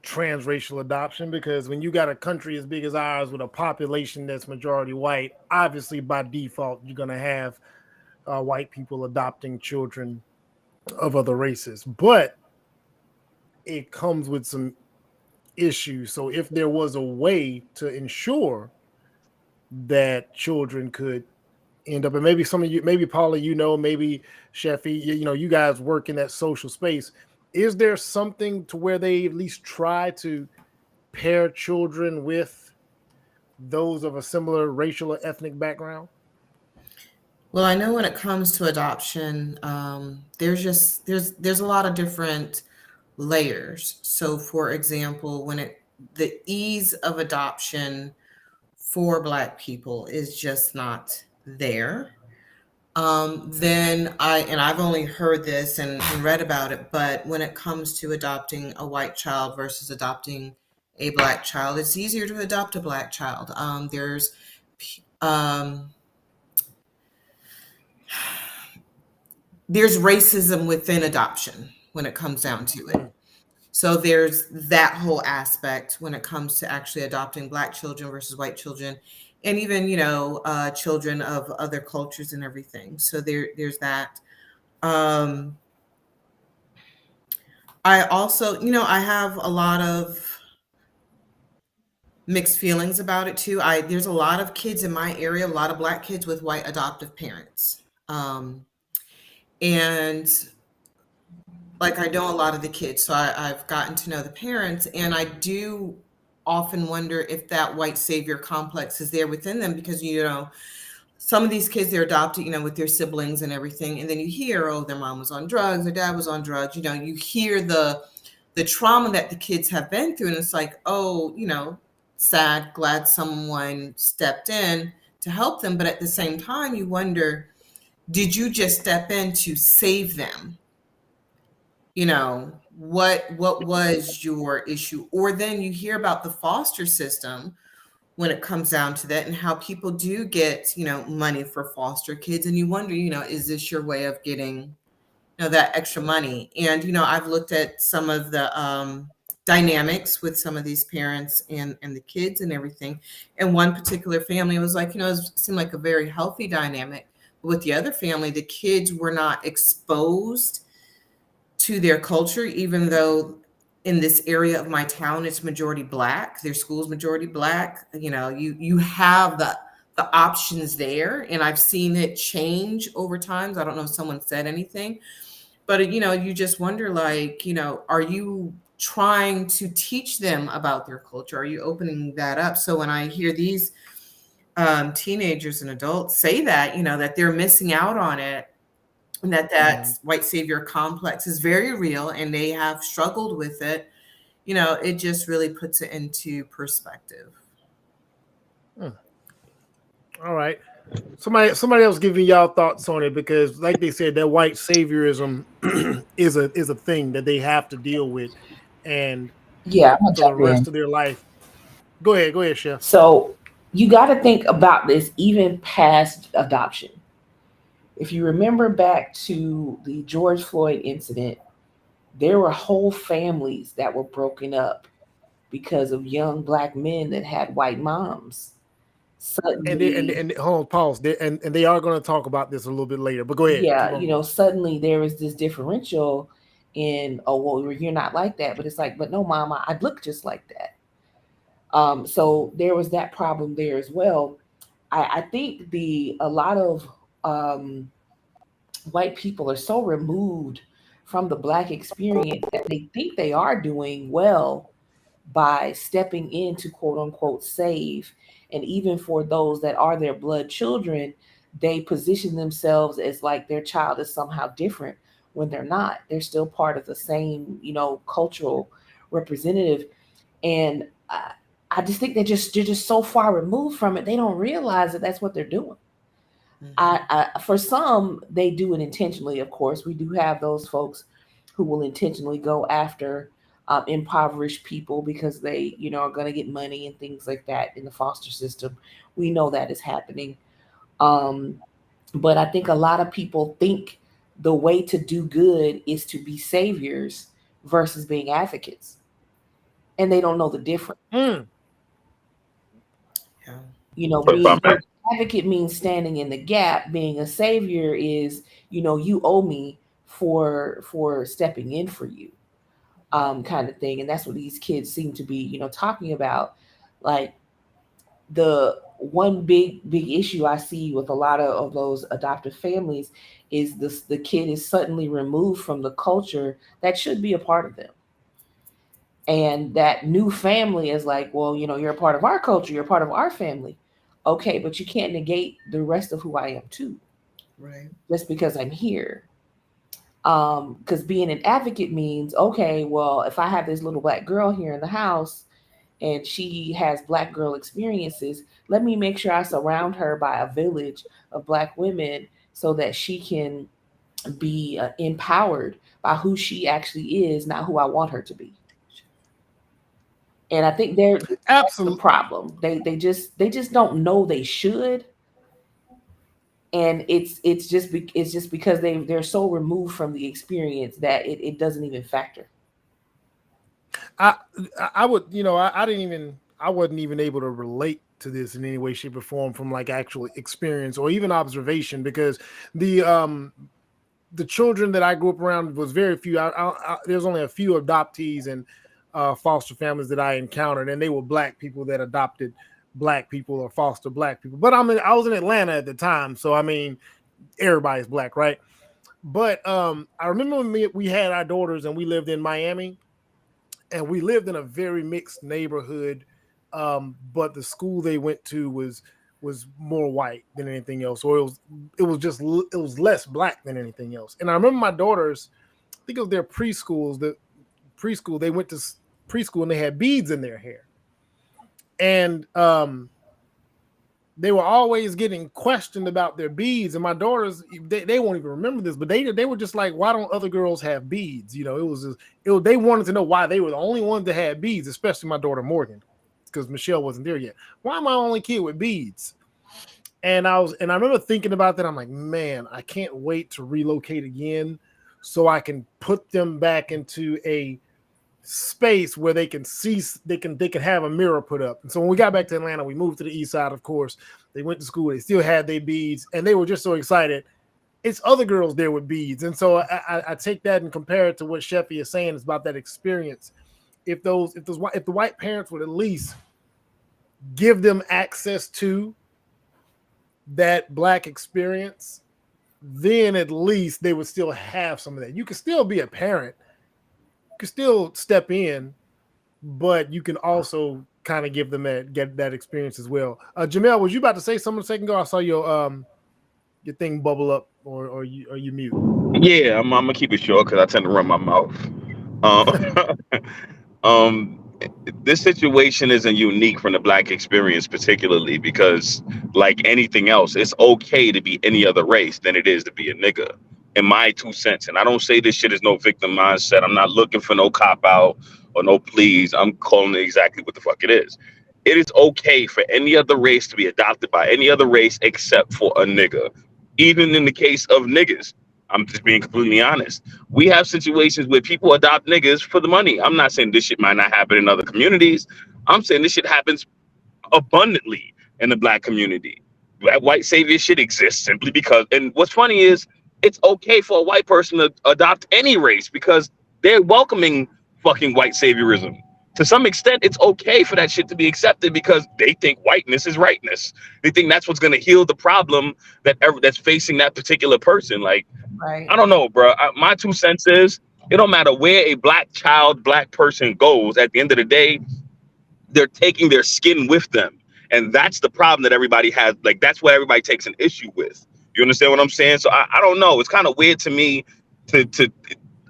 transracial adoption, because when you got a country as big as ours with a population that's majority white, obviously by default you're going to have white people adopting children of other races, but it comes with some issues. So if there was a way to ensure that children could end up, and maybe some of you, maybe Paula, you know, maybe Sheffy, you know, you guys work in that social space, is there something to where they at least try to pair children with those of a similar racial or ethnic background? Well, I know when it comes to adoption, there's a lot of different layers. So, for example, the ease of adoption for Black people is just not there. Then I've only heard this and read about it, but when it comes to adopting a white child versus adopting a Black child, it's easier to adopt a Black child. There's racism within adoption when it comes down to it. So there's that whole aspect when it comes to actually adopting Black children versus white children, and even, you know, children of other cultures and everything. So there's that. I also, you know, I have a lot of mixed feelings about it too. There's a lot of kids in my area, a lot of Black kids with white adoptive parents. And like, I know a lot of the kids, so I've gotten to know the parents, and I do often wonder if that white savior complex is there within them, because, you know, some of these kids, they're adopted, you know, with their siblings and everything, and then you hear, oh, their mom was on drugs, their dad was on drugs, you know, you hear the trauma that the kids have been through, and it's like, oh, you know, sad, glad someone stepped in to help them, but at the same time, you wonder, did you just step in to save them? You know, what was your issue? Or then you hear about the foster system when it comes down to that, and how people do get, you know, money for foster kids, and you wonder, you know, is this your way of getting, you know, that extra money? And, you know, I've looked at some of the dynamics with some of these parents and the kids and everything, and one particular family was like, you know, it seemed like a very healthy dynamic. But with the other family, the kids were not exposed to their culture, even though in this area of my town, it's majority Black, their school's majority Black. You know, you have the options there, and I've seen it change over time. I don't know if someone said anything, but, you know, you just wonder, like, you know, are you trying to teach them about their culture? Are you opening that up? So when I hear these teenagers and adults say that, you know, that they're missing out on it, and that white savior complex is very real, and they have struggled with it, you know, it just really puts it into perspective. All right. Somebody else giving y'all thoughts on it, because like they said, that white saviorism is a thing that they have to deal with, and I'm for the rest of their life. Go ahead, Chef. So you got to think about this even past adoption. If you remember back to the George Floyd incident, there were whole families that were broken up because of young Black men that had white moms. Suddenly, And hold on, pause. And they are going to talk about this a little bit later, but go ahead. Yeah, you know, suddenly there is this differential in, oh, well, you're not like that. But it's like, but no, Mama, I look just like that. So there was that problem there as well. I think a lot of white people are so removed from the Black experience that they think they are doing well by stepping in to quote unquote save. And even for those that are their blood children, they position themselves as like their child is somehow different when they're not. They're still part of the same, cultural representative. And I just think they're just so far removed from it. They don't realize that that's what they're doing. For some, they do it intentionally. Of course, we do have those folks who will intentionally go after impoverished people because they, are going to get money and things like that in the foster system. We know that is happening. But I think a lot of people think the way to do good is to be saviors versus being advocates. And they don't know the difference. Being an advocate means standing in the gap. Being a savior is, you owe me for stepping in for you, kind of thing. And that's what these kids seem to be, talking about. Like the one big issue I see with a lot of those adoptive families is the kid is suddenly removed from the culture that should be a part of them. And that new family is like, well, you're a part of our culture, you're a part of our family. Okay, but you can't negate the rest of who I am too. Right. Just because I'm here. Because being an advocate means, okay, well, if I have this little Black girl here in the house and she has Black girl experiences, let me make sure I surround her by a village of Black women so that she can be empowered by who she actually is, not who I want her to be. And I think that's the problem. They just don't know they should. And it's just because they're so removed from the experience that it doesn't even factor. I wasn't even able to relate to this in any way, shape, or form from like actual experience or even observation, because the children that I grew up around was very few. There's only a few adoptees and foster families that I encountered, and they were Black people that adopted Black people or foster Black people. But I was in Atlanta at the time, so I mean, everybody's Black, right? But I remember when we had our daughters and we lived in Miami, and we lived in a very mixed neighborhood. But the school they went to was more white than anything else, or it was less Black than anything else. And I remember my daughters, I think it was their preschool, they went to preschool and they had beads in their hair. And they were always getting questioned about their beads. And my daughters, they won't even remember this, but they were just like, why don't other girls have beads? They wanted to know why they were the only ones that had beads, especially my daughter Morgan, because Michelle wasn't there yet. Why am I the only kid with beads? And I remember thinking about that. I'm like, man, I can't wait to relocate again so I can put them back into a space where they can see, they can have a mirror put up. And so when we got back to Atlanta, we moved to the east side, of course. They went to school, they still had their beads, and they were just so excited. It's other girls there with beads. And so I take that and compare it to what Sheffy is saying. It's about that experience. If the white parents would at least give them access to that Black experience, then at least they would still have some of that. You can still be a parent, you can still step in, but you can also kind of give them that experience as well. Jamel, was you about to say something a second ago? I saw your thing bubble up, or you mute? Yeah, I'm gonna keep it short because I tend to run my mouth. This situation isn't unique from the Black experience, particularly because, like anything else, it's okay to be any other race than it is to be a nigga. In my 2 cents, and I don't say this shit is no victim mindset. I'm not looking for no cop out or no pleas. I'm calling it exactly what the fuck it is. It is okay for any other race to be adopted by any other race except for a nigga. Even in the case of niggas, I'm just being completely honest. We have situations where people adopt niggas for the money. I'm not saying this shit might not happen in other communities. I'm saying this shit happens abundantly in the Black community. That white savior shit exists simply because, and what's funny is, it's okay for a white person to adopt any race because they're welcoming fucking white saviorism. To some extent, it's okay for that shit to be accepted because they think whiteness is rightness. They think that's what's going to heal the problem that's facing that particular person. Like, Right. I don't know, bro. My 2 cents is it don't matter where a black person goes. At the end of the day, they're taking their skin with them, and that's the problem that everybody has. Like that's what everybody takes an issue with. You understand what I'm saying? So I don't know. It's kind of weird to me to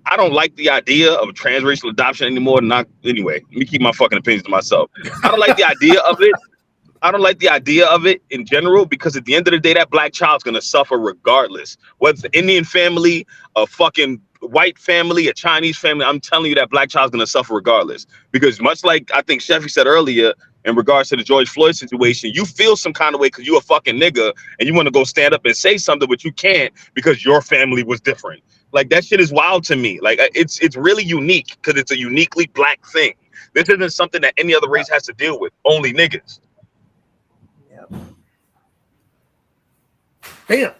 I don't like the idea of transracial adoption anymore. Not anyway. Let me keep my fucking opinions to myself. I don't like the idea of it. I don't like the idea of it in general because at the end of the day, that black child's gonna suffer regardless. Whether it's an Indian family, a fucking white family, a Chinese family, I'm telling you that black child's gonna suffer regardless. Because much like I think Sheffy said earlier in regards to the George Floyd situation, you feel some kind of way because you a fucking nigga and you want to go stand up and say something, but you can't because your family was different. Like that shit is wild to me. Like it's really unique because it's a uniquely black thing. This isn't something that any other race has to deal with. Only niggas. Damn.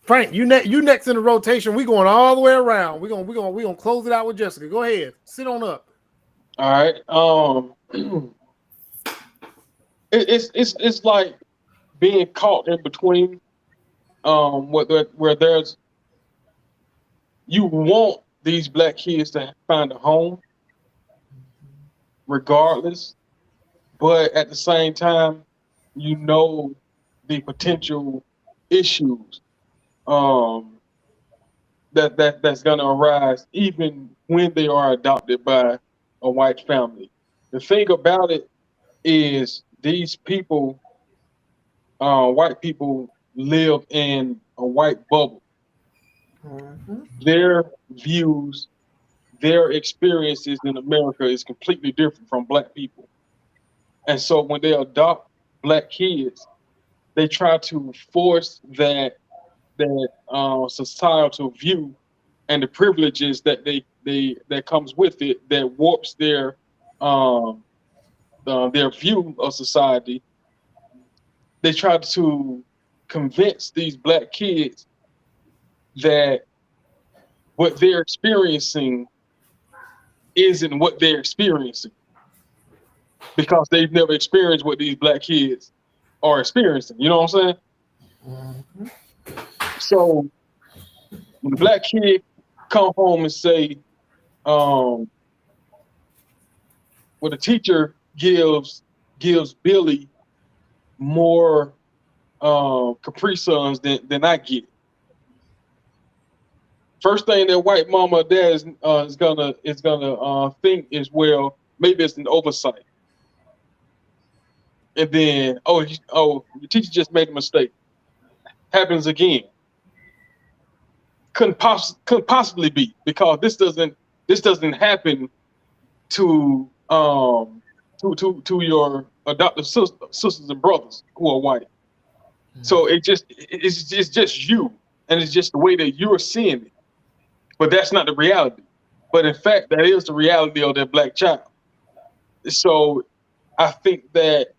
Frank, you next in the rotation. We going all the way around. We gonna close it out with Jessica. Go ahead. Sit on up. All right. It's like being caught in between. Where there's you want these black kids to find a home, regardless, but at the same time, you know the potential issues that's gonna arise even when they are adopted by a white family. The thing about it is these people, white people, live in a white bubble. Their views, their experiences in America is completely different from black people. And so when they adopt black kids, they try to force that societal view and the privileges that that comes with it that warps their view of society. They try to convince these black kids that what they're experiencing isn't what they're experiencing because they've never experienced what these black kids are experiencing. You know what I'm saying? So when the black kid come home and say, well, the teacher gives Billy more Capri Suns than I get. First thing that white mama or dad is gonna think is, well, maybe it's an oversight. And then, the teacher just made a mistake. Happens again. Couldn't possibly be, because this doesn't happen to your adoptive sisters and brothers who are white. So it's just you, and it's just the way that you're seeing it. But that's not the reality. But in fact, that is the reality of that black child. So I think that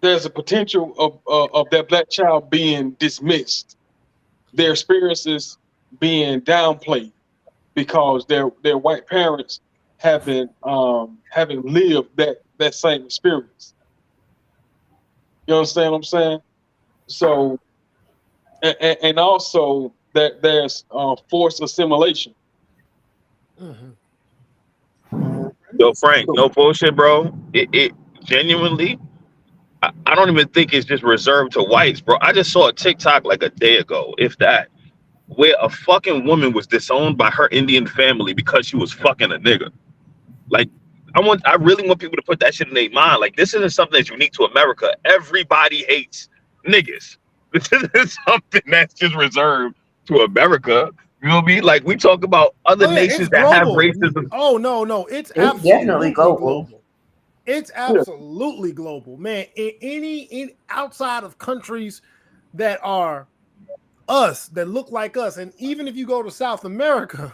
there's a potential of that black child being dismissed, their experiences being downplayed because their white parents haven't lived that same experience. You understand what I'm saying? So, and also that there's forced assimilation. Yo, Frank, no bullshit, bro. It genuinely, I don't even think it's just reserved to whites, bro. I just saw a TikTok like a day ago, if that, where a fucking woman was disowned by her Indian family because she was fucking a nigga. Like, I really want people to put that shit in their mind. Like, this isn't something that's unique to America. Everybody hates niggas. This isn't something that's just reserved to America. You know what I mean? Like, we talk about other nations that have racism. Oh no, it's absolutely global. It's absolutely global, man. In outside of countries that are us, that look like us, and even if you go to South America,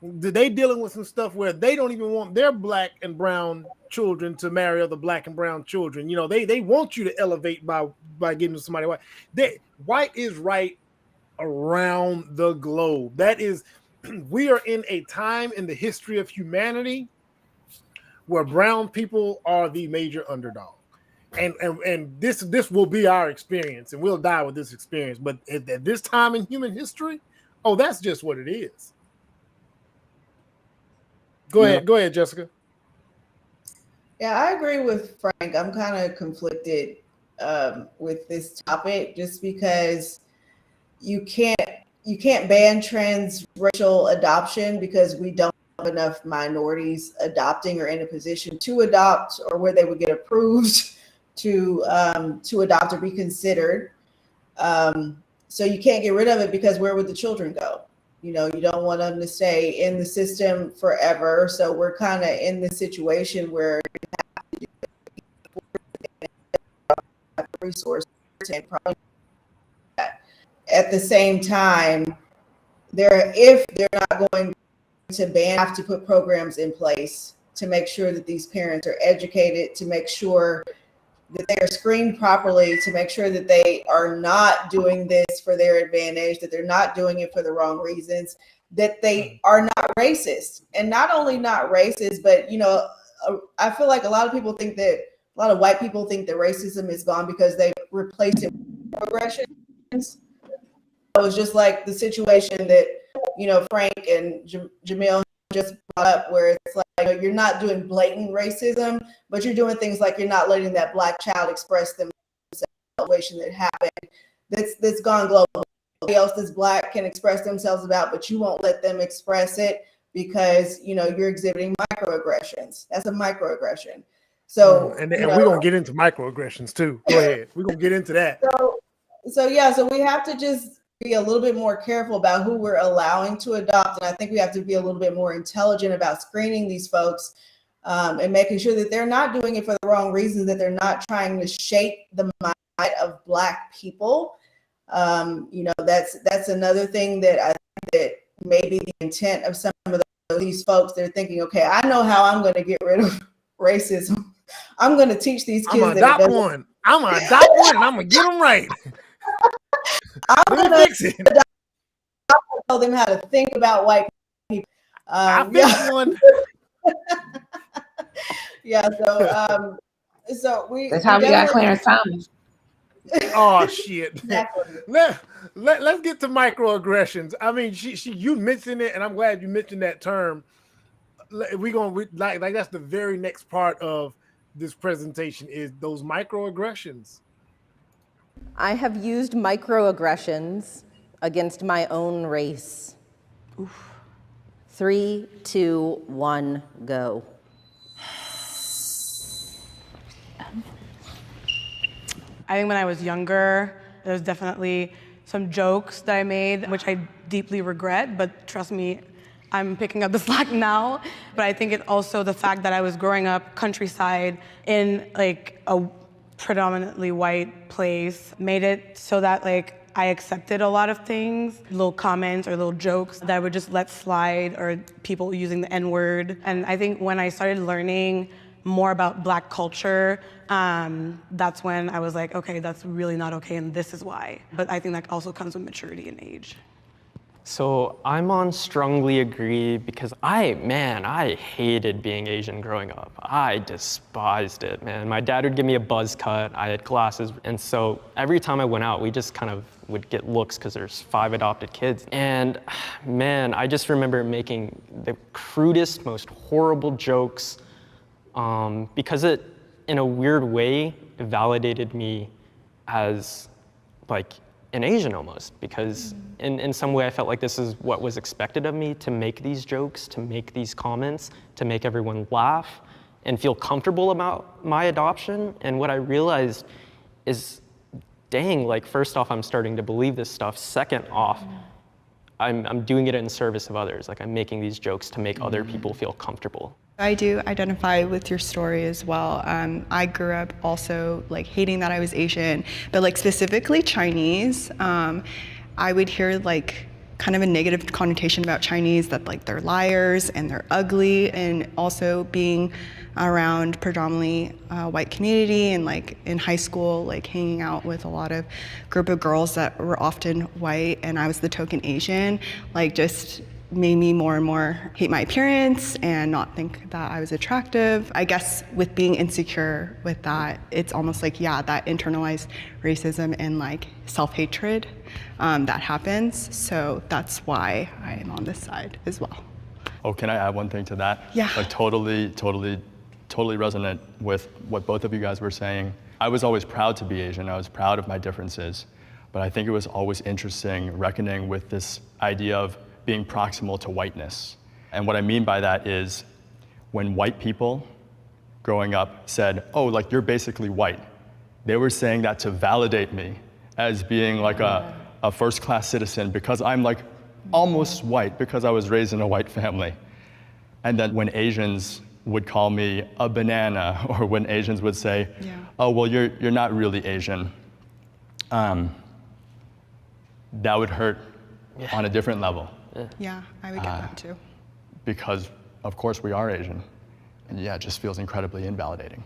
they dealing with some stuff where they don't even want their black and brown children to marry other black and brown children. You know, they want you to elevate by getting somebody white. White is right around the globe. That is, we are in a time in the history of humanity where brown people are the major underdog. and this will be our experience, and we'll die with this experience. But at this time in human history, oh, that's just what it is. Go ahead, Jessica. Yeah, I agree with Frank. I'm kind of conflicted with this topic, just because you can't ban transracial adoption because we don't have enough minorities adopting or in a position to adopt, or where they would get approved to adopt or be considered. So you can't get rid of it, because where would the children go? You know, you don't want them to stay in the system forever. So we're kind of in this situation where you have to resources and probably at the same time, if they're not going to ban, have to put programs in place to make sure that these parents are educated, to make sure that they are screened properly, to make sure that they are not doing this for their advantage, that they're not doing it for the wrong reasons, that they are not racist. And not only not racist, but, you know, I feel like a lot of white people think that racism is gone because they replaced it with progressions. It was just like the situation that, you know, Frank and Jamil just brought up, where it's like, you're not doing blatant racism, but you're doing things like you're not letting that Black child express themselves in a situation that happened that's gone global. Nobody else that's Black can express themselves about, but you won't let them express it because, you know, you're exhibiting microaggressions. That's a microaggression. So and we're gonna get into microaggressions too. Go ahead. We're gonna get into that. So we have to just be a little bit more careful about who we're allowing to adopt. And I think we have to be a little bit more intelligent about screening these folks and making sure that they're not doing it for the wrong reasons, that they're not trying to shape the mind of Black people. You know, that's another thing that I think that maybe the intent of some of these folks, they're thinking, okay, I know how I'm going to get rid of racism. I'm going to teach these kids I'm gonna adopt one, and I'm going to get them right. I'm going to tell them how to think about white people. I fixed one. Yeah, so that's how we got Clarence Thomas. Oh shit. Exactly. Let's get to microaggressions. I mean, you mentioned it, and I'm glad you mentioned that term. Like that's the very next part of this presentation, is those microaggressions. I have used microaggressions against my own race. Oof. 3, 2, 1, go. I think when I was younger, there was definitely some jokes that I made, which I deeply regret, but trust me, I'm picking up the slack now. But I think it also the fact that I was growing up countryside in like a predominantly white place made it so that like I accepted a lot of things, little comments or little jokes that I would just let slide, or people using the N-word. And I think when I started learning more about Black culture, that's when I was like, okay, that's really not okay, and this is why. But I think that also comes with maturity and age. So I'm on strongly agree, because I hated being Asian growing up. I despised it, man. My dad would give me a buzz cut, I had glasses, and so every time I went out, we just kind of would get looks because there's 5 adopted kids. And man, I just remember making the crudest, most horrible jokes because it, in a weird way, validated me as like an Asian almost, because in some way I felt like this is what was expected of me, to make these jokes, to make these comments, to make everyone laugh and feel comfortable about my adoption. And what I realized is, dang, like first off, I'm starting to believe this stuff. Second off, I'm doing it in service of others. Like I'm making these jokes to make other people feel comfortable. I do identify with your story as well. I grew up also like hating that I was Asian, but like specifically Chinese. I would hear like kind of a negative connotation about Chinese, that like they're liars and they're ugly, and also being around predominantly white community and like in high school, like hanging out with a lot of group of girls that were often white and I was the token Asian, like just made me more and more hate my appearance and not think that I was attractive. I guess with being insecure with that, it's almost like, yeah, that internalized racism and like self-hatred that happens. So that's why I am on this side as well. Oh, can I add one thing to that? Yeah. Like totally resonant with what both of you guys were saying. I was always proud to be Asian. I was proud of my differences. But I think it was always interesting reckoning with this idea of being proximal to whiteness. And what I mean by that is when white people growing up said, oh, like you're basically white, they were saying that to validate me as being like a first-class citizen because I'm like almost white because I was raised in a white family. And then when Asians would call me a banana, or when Asians would say, oh, well, you're not really Asian, that would hurt on a different level. Yeah, I would get that too. Because, of course, we are Asian. And yeah, it just feels incredibly invalidating.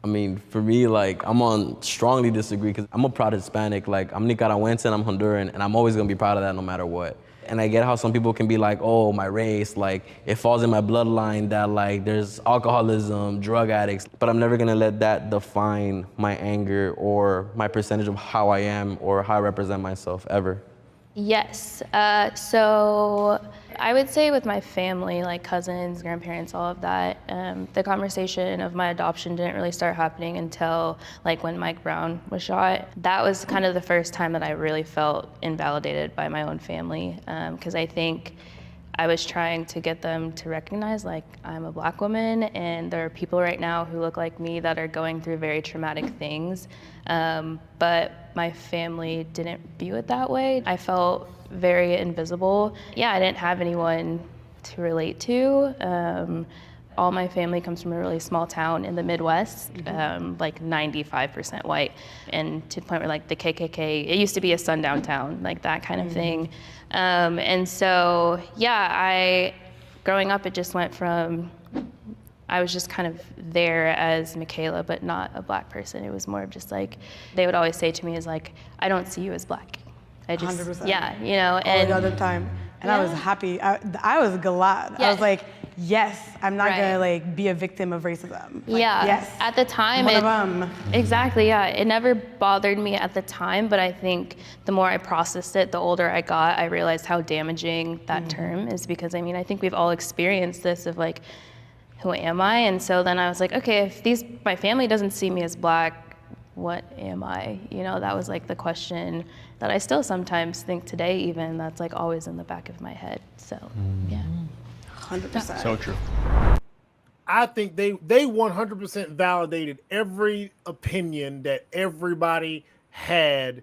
I mean, for me, like, I'm on strongly disagree because I'm a proud Hispanic. Like, I'm Nicaraguense and I'm Honduran, and I'm always gonna be proud of that no matter what. And I get how some people can be like, oh, my race, like, it falls in my bloodline that, like, there's alcoholism, drug addicts, but I'm never gonna let that define my anger or my percentage of how I am or how I represent myself, ever. Yes. So I would say with my family, like cousins, grandparents, all of that, the conversation of my adoption didn't really start happening until like when Mike Brown was shot. That was kind of the first time that I really felt invalidated by my own family, because I think I was trying to get them to recognize like I'm a Black woman and there are people right now who look like me that are going through very traumatic things, but my family didn't view it that way. I felt very invisible. Yeah, I didn't have anyone to relate to. All my family comes from a really small town in the Midwest, like 95% white, and to the point where like the KKK, it used to be a sundown town, like that kind of thing. And so, yeah, growing up, it just went from, I was just kind of there as Michaela, but not a Black person. It was more of just like, they would always say to me is like, I don't see you as Black. I just, 100%. yeah, you know, All and the other time. And I was happy. I was glad. Yeah. I was like, yes, I'm not Right. gonna like be a victim of racism. Like, yeah, yes. at the time, One of 'em. Exactly, yeah. It never bothered me at the time, but I think the more I processed it, the older I got, I realized how damaging that term is, because I mean, I think we've all experienced this of like, who am I? And so then I was like, okay, if my family doesn't see me as Black, what am I? You know, that was like the question that I still sometimes think today even, that's like always in the back of my head, so, yeah. 100%. So true. I think they 100% validated every opinion that everybody had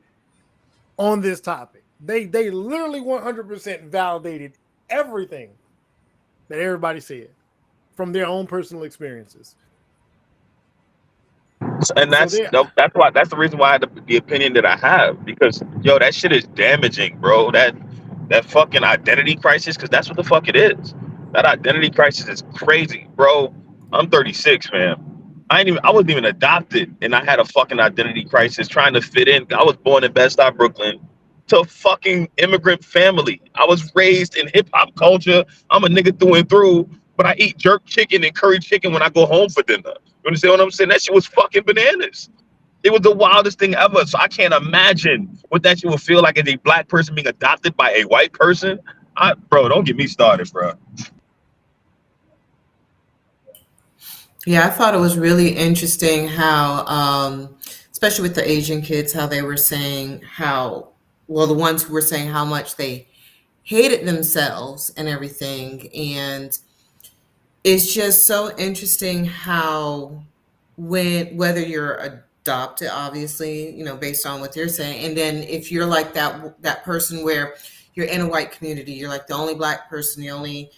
on this topic. They literally 100% validated everything that everybody said from their own personal experiences. And that's the reason why I had the opinion that I have, because that shit is damaging, bro. That fucking identity crisis, because that's what the fuck it is. That identity crisis is crazy, bro. I'm 36, man. I wasn't even adopted, and I had a fucking identity crisis trying to fit in. I was born in Bed-Stuy, Brooklyn, to a fucking immigrant family. I was raised in hip hop culture. I'm a nigga through and through, but I eat jerk chicken and curry chicken when I go home for dinner. You understand what I'm saying? That shit was fucking bananas. It was the wildest thing ever. So I can't imagine what that shit would feel like as a Black person being adopted by a white person. Bro, don't get me started, bro. Yeah, I thought it was really interesting how, especially with the Asian kids, how they were saying the ones who were saying how much they hated themselves and everything. And it's just so interesting how whether you're adopted, obviously, based on what they're saying, and then if you're like that person where you're in a white community, you're like the only Black person, the only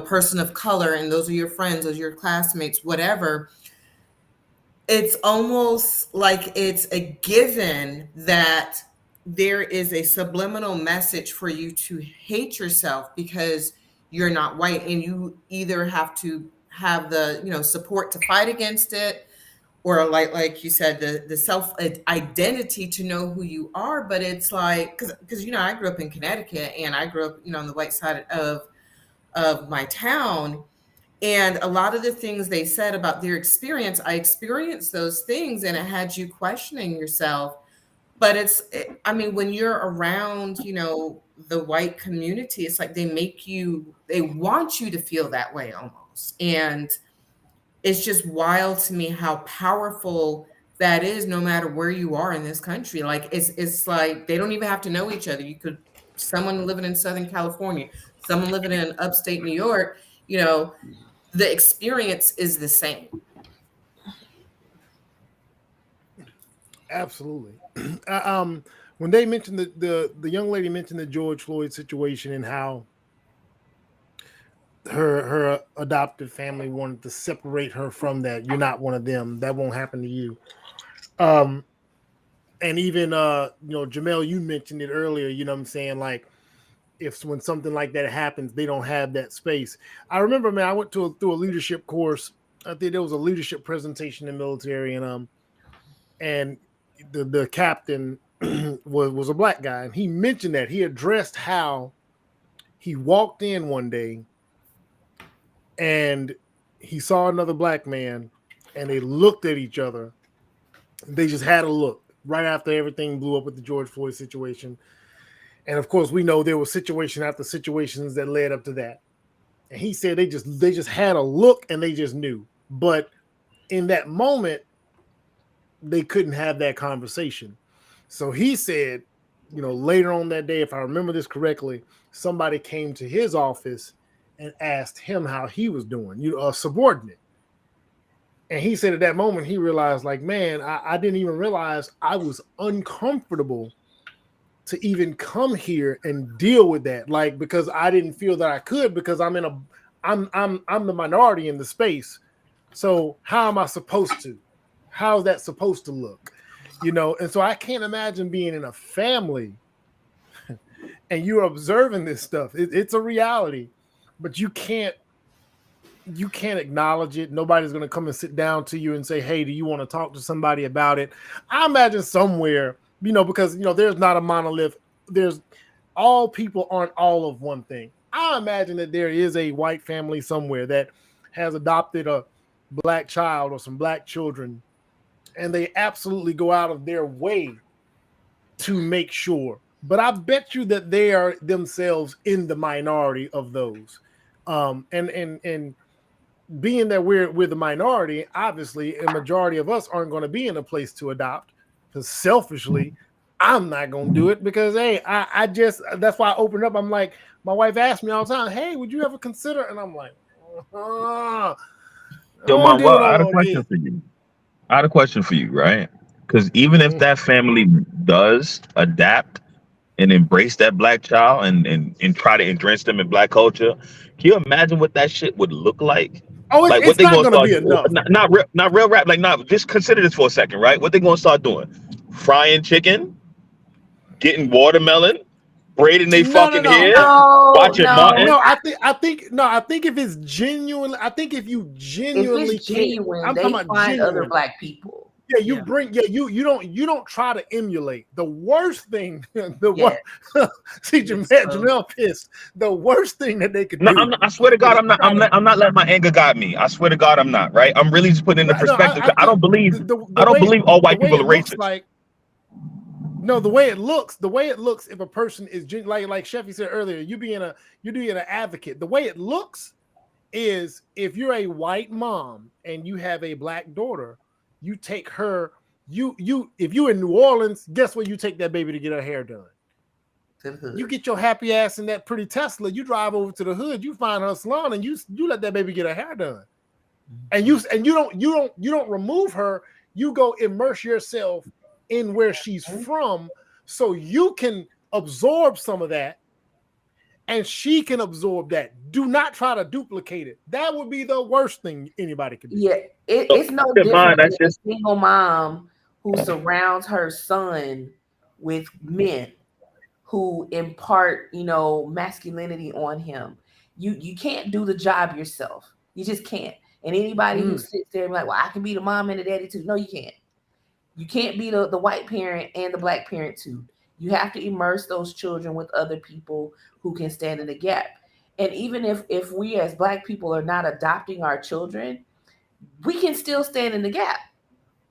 person of color, and those are your friends, those are your classmates, whatever. It's almost like it's a given that there is a subliminal message for you to hate yourself because you're not white, and you either have to have the support to fight against it, or like you said, the self identity to know who you are. But it's like, because I grew up in Connecticut, and I grew up on the white side of my town, and a lot of the things they said about their experience, I experienced those things, and it had you questioning yourself. But when you're around, the white community, it's like they want you to feel that way almost. And it's just wild to me how powerful that is, no matter where you are in this country. Like, it's like they don't even have to know each other. You could, someone living in Southern California, someone living in upstate New York, the experience is the same. Absolutely. When they mentioned the young lady mentioned the George Floyd situation and how her adoptive family wanted to separate her from that. You're not one of them. That won't happen to you. And even Jamel, you mentioned it earlier. You know what I'm saying? Like, when something like that happens, they don't have that space. I remember, man, I went through a leadership course. I think there was a leadership presentation in the military, and the captain was a black guy, and he mentioned that he addressed how he walked in one day and he saw another black man, and they looked at each other. They just had a look right after everything blew up with the George Floyd situation. And of course, we know there was situation after situations that led up to that. And he said they just had a look and they just knew. But in that moment, they couldn't have that conversation. So he said, later on that day, if I remember this correctly, somebody came to his office and asked him how he was doing, a subordinate. And he said at that moment, he realized, like, man, I didn't even realize I was uncomfortable to even come here and deal with that. Like, because I didn't feel that I could, because I'm the minority in the space. So how am I supposed to? How's that supposed to look? And so I can't imagine being in a family and you're observing this stuff. It's a reality, but you can't acknowledge it. Nobody's going to come and sit down to you and say, hey, do you want to talk to somebody about it? I imagine somewhere, because, there's not a monolith. All people aren't all of one thing. I imagine that there is a white family somewhere that has adopted a black child or some black children, and they absolutely go out of their way to make sure. But I bet you that they are themselves in the minority of those. And being that we're the minority, obviously a majority of us aren't going to be in a place to adopt, because selfishly, I'm not going to do it, because, hey, I just, that's why I opened up. I'm like, my wife asked me all the time, hey, would you ever consider? And I'm like, Yo, Mom, well, I had a question for you. Right? Because even if that family does adapt and embrace that black child and try to entrench them in black culture, can you imagine what that shit would look like? Oh, like what it's they not gonna going to start be enough. not real rap, like, not just consider this for a second, right? What they gonna start doing? Frying chicken, getting watermelon, braiding their fucking hair, watching Martin. No, I think if it's genuine, I think if you genuinely if it's genuine, I'm they talking about find genuine. other black people. Yeah, you don't try to emulate. The worst thing, see, Jamel pissed. The worst thing that they could No, do. I swear to God, I'm not letting my anger guide me. I swear to God, I'm not. Right? I'm really just putting into perspective. I don't believe all white people are racist. The way it looks, if a person is like Sheffy said earlier, you're being an advocate. The way it looks is, if you're a white mom and you have a black daughter, you take her. If you're in New Orleans, guess where you take that baby to get her hair done? You get your happy ass in that pretty Tesla. You drive over to the hood. You find her salon, and you let that baby get her hair done. And you don't remove her. You go immerse yourself in where she's from, so you can absorb some of that, and she can absorb that. Do not try to duplicate it. That would be the worst thing anybody could do. Yeah, it's no different than a single mom who surrounds her son with men who impart, masculinity on him. You can't do the job yourself. You just can't. And anybody who sits there and be like, well, I can be the mom and the daddy too. No, you can't. You can't be the white parent and the black parent too. You have to immerse those children with other people who can stand in the gap. And even if we as black people are not adopting our children, we can still stand in the gap.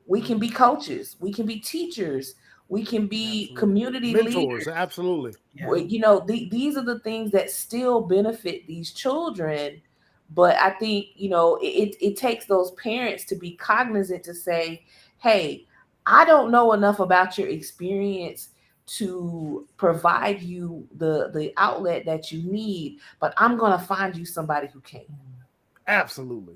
We can be coaches. We can be teachers. We can be community mentors. leaders. Absolutely. You know, these are the things that still benefit these children. But I think, you know, it takes those parents to be cognizant to say, hey, I don't know enough about your experience to provide you the outlet that you need, but I'm going to find you somebody who can. Absolutely.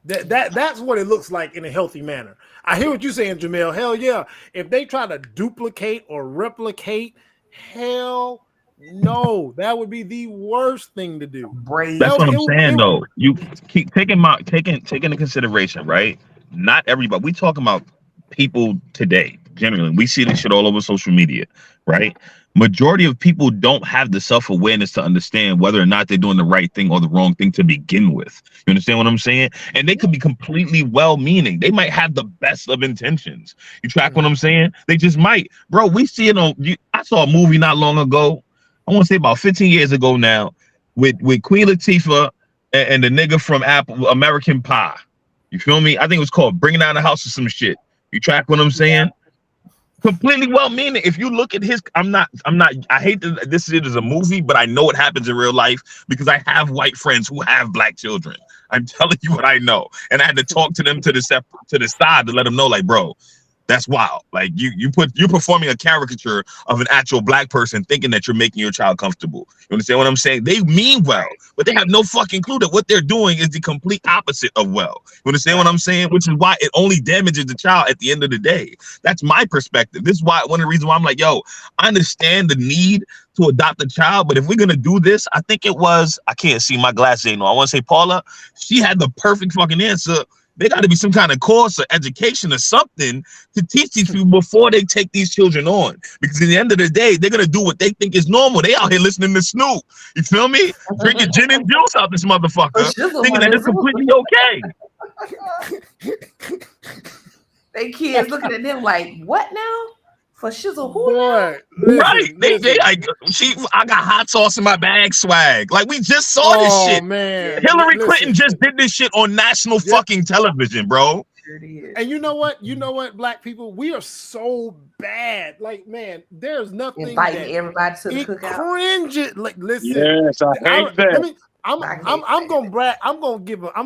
That's what it looks like in a healthy manner. I hear what you're saying, Jamel. Hell yeah. If they try to duplicate or replicate, hell no. That would be the worst thing to do. That's what I'm saying, though. You keep taking into consideration, right? Not everybody. We talking about people today. Generally, we see this shit all over social media, right? Majority of people don't have the self-awareness to understand whether or not they're doing the right thing or the wrong thing to begin with. You understand what I'm saying? And they could be completely well-meaning. They might have the best of intentions. You track what I'm saying? They just might. Bro, we see it on... I saw a movie not long ago. I want to say about 15 years ago now with Queen Latifah and the nigga from American Pie. You feel me? I think it was called Bringing Down the House or some shit. You track what I'm saying? Completely well-meaning. If you look at his, I hate that this is a movie, but I know it happens in real life because I have white friends who have black children. I'm telling you what I know. And I had to talk to them to the side to let them know, like, bro, that's wild. Like you're performing a caricature of an actual black person thinking that you're making your child comfortable. You understand what I'm saying? They mean well, but they have no fucking clue that what they're doing is the complete opposite of well. You understand what I'm saying? Which is why it only damages the child at the end of the day. That's my perspective. This is why one of the reasons why I'm like, yo, I understand the need to adopt a child, but if we're gonna do this, I think it was, I can't see my glasses anymore. I want to say Paula, she had the perfect fucking answer. There got to be some kind of course or education or something to teach these people before they take these children on. Because at the end of the day, they're going to do what they think is normal. They out here listening to Snoop. You feel me? Drinking gin and juice out this motherfucker, thinking that it's completely okay. They kids looking at them like, what now? For shizzle who? Boy, right. They like, I got hot sauce in my bag swag. Like, we just saw this shit. Man. Hillary Clinton just did this shit on national fucking television, bro. And you know what, black people, we are so bad. Like, man, there's nothing inviting everybody to the cookout. Cringe it. Like, listen. Yes, I hate that. I'm gonna brag. I'm gonna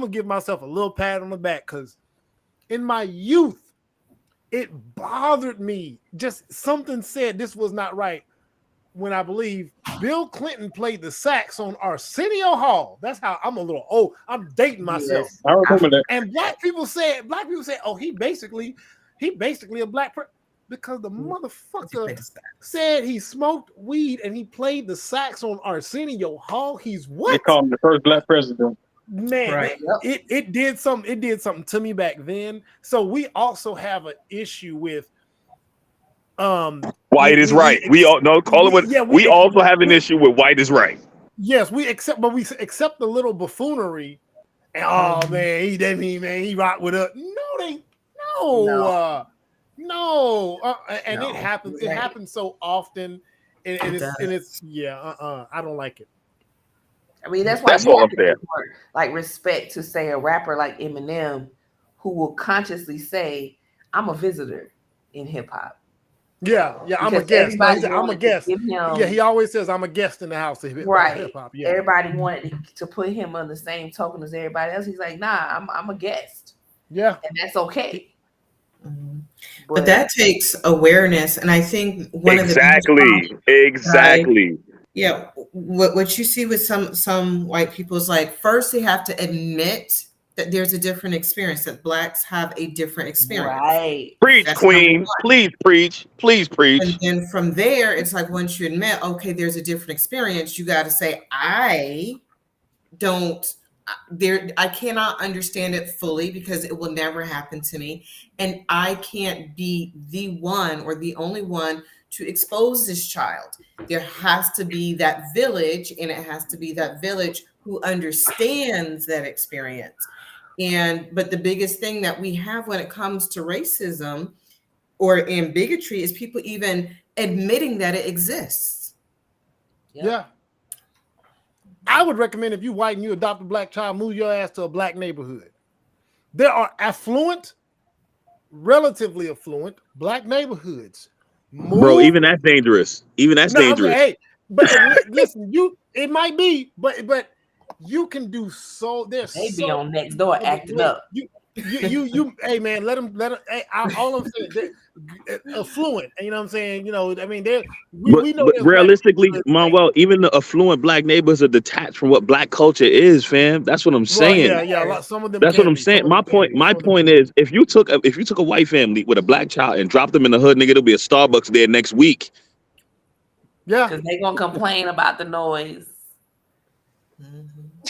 give myself a little pat on the back because in my youth, it bothered me. Just something said this was not right when I believe Bill Clinton played the sax on Arsenio Hall. That's how I'm a little old. I'm dating myself. Yes, I remember that. And black people said, oh, he basically a black person because the motherfucker said he smoked weed and he played the sax on Arsenio Hall. He's what? They called him the first black president. Man, it did something to me back then. So we also have an issue with white is right. We all no call it what we also have an issue with white is right. Yes, we accept the little buffoonery. And oh man, he rocked with us. And it happens. It happens so often, and it's I don't like it. I mean, that's why you have to give like respect to say a rapper like Eminem, who will consciously say, "I'm a visitor in hip hop." Yeah, I'm a guest. I'm a guest. Yeah, he always says, "I'm a guest in the house of hip hop." Yeah. Everybody wanted to put him on the same token as everybody else. He's like, "Nah, I'm a guest." Yeah, and that's okay. Mm-hmm. But that takes awareness, and I think one of the exactly. Yeah, what you see with some white people is like first they have to admit that there's a different experience, that blacks have a different experience. Right. Preach, that's queen. Please preach. Please preach. And then from there, it's like once you admit, okay, there's a different experience, you got to say, I cannot understand it fully because it will never happen to me. And I can't be the one or the only one to expose this child. There has to be that village, and it has to be that village who understands that experience. But the biggest thing that we have when it comes to racism or in bigotry is people even admitting that it exists. Yeah. I would recommend if you white and you adopt a black child, move your ass to a black neighborhood. There are affluent, relatively affluent black neighborhoods. Bro, even that's dangerous. Even that's dangerous. Hey, but listen, it might be, but you can do so. They be on next door acting up. You hey man, let them. Hey, all I'm saying, they're affluent. You know what I'm saying? You know, I mean, we know. But realistically, Manuel, even the affluent black neighborhoods are detached from what black culture is, fam. That's what I'm saying. Right, yeah. Some of them. That's what I'm saying. My point is, if you took a white family with a black child and dropped them in the hood, nigga, there'll be a Starbucks there next week. Yeah, because they gonna complain about the noise.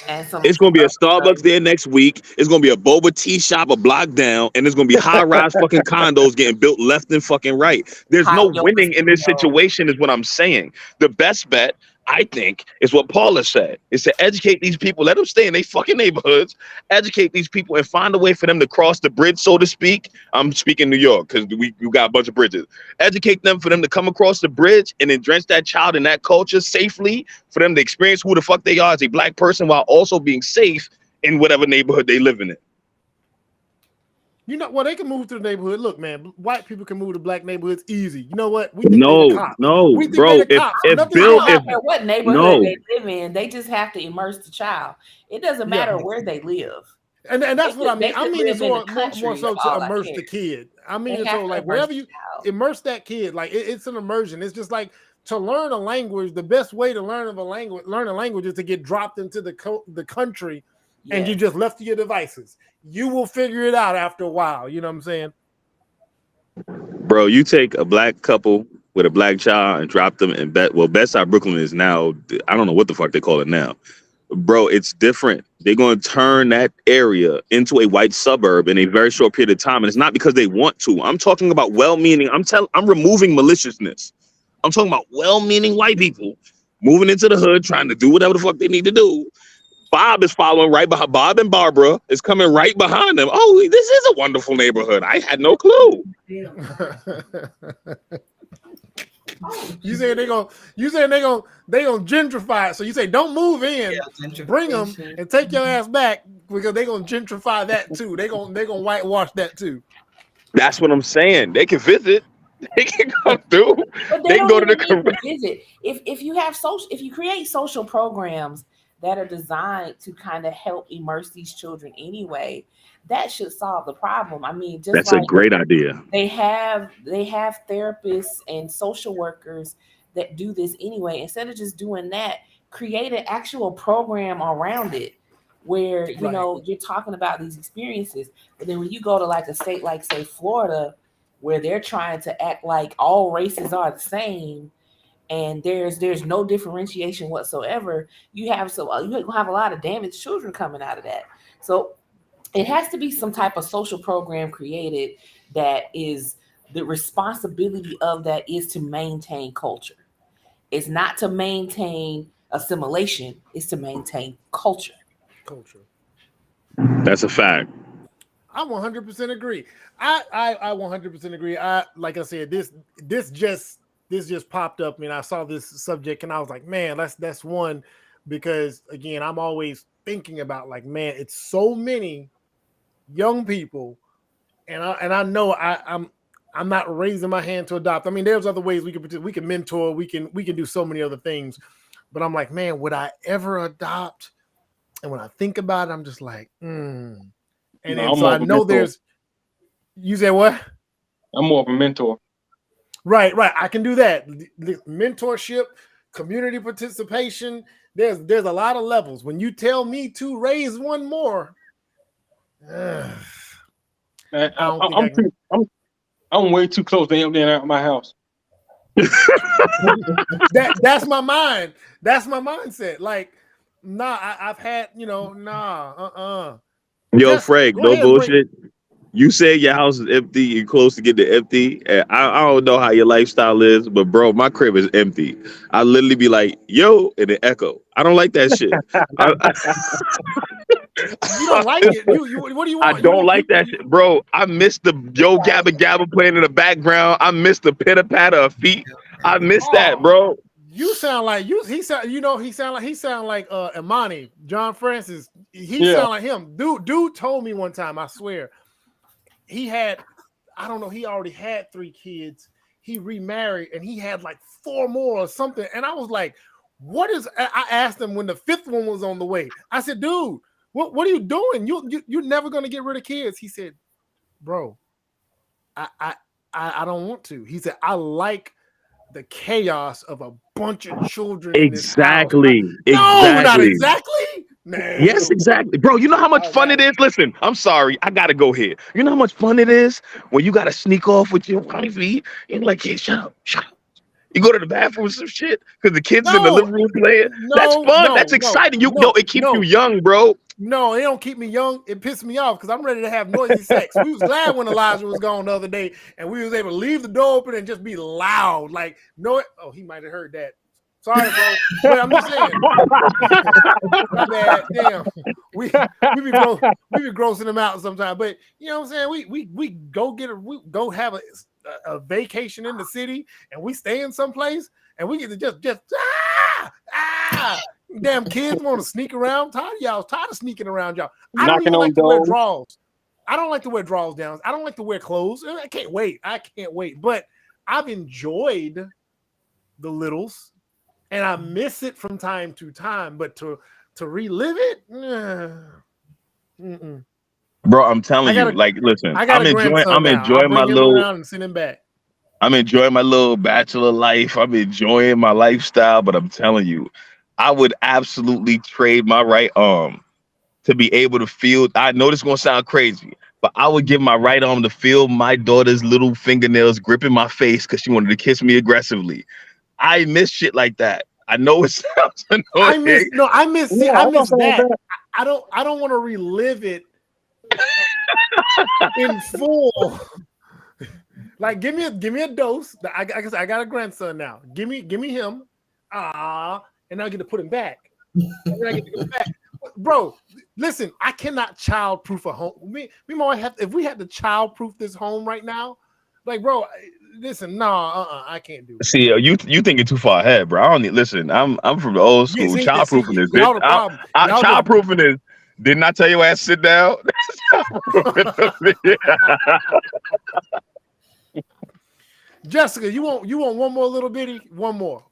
And it's gonna be a Starbucks there next week. It's gonna be a boba tea shop a block down, and there's gonna be high-rise fucking condos getting built left and fucking right. There's no winning in this situation, is what I'm saying. The best bet, I think, is what Paula said, is to educate these people, let them stay in their fucking neighborhoods, educate these people, and find a way for them to cross the bridge, so to speak. I'm speaking New York because we got a bunch of bridges. Educate them for them to come across the bridge and entrench that child in that culture safely, for them to experience who the fuck they are as a black person while also being safe in whatever neighborhood they live in. You know, well, they can move to the neighborhood. Look, man, white people can move to black neighborhoods easy. You know what? We think they're the cops. We think bro. they're the cops. What neighborhood they live in, they just have to immerse the child. It doesn't matter where they live. And that's what I mean. I mean, it's more so to immerse the kid. I mean, it's so like wherever you immerse that kid, like it's an immersion. It's just like to learn a language. The best way to learn a language is to get dropped into the country, and you just left to your devices. You will figure it out after a while. You know what I'm saying? Bro, you take a black couple with a black child and drop them in Bedside Brooklyn is now, I don't know what the fuck they call it now. Bro, it's different. They're going to turn that area into a white suburb in a very short period of time. And it's not because they want to. I'm talking about well-meaning. I'm removing maliciousness. I'm talking about well-meaning white people moving into the hood, trying to do whatever the fuck they need to do. Bob is following right behind. Bob and Barbara is coming right behind them. Oh, this is a wonderful neighborhood. I had no clue. You saying they gonna gentrify it. So you say don't move in, bring them and take your ass back because they gonna gentrify that too. They gonna whitewash that too. That's what I'm saying. They can visit. They can come through. They can go to the visit. If you create social programs that are designed to kind of help immerse these children anyway, that should solve the problem. I mean, just that's a great idea. They have therapists and social workers that do this anyway. Instead of just doing that, create an actual program around it where you know you're talking about these experiences. But then when you go to like a state like say Florida, where they're trying to act like all races are the same, and there's no differentiation whatsoever, you have a lot of damaged children coming out of that. So it has to be some type of social program created that is the responsibility of that is to maintain culture. It's not to maintain assimilation, it's to maintain culture. That's a fact. I 100% agree. I 100% agree. Like I said, this just popped up. I mean, I saw this subject and I was like, man, that's one, because again, I'm always thinking about like, man, it's so many young people, and I know I'm not raising my hand to adopt. I mean, there's other ways we can mentor, we can do so many other things, but I'm like, man, would I ever adopt? And when I think about it, I'm just like, And so I know there's. You say what? I'm more of a mentor. Right. I can do that. Mentorship, community participation. There's a lot of levels. When you tell me to raise one more, I'm way too close to emptying out my house. That's my mind. That's my mindset. Like, I've had, Yo, Just Frank, no bullshit. You say your house is empty, you're close to getting empty. And I don't know how your lifestyle is, but bro, my crib is empty. I literally be like, yo, and it echo. I don't like that shit. You don't like it. You what do you want? I don't like that shit, bro. I miss the Yo Gabba Gabba playing in the background. I miss the pitter patter of feet. I miss that, bro. You sound like he sound like Imani, John Francis. He sound like him. Dude told me one time, I swear, he had, I don't know, he already had 3 kids. He remarried and he had like 4 more or something. And I was like, what is, I asked him when the 5th one was on the way. I said, dude, what are you doing? You're never gonna get rid of kids. He said, bro, I don't want to. He said, I like the chaos of a bunch of children in this house. No, not exactly. No. Yes, exactly. Bro, you know how much fun it is? Listen, I'm sorry. I got to go here. You know how much fun it is when you got to sneak off with your wifey and like, hey, shut up. You go to the bathroom with some shit because the kids in the living room playing. That's fun. That's exciting. It keeps you young, bro. No, it don't keep me young. It pisses me off because I'm ready to have noisy sex. We was glad when Elijah was gone the other day and we was able to leave the door open and just be loud. Like, no, oh, he might have heard that. Sorry, bro. But I'm just saying. My bad. Damn. We be grossing them out sometimes. But you know what I'm saying? We go have a vacation in the city and we stay in someplace and we get to just damn kids want to sneak around. Tired of sneaking around y'all. I don't even like to wear drawers. I don't like to wear drawers down. I don't like to wear clothes. I can't wait. But I've enjoyed the littles and I miss it from time to time. But to relive it, bro, I'm telling you, like, listen, I'm enjoying my little around and send him back. I'm enjoying my little bachelor life. I'm enjoying my lifestyle, but I'm telling you, I would absolutely trade my right arm to be able to feel. I know this is gonna sound crazy, but I would give my right arm to feel my daughter's little fingernails gripping my face because she wanted to kiss me aggressively. I miss shit like that. I know it sounds annoying. I miss that. I don't want to relive it in full. Like, give me a dose. I got a grandson now. Give me him. And I get to put him back. Bro, listen, I cannot child-proof a home. Me might have, if we had to child-proof this home right now, like, bro, listen, I can't do it. See, you thinking too far ahead, bro. I don't need, listen, I'm from the old school. Child-proofing is child-proofing is, didn't I tell your ass sit down? Jessica, you want one more little bitty? One more.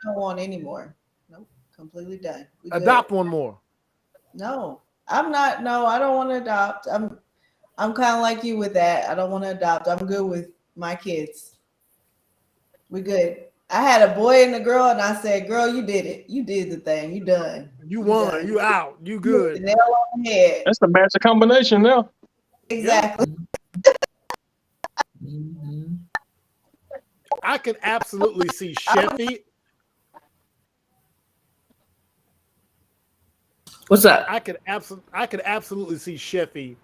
I don't want any more. Nope, completely done. Adopt one more. No, I'm not. No, I don't want to adopt. I'm kind of like you with that. I don't want to adopt. I'm good with my kids. We good. I had a boy and a girl, and I said, "Girl, you did it. You did the thing. You done. You won. Done. You out. You good." The nail on the head. That's the magic combination now. Exactly. I could absolutely see Sheffy. What's up? I could absolutely see Sheffy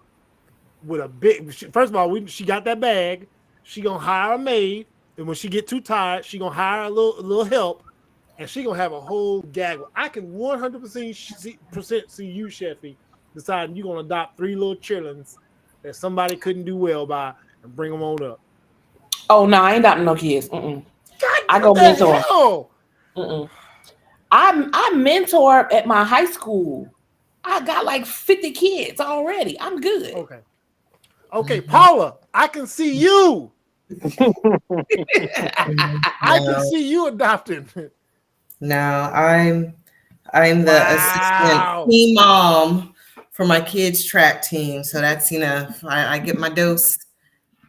with a big. First of all, she got that bag. She gonna hire a maid, and when she get too tired, she gonna hire a little help, and she gonna have a whole gaggle. I can 100% see you, Sheffy, deciding you gonna adopt 3 little chillins that somebody couldn't do well by and bring them on up. Oh no, I ain't adopting no kids. I go mentor. I mentor at my high school. I got like 50 kids already. I'm good. Okay, Paula, I can see you. I can see you adopting. No, I'm the assistant team mom for my kids' track team. So that's enough. I get my dose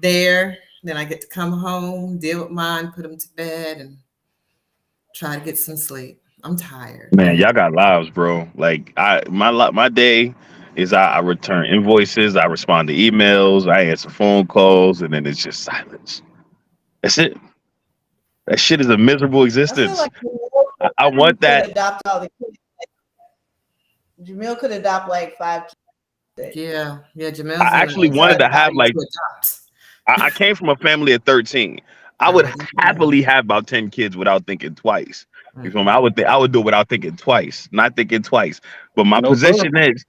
there. Then I get to come home, deal with mine, put them to bed, and try to get some sleep. I'm tired. Man, y'all got lives, bro. Like my day is I return invoices, I respond to emails, I answer phone calls, and then it's just silence. That's it. That shit is a miserable existence. I want that. Adopt all the kids. Jamil could adopt like 5 kids. Yeah, Jamil. I actually wanted to have like. I came from a family of 13. I would happily have about 10 kids without thinking twice. You feel me? I would do it without thinking twice, not thinking twice. But my position is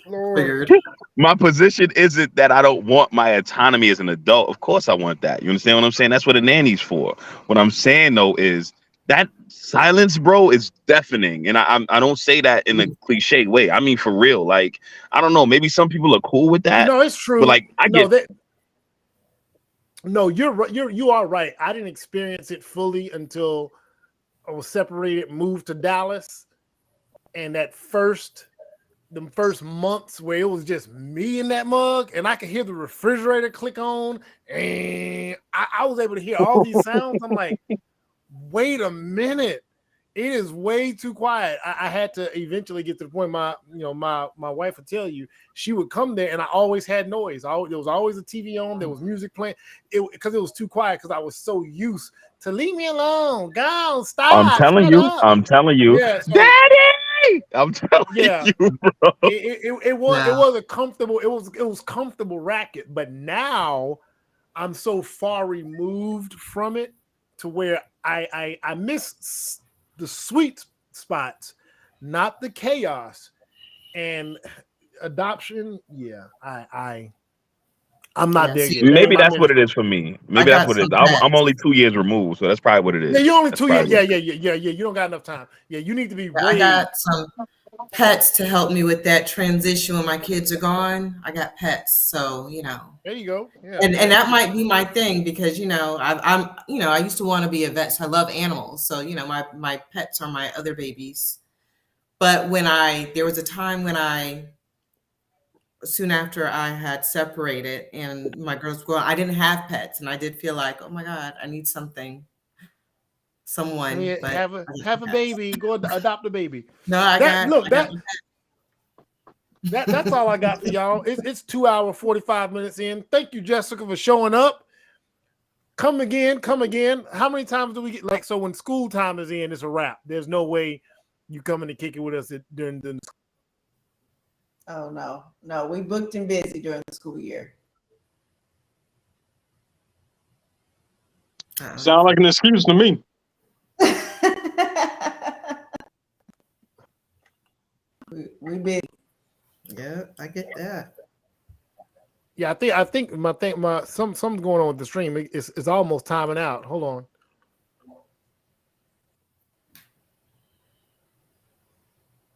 Lord. My position isn't that I don't want my autonomy as an adult. Of course I want that. You understand what I'm saying? That's what a nanny's for. What I'm saying though is that silence, bro, is deafening. And I don't say that in a cliche way. I mean for real. Like, I don't know, maybe some people are cool with that. No, it's true. But like No, you are right. I didn't experience it fully until I was separated, moved to Dallas, and them first months where it was just me in that mug, and I could hear the refrigerator click on, and I was able to hear all these sounds. I'm like, wait a minute, it is way too quiet. I had to eventually get to the point. My wife would tell you, she would come there, and I always had noise. There was always a TV on. There was music playing. Because it was too quiet. Because I was so used to leave me alone. Go, stop. I'm telling you, yeah, so, Daddy. I'm telling you, bro. It was a comfortable. It was comfortable racket. But now I'm so far removed from it to where I miss the sweet spots, not the chaos. And adoption, yeah, I'm not there yet. Maybe that's what it is for me. Maybe that's what it is. I'm only 2 years removed, so that's probably what it is. Yeah, you're only 2 years. Yeah. You don't got enough time. Yeah, you need to be. I got some pets to help me with that transition when my kids are gone. I got pets, so There you go. Yeah. And that might be my thing because I used to want to be a vet, so I love animals. So my pets are my other babies. But there was a time when soon after I had separated and my girls were growing, I didn't have pets, and I did feel like, oh my God, I need someone. Yeah, but have a baby. Go adopt a baby. No, that's all I got for y'all. It's 2 hours 45 minutes in. Thank you, Jessica, for showing up. Come again. How many times do we get so when school time is in, it's a wrap. There's no way you coming to kick it with us during the Oh no, we booked and busy during the school year. Sound like an excuse to me. we busy. Yeah, I get that. Yeah, I think something's going on with the stream. It's almost timing out. Hold on.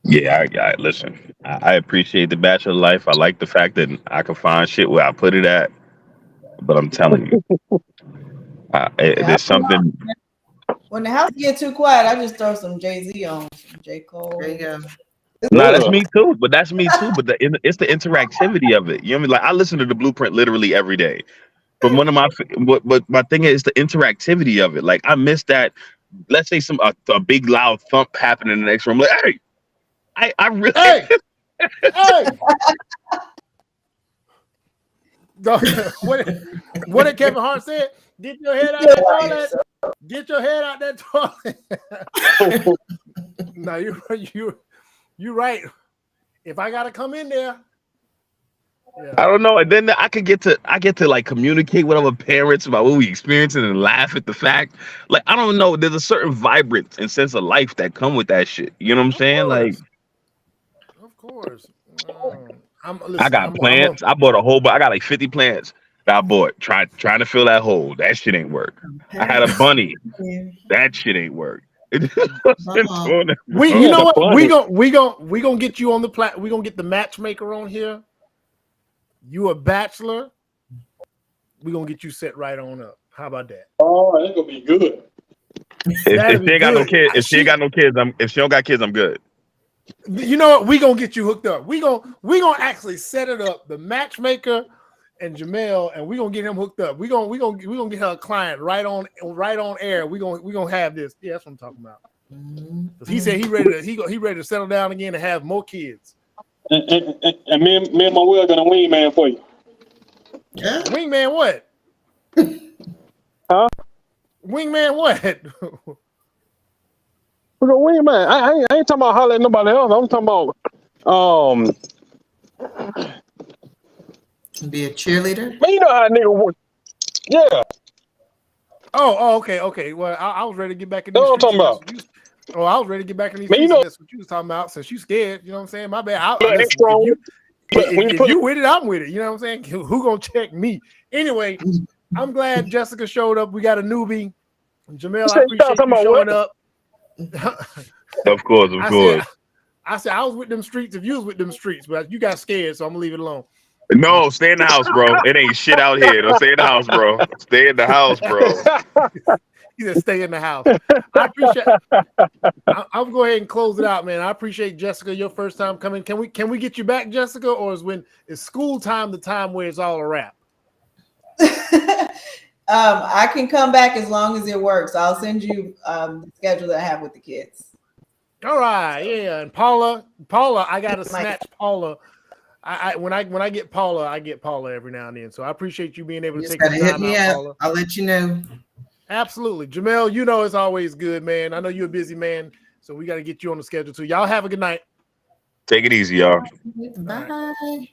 Yeah, listen. I appreciate the bachelor life. I like the fact that I can find shit where I put it at. But I'm telling you, there's something. When the house get too quiet, I just throw some Jay-Z on, some J. Cole. There you go. No, that's me too. But it's the interactivity of it. You know what I mean? Like, I listen to the Blueprint literally every day. But but my thing is the interactivity of it. Like, I miss that. Let's say a big loud thump happening in the next room. Like, hey. I really. Hey! What did Kevin Hart say? Get your head out that toilet. Get your head out that toilet. No, you're right. If I gotta come in there. Yeah. I don't know. And then I get to like communicate with other parents about what we experiencing and laugh at the fact. Like, I don't know. There's a certain vibrance and sense of life that come with that shit. You know what I'm saying? Like. Of course. I got plants. I bought a whole bunch. I got like 50 plants that I bought. Trying to fill that hole. That shit ain't work. I had a bunny. That shit ain't work. You know what? We gonna get you on the plat. We gonna get the matchmaker on here. You a bachelor. We gonna get you set right on up. How about that? Oh, that's gonna be good. If she ain't got no kids, if she don't got kids, I'm good. You know what? We gonna get you hooked up. We gonna actually set it up. The matchmaker and Jamel, and we gonna get him hooked up. We gonna get her a client right on air. We gonna have this. Yeah, that's what I'm talking about. He said he ready to settle down again and have more kids. And me and my will gonna wingman for you. Yeah. Wingman what? Huh? Wingman what? We're gonna wingman. I ain't talking about hollering at nobody else. I'm talking about be a cheerleader. Man, you know how a nigga work. Yeah. Oh, okay. Well, I was ready to get back in. That's what I'm talking about. Oh, I was ready to get back in these Man, streets. That's what you was talking about. Since you scared, you know what I'm saying? My bad. Look, Listen, strong. if you with it, I'm with it. You know what I'm saying? Who gonna check me? Anyway, I'm glad Jessica showed up. We got a newbie. Jamel, I appreciate you showing up. Of course. I said I was with them streets if you was with them streets, but you got scared, so I'm gonna leave it alone. No, stay in the house, bro. It ain't shit out here. Don't stay in the house, bro. Stay in the house, bro. He said stay in the house. I appreciate I'll go ahead and close it out, man. I appreciate Jessica, your first time coming. Can we get you back, Jessica, or is school time the time where it's all a wrap? I can come back as long as it works. I'll send you the schedule that I have with the kids. All right, yeah. And Paula, I gotta snatch Paula. When I get Paula, I get Paula every now and then. So I appreciate you being able to take the time hit me out, up. Paula. I'll let you know. Absolutely. Jamel, you know it's always good, man. I know you're a busy man, so we got to get you on the schedule too. Y'all have a good night. Take it easy, y'all. Bye.